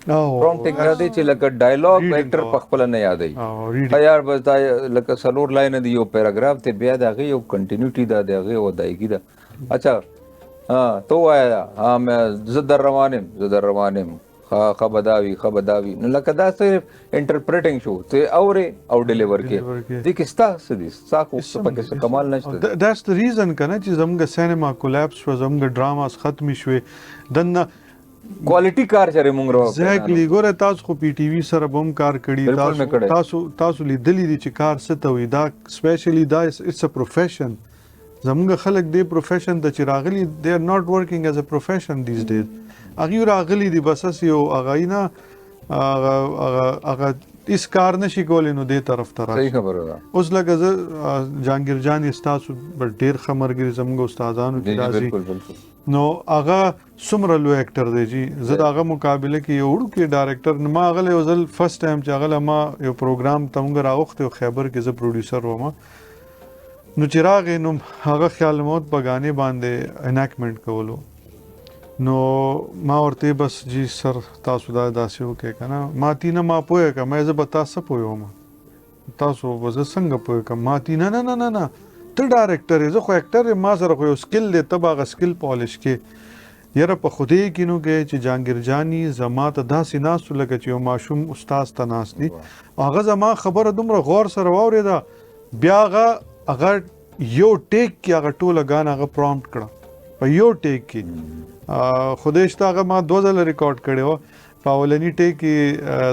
پرومپټینګ را دی چې لکه ډایلاګ اکټر په خپل نه یادوي یار بس دا لکه څلور لاین دی یو پیراګراف ته بیا د هغې یو کنټینیوټي ده د هغې ودایګي ده اچھا تو وایه زه در روان یم خبداوي نو لکه دا صرف انټرپریټینګ شو ته اورې او ډیلیور کې دې کې ستا څه دي ستا خو پکې څه کمال نشته دیټس د ریزن که نه چې زموږ سینما کولیپس شوه زموږ ډراماز ختمې شوې دننه کوالټي کار چرې مونږ راو ایگزیکټلی ګوره تاسو خو پی ټي وي سره به هم کار کړي تاسو لیدلی دي چې کار څه ته وي دا سپیشلی دا اټس ا پروفیشن زموږ خلک دې پروفیشن ته چې راغلي دے آر ناٹ ورکینګ ایز ا پروفیشن دیز ډیز هغوی راغلي دي بس هسې یو هغه نه هغه اس کار نشي کولی نو دې طرف ته صحیح راشي. خبره ده. اوس لکه زه جهانګیر جان ستاسو ډېر ښه ملګري زموږ استادانو جی کې جی راځي بالکل بالکل. نو هغه څومره لوی اکټر دی جی. زه د هغه مقابله کې یو وړوکی ډایرکټر ما هغه یو ځل فرست ټایم چې هغه ما یو پروګرام ته موږ راوښتی و خیبر کې زه پروډیوسر وم نو چې راغی نو هغه خیال موت په غانې باندې اناکمنټ کولو نو ما ورته بس جی سر تاسو دا داسې وکړئ که نه ما تینه ما پوهه که مې زه به تاسو پوه وم تاسو به زه څنګه پوه کړم ما تینه نه نه نه نه ته ډایرکټر یې زه خو اکټر یم ما سره خو یو سکل دی ته به هغه سکل پالش کې یاره په خدای کې نو کې چې جهانګیر جاني زما ته داسې ناست و لکه چې یو ماشوم استاد ته ناست دي هغه زما خبره دومره غور سره واورېده بیا هغه یو ټیک کې هغه ټوله ګان هغه پرومپټ کړه په یو ټیک کې خدای شته هغه ما 2 ځله ریکارډ کړی و په اولني ټیک کې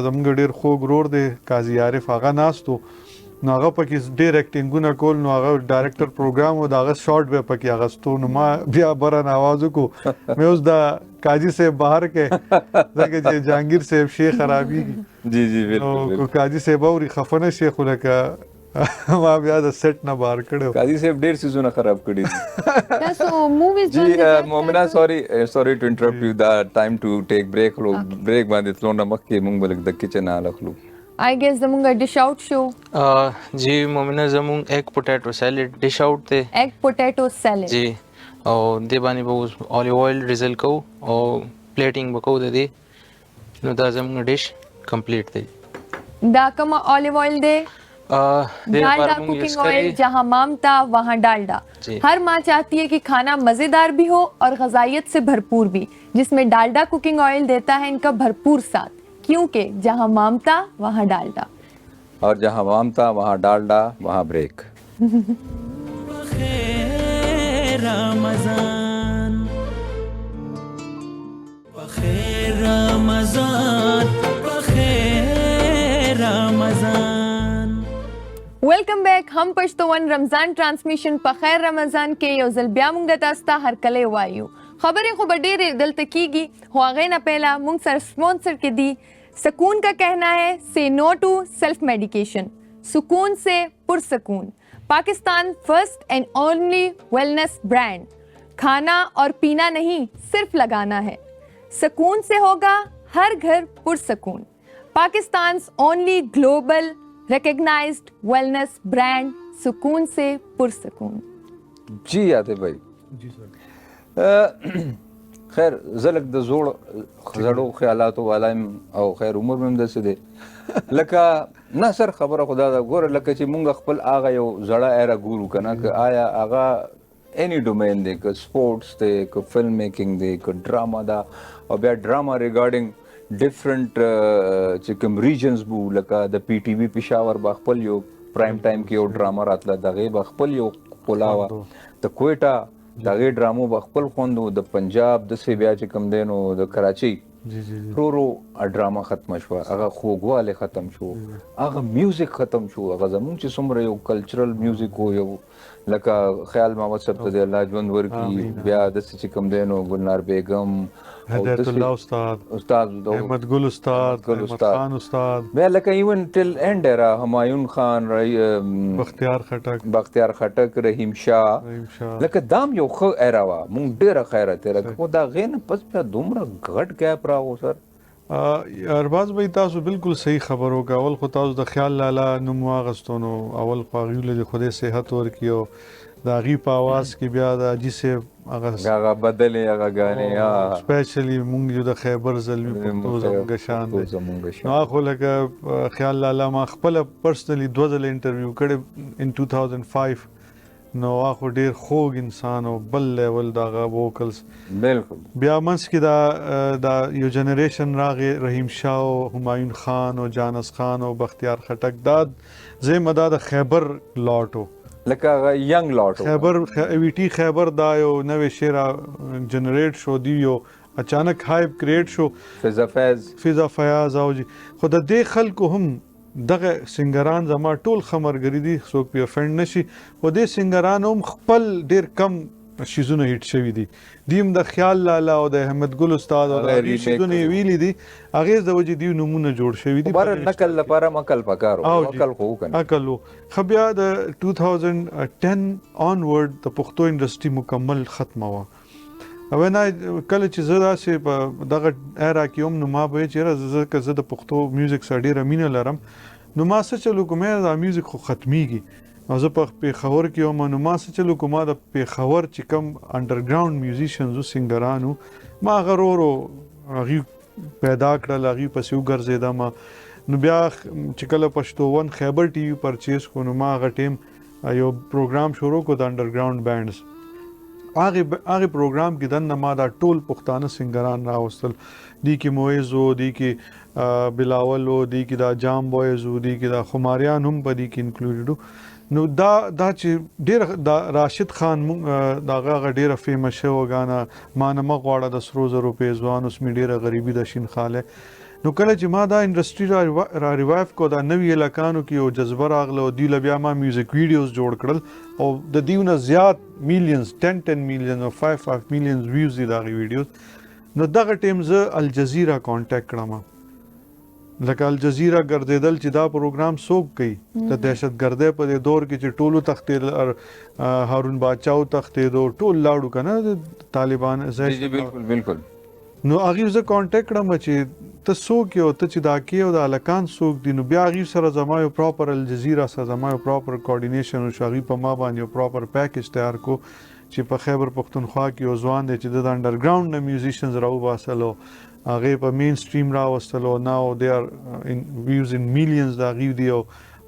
زموږ ډېر خوږ ورور دی قاضي عارف هغه ناست و نو هغه پکې ډېر اکټینګونه کول نو هغه ډایرکټر پروګرام و د هغه شارټ به پکې اغستو نو ما بیا برن آواز وکړو مې اوس د قاضي صاحب بهر کې ځکه چې جهانګیر صاحب شی خرابېږي جی جی بالکل نو قاضي صاحب اوري خفه نه شي خو لکه ما بیا د سیټ نه بهر کړی قاضي صاحب ډېر څیزونه خراب کړي دي. تاسو موویز جی مومنه سوري ټو انټرپټ یو دا ټایم ټو ټیک بریک لو بریک باندې تلو نه مخکې موږ بلک د کچن نه لخلو آئی گیس زمونږ ډش آؤٹ شو جی مومنه زمونږ ایگ پوټیټو سیلډ ډش آؤٹ دی ایگ پوټیټو سیلډ جی او دې باندې به اوس اولیو آئل ډریزل کوو او پلیټینګ به کوو د دې نو دا زمونږ ډش کمپلیټ دی. دا کوم اولیو آئل دی ڈالڈا کوکنگ آئل جہاں مامتا وہاں ڈالڈا. ہر ماں چاہتی ہے کہ کھانا مزیدار بھی ہو اور غذائیت سے بھرپور بھی جس میں ڈالڈا کوکنگ آئل دیتا ہے ان کا بھرپور ساتھ کیونکہ جہاں مامتا وہاں ڈالڈا اور جہاں مامتا وہاں ڈالڈا وہاں بریک. بخیر رمضان بخیر رمضان بخیر رمضان. ویلکم بیک. هم پښتو ون رمضان ټرانسمیشن په خیر رمضان کې یو ځل بیا مونږ تاسو ته هرکلی وایو. خبرې خو به ډېرې دلته کېږي خو هغې نه پهله مونږ سره سپانسر کې دي سکون کا کہنا ہے سے نو ٹو سیلف میڈیکیشن. سکون سے پرسکون پاکستان فرسٹ اینڈ اونلی ویلنس برانڈ. کھانا اور پینا نہیں صرف لگانا ہے. سکون سے ہوگا ہر گھر پرسکون. پاکستان's only global recognized wellness brand سکون سے پرسکون. جی عاطف بھائی جی سر خیر زلک د زړو خیالاتو والا او خیر عمر مې هم داسې دی لکه نه سر خبره خدا ده ګوره لکه چې مونږ خپل هغه یو زړه ایره ګورو که نه که آیا هغه any domain دی که سپورټس دی که فلم میکینګ دی که ډراما ده او بیا ډراما ریګارډنګ ډفرنٹ چې کوم ریجنز بو لکه د پی ټي وي پېښور به خپل یو پرایم ټایم کې یو ډراما راتله د هغې به خپل یو ښکلا وه د کویټه د هغې ډرامو به خپل خوند و د پنجاب داسې بیا چې کوم دی نو د کراچۍ ورو ورو ډراما ختمه شوه هغه خوږوالی ختم شو هغه میوزیک ختم شو هغه زمونږ چې څومره یو کلچرل میوزیک و یو لکه خیال محمد صاحب ته د الله ژوند ورکړي بیا داسې چې کوم دی نو ګلنار بیګم هدایت الله استاد احمد ګل استاد احمد خان استاد بیا لکه ایون ټل اینڈ ایرا همایون خان بختیار خټک رحیم شاه لکه دام یو ښه ایرا وه مونږ ډېره خیره تېره خو د هغې نه پس بیا دومره غټ ګیپ راغو سر ارباز بھائی تاسو بالکل صحیح خبر ہوگا اول خو تاسو د خیال لاله نوم واغستو نو اول خو هغوی له د خدای صحت ورکړي او د هغې په اواز کې بیا د حاجي صاحب هغه بدلې هغه ګانې سپیشلی مونږ یو د خیبر زلمي پښتو زموږ شان دی نو خو لکه خیال لاله ما خپله پرسنلي 2 ځله انټرویو کړی ان 2005 نو هغه ډېر خوږ انسان او بل لیول د هغه ووکلز بالکل بیا منځ کې دا یو جنریشن راغی رحیم شاه او همایون خان او جانس خان او بختیار خټک دا زه مدا د خیبر لاټو لکه هغه ینګ لاټو خیبر وی ټي خیبر دا یو نوې شی جنریټ شو دی یو اچانک هایپ کریټ شو فضا فیاض او جی خو د دې خلکو هم دغه سنگران زما ټول خمرګری دي څوک پی افند نشي خو دې سنگران هم خپل ډیر کم شیزونه هیټ شوي دي دیم د خیال لالا او د احمد ګل استاد او د هغې شیزونه یې ویلي دي هغې د وجې دوی نومونه جوړ شوي دي بر نقل لپاره مکل پکارو عقل خو وکنه عقل و خو بیا د 2010 آنورډ د پښتو انډسټري مکمل ختمه وه او نه کله چې زه داسې په دغه ایرا کې هم نو ما به یې چېرې زه که زه د پښتو میوزیک سره ډېره مینه لرم نو ما څه چلو کوم دا میوزیک خو ختمیږي او زه په پېښور کې وم نو ما څه چلو کوم د پېښور چې کوم انډرګراونډ میوزیشنز و سنګرانو ما هغه ورو هغوی پیدا کړل هغوی پسې وګرځېدم نو بیا چې کله پښتو ون خیبر ټي وي پرچیز کړو نو ما هغه ټیم یو پروګرام شروع کړو د انډرګراونډ بینډز هغې پروګرام کې دننه ما دا ټول پښتانه سنګران راوستل دی کې مویز و دی کې بلاول و دی کې دا جام بویز و دی کې دا خماریان هم په دی کې انکلوډډ و نو دا چې ډېر دا راشد خان دغه هغه ډېره فیمس شوې غانا ما نه مه غواړه د سرو زرو پې ځوان اوس مې ډېره غریبي د شین خاله نو کله چې ما دا انډسټري را ریوایو کو دا نوي علاقانو کې یو جذبه راغله او دوی له بیا ما میوزیک ویډیوز جوړ کړل او د دوی نه زیات میلیونز 10 میلیون او 5 میلیونز ویوز دي د هغې ویډیوز نو دغه ټیم زه الجزیره کانټیکټ کړم لکه الجزیره ګرځېدل چې دا پروګرام څوک کوي د دهشتګردۍ په دې دور کې چې ټولو تښتېدل هارون باچاو تښتېدو ټول لاړو که نه طالبان بالکل بالکل نو هغې زه کانټیکټ کړم چې ته څوک یې او ته چې دا کې او د هلکان څوک دي نو بیا هغې سره زما یو پراپر الجزیره سره زما یو پراپر کوارډینیشن وشو هغوی په ما باندې یو پراپر پیکیج تیار کو چې په خیبر پښتونخوا کې یو ځوان دی چې د انډرګراونډ نه میوزیشنز راوباسل او هغې په مین سټریم راوستل او ناو دے آر ویوز ان میلیونز د هغوی دي او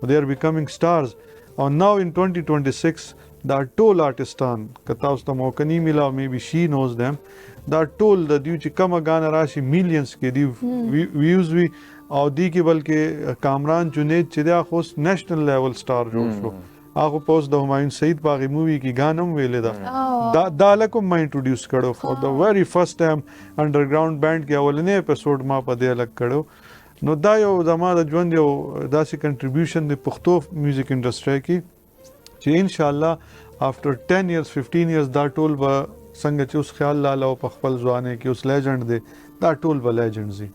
دے آر بیکمنګ سټارز او ناو ان 2026 دا ټول آرټسټان که تاسو ته موقع نه میلاو می بي شي نوز دیم دا ټول د دوی چې کومه ګانه راشي میلیونز کې دی ویوز وي او دی کې بلکې کامران جنید چې دی خو نیشنل لیول سټار جوړ شو هغه پوس د همایون سعید په هغې مووي کې ګانه هم ویلې ده دا هلک هم ما انټروډیوس کړو فور د ویری فرسټ ټایم انډرګراونډ بینډ کې اولنی اپیسوډ ما په دې هلک کړو نو دا یو زما د ژوند یو داسې کنټریبیوشن دی پښتو میوزیک انډسټرۍ کې چې انشاءالله افټر 10 years 15 years دا ټول به څنګه چې اوس خیال لاله او په خپل ځوانۍ کې اوس لیجنډ دی دا ټول به لیجنډز دي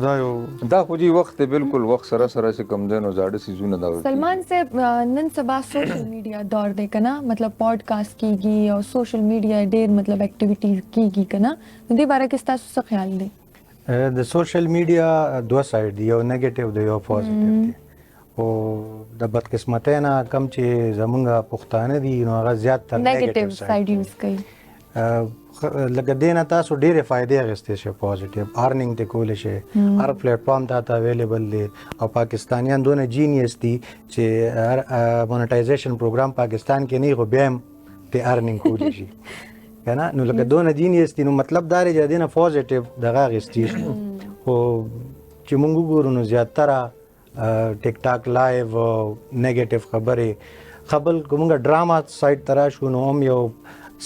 دا یو دا خو جی وخت دی بالکل وخت سره سره چې کم دی نو زاړه څیزونه دا سلمان صاحب نن سبا سوشل میډیا دور دی که نه مطلب پاډکاسټ کیږي او سوشل میډیا ډېر مطلب ایکټیویټیز کیږي که نه نو دې باره کې ستاسو څه خیال دی د سوشل میډیا دوه سایډ دی یو نیګیټیو دی یو پازیټیو دی او د بدقسمتۍ نه کم چې زمونږ پښتانه دي نو هغه زیاتتر نیګیټیو سایډ یوز کوي لکه دې نه تاسو ډېرې فایدې اخیستې شئ پازیټیو ارننګ ته کولی شئ هر پلیټفارم تا اویلیبل دی او پاکستانیان دونه جینیس دي چې مونیټایزیشن پروګرام پاکستان کې نه خو بیا هم ته ارننګ کولی شي که نه نو لکه دونه جینیس دي نو مطلب دا دی چې دې نه پازیټیو دغه اخیستي شي خو چې مونږ وګورو نو زیاتره ټیک ټاک لایو نیګیټیو خبرې خبل کومه ډراما سایډ ته راشو نو هم یو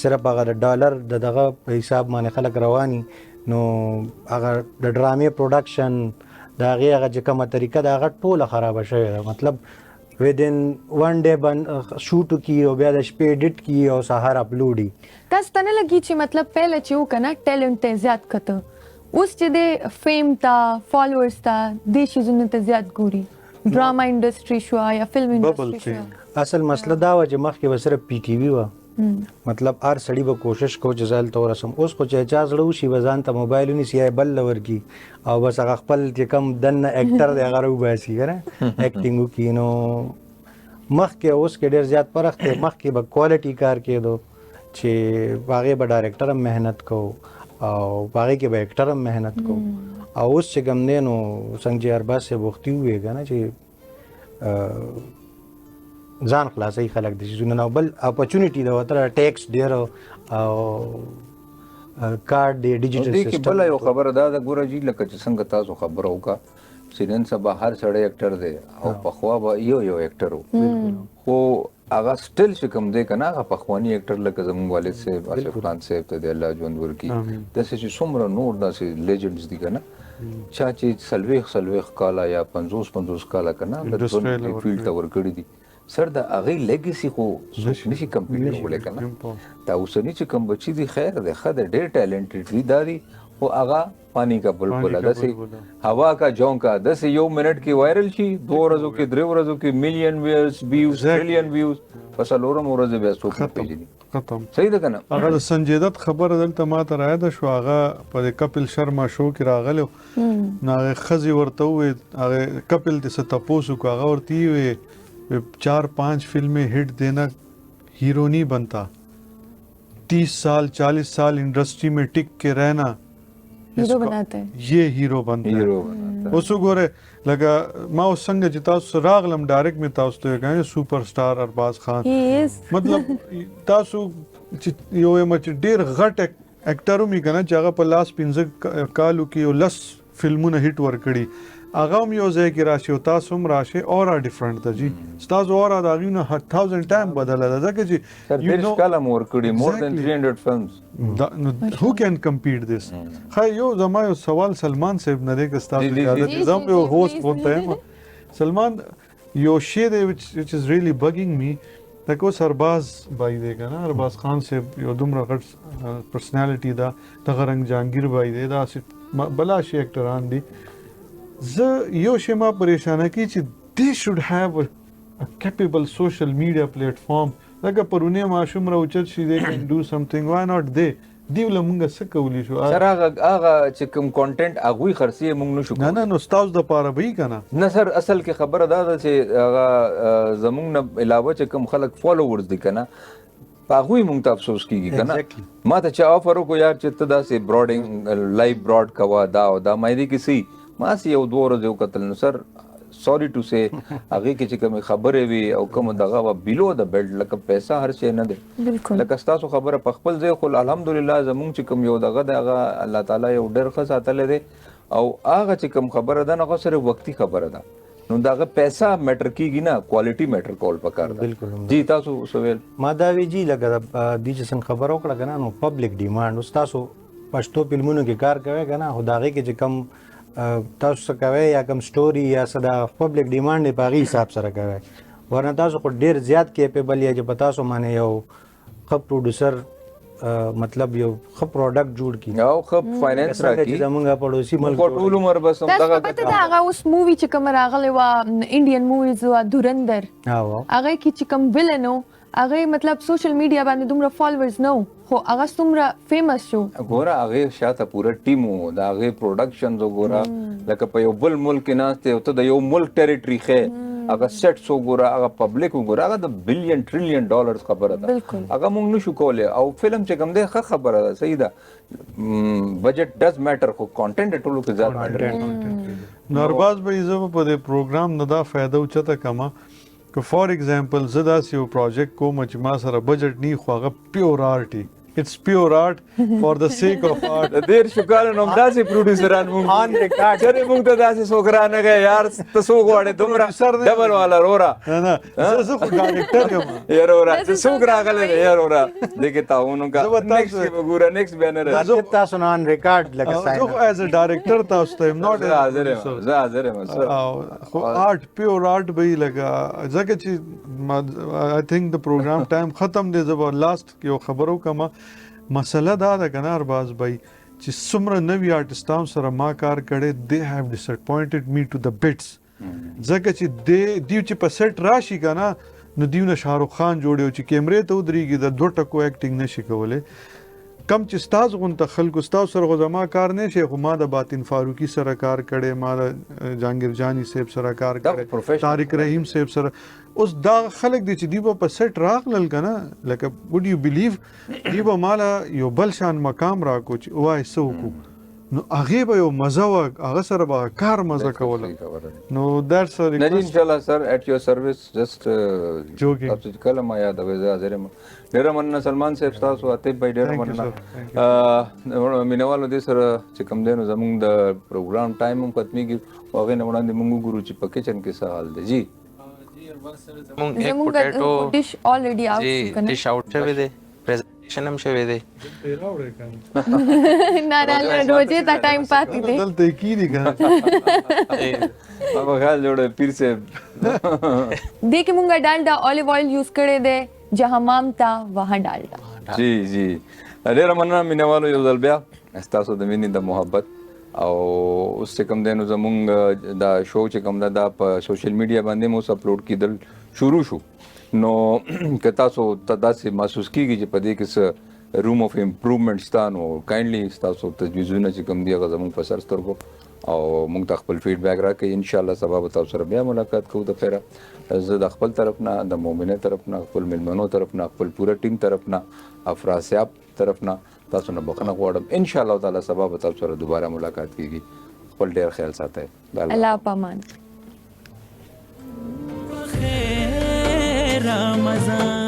صرف هغه د ډالر د دغه په حساب باندې خلک رواني نو هغه د ډرامې پروډکشن د هغې هغه چې کومه طریقه ده هغه ټوله خرابه شوې ده مطلب ودین ون ډے شوټ کی او بیا د شپې ایډیټ کی او سهار اپلوډ تاسو ته نه لګي چې مطلب پهله چې و که نه ټیلنټ ته زیات کته اوس چې د فیم ته فالوورز ته دې شیزونو ته زیات ګوري ډراما انډسټري شوه یا فلم انډسټري شوه اصل مسله دا وه چې مخکې به صرف پی ټي وي وه مطلب هر سړي به کوشش کو چې ځان ته ورسم اوس خو چې چا زړه وشي به ځان ته موبایل ونیسي یا بل له ورکړي او بس هغه خپل چې کوم دننه ایکټر دی هغه راوباسي که نه ایکټینګ وکړي نو مخکې اوس کې ډېر زیات فرق دی مخکې به کوالټي کار کېدو چې په هغې به ډایرکټر هم محنت کو او په هغې کې به ایکټر هم محنت کو او اوس چې کوم دی نو څنګه چې ارباز صاحب وختي وویل که نه چې ځان خلاصوي خلک د شیزونه نه بل اپرچونیټي ده ورته ټیکس ډېر او کارډ دی ډیجیټل سیسټم بله یو خبره دا ده ګوره جي لکه چې څنګه تاسو خبره وکړه چې نن سبا هر سړی ایکټر دی او پخوا به یو ایکټر و خو هغه سټل چې کوم دی که نه هغه پخواني ایکټر لکه زموږ والد صاحب آصف خان صاحب ته دی الله ژوند ورکړي داسې چې څومره نور داسې لیجنډز دي که نه چا چې 40 کاله یا 50 کاله که نه د ژوند فیلډ ته ورکړي دي سر دا هغه لیګسي خو څوک نشي کمپیوټر وکړي کنه. دا اوسنی چې کوم بچی دي خیر دی خدای ډېر ټیلنټډ وی داري او هغه پانی کا بلبل دسې هوا کا جونکا دسې یو منټ کې وایرل شي 2 ورځو کې 3 ورځو کې ملین ویوز ټریلیون ویوز پس لورم ورځ بیا څوک نه پیژني. ختم. صحیح ده کنه. هغه د سنجیدت خبره دلته ما ته راځه شو هغه په کپل شرما شو کې راغلو نو هغه خزي ورته وې هغه کپل د ستپوسو کو هغه ورته وې 4-5 فلمیں ہٹ دینا ہیرو نہیں بنتا 30 سال 40 سال انڈسٹری میں ٹک کے رہنا ہیرو بناتے ہیں یہ ہیرو بنتا ہے. اوسو ګوره لکه ما اوس څنګه چې تاسو راغلم ډایرکټ می تاسو ته کوم سپر سٹار ارباز خان مطلب تاسو چې یو مچ ډیر غټ اکټر می کنه چې هغه په لاس 15 کالو کې یو لس فلمونه هیټ ور کړی هغه هم یو ځای کې راشي او تاسو هم راشي اور ډیفرنٹ ته جی تاسو اور دا غوونه 1000 ټایم بدل ده ځکه چې یو نو کلم ور کړی مور دین 300 فلمز who can compete this خای یو زما یو سوال سلمان صاحب نه دی که تاسو اجازه دي زم یو هوست وته یم سلمان یو شی دی which is really bugging me تکو سرباز بای دی کنه ارباز خان صاحب یو دومره غټ پرسنالټی دا تغرنګ جهانگیر بای دی دا بلا شي اکټران دي زه یو شی ما پریشانه کی چې they should have a capable social media platform لکه پرونه ماشوم راوچت شي they can do something why not they دیو لمونږه څه کولی شو سر هغه چې کوم کانټینټ هغه خرڅي مونږ نشو نه نه نو استاد د پاره به کنه نه سر اصل کې خبره ده چې هغه زمونږ نه علاوه چې کوم خلک فالوورز دي کنه پاغوی مونږ ته افسوس کیږي کنه ما ته چا افر کو یار چې ته داسې براډینګ لایو براډ کوا دا او دا مې دي کسی ما سی یو 2 ورځې یو قتل نو سر سوري ټو سي هغه کې چې کوم خبرې وي او کوم دغه و بیلو د بیلډ لکه پیسې هر شي نه دي بالکل لکه تاسو خبره په خپل ځای خو الحمدلله زمونږ چې کوم یو دغه دغه الله تعالی یو ډېر ښه ساتلی دی او هغه چې کوم خبره ده نه صرف وقتی خبره ده نو دغه پیسې میټر کیږي نه کوالټي میټر کول پکار ده. بالکل جی تاسو سویل ما دا وی جی لګا د دې چې څنګه خبر وکړه کنه نو پبلک ډیماند تاسو پښتو فلمونو کې کار کوي کنه هداغه کې چې کم تاسو څه کوي یا کوم سټوري یا صدا پبلک ډیماند په غي حساب سره کوي ورنه تاسو خو ډیر زیات کیپیبل یا چې پتا سو معنی یو خپ پروډوسر مطلب یو خپ پروډکټ جوړ کی او خپ فاینانس راکی زمونږه پړوسی ملک ټول عمر بس دغه پته دا هغه اوس مووی چې کوم راغلی و انډین موویز و دورندر هغه کې چې کوم ویلنو هغه مطلب سوشل میډیا باندې دومره فالوورز نو خو هغه څومره فیمس شو ګوره هغه شاته پوره ټیم وو دا هغه پروډکشنز وګوره لکه په یو بل ملک کې ناشته او ته د یو ملک ټریټری خې هغه سیټس وګوره هغه پبلک وګوره هغه د بلین ټریلیون ډالرز خبره ده هغه موږ نشو کولای او فلم چې کوم دی ښه خبره ده صحیح ده بجټ ډز میټر خو کانټینټ ټولو کې زیات میټر نرباز به زه په دې پروګرام نه دا فائدہ اوچته کما که فار ایگزامپل زه داسې یو پروجیکټ کوم چې ما سره بجټ نه خو هغه پیور آرټ It's pure art for the sake of art. ډیر شکر نو داسې پروډوسران مونږ آن ریکارډ چې مونږ ته داسې سوګرانه غي یار تاسو غواړئ دومره ډبل والا رورا نه زه خو ډایرکټر یم یار رورا سوګراغله یار رورا دغه تاونو کا نیکسټ وګوره نیکسټ بینر تاسو نه آن ریکارډ لکه ساين زه ایز ا ډایرکټر تاسو ته نوٹ حاضر یم خو آرټ پیور آرټ به لګا ځکه چې I think the program time ختم دی زبر لاست یو خبرو کما مسله دا ده کنه ارباز بھائی چې څومره نوی آرټستان سره ما کار کړي they have disappointed me to the bits ځکه چې دیو چې په سیټ راشي کنه نو دیو نه شاهرخ خان جوړیو چې کیمرې ته ودرېږي د 2 ټکو اکټینګ نشي کولای کم چې استاد غونته خلکو استاد سره غو زما کار نه شي خو ما د باطن فاروقی سره کار کړي ما د جهانگیر جانی صاحب سره کار کړي طارق رحیم صاحب سره اوس دا خلک دي چې دی په سیټ راغلل کنه لکه وډ یو بیلیو دی به مالا یو بل شان مقام راکو چې وای سو کو نو هغه به یو مزه و هغه سره به کار مزه کول نو دیټس ا ریکوست ان شاء الله سر ایٹ یور سروس جسٹ جوکینگ تاسو کله ما یاد اوي حاضر یم ډیر مننه سلمان صاحب تاسو اته به ډیر مننه مینوالو دې سره چې کوم دینو زموږ د پروګرام ټایم هم ختميږي هغه نه وړاندې موږ ګورو چې په کچن کې څه حال دی جی زمونږ ایک پوټیټو ډش الریډي آوټ ډش آوټ شوی دی شنم شوی دی نه نه روزې ته ټایم پاتې دی دلته کیږي کنه بابا خیال جوړه پیر سے دې کې مونږه ډالډا اولیو آئل یوز کړی دی جہاں مام تا وہاں ډالډا جی جی ډیره مننه مینوالو یو ځل بیا ستاسو د مینې د محبت او اوس چې کوم دی نو زمونږ دا شو چې کوم ده دا په سوشل میډیا باندې مو اپلوډ کیدل شروع شو نو که تاسو ته داسې محسوس کیږي چې په دې کې څه روم اف امپروومنټ شته نو کایندلی ستاسو تجویزونه چې کوم دي هغه زموږ په سر سترګو او موږ ته خپل فیډبیک راکړئ انشاءالله سبا به تاسو سره بیا ملاقات کوو د خیره زه د خپل طرف نه د مؤمنې طرف نه خپل میلمنو طرف نه خپل پوره ټیم طرف نه افراسیاب طرف نه تاسو نه بخښنه غواړم انشاءالله تعالی سبا به تاسو سره دوباره ملاقات کیږي خپل ډیر خیال ساتئ الله پامان رمضان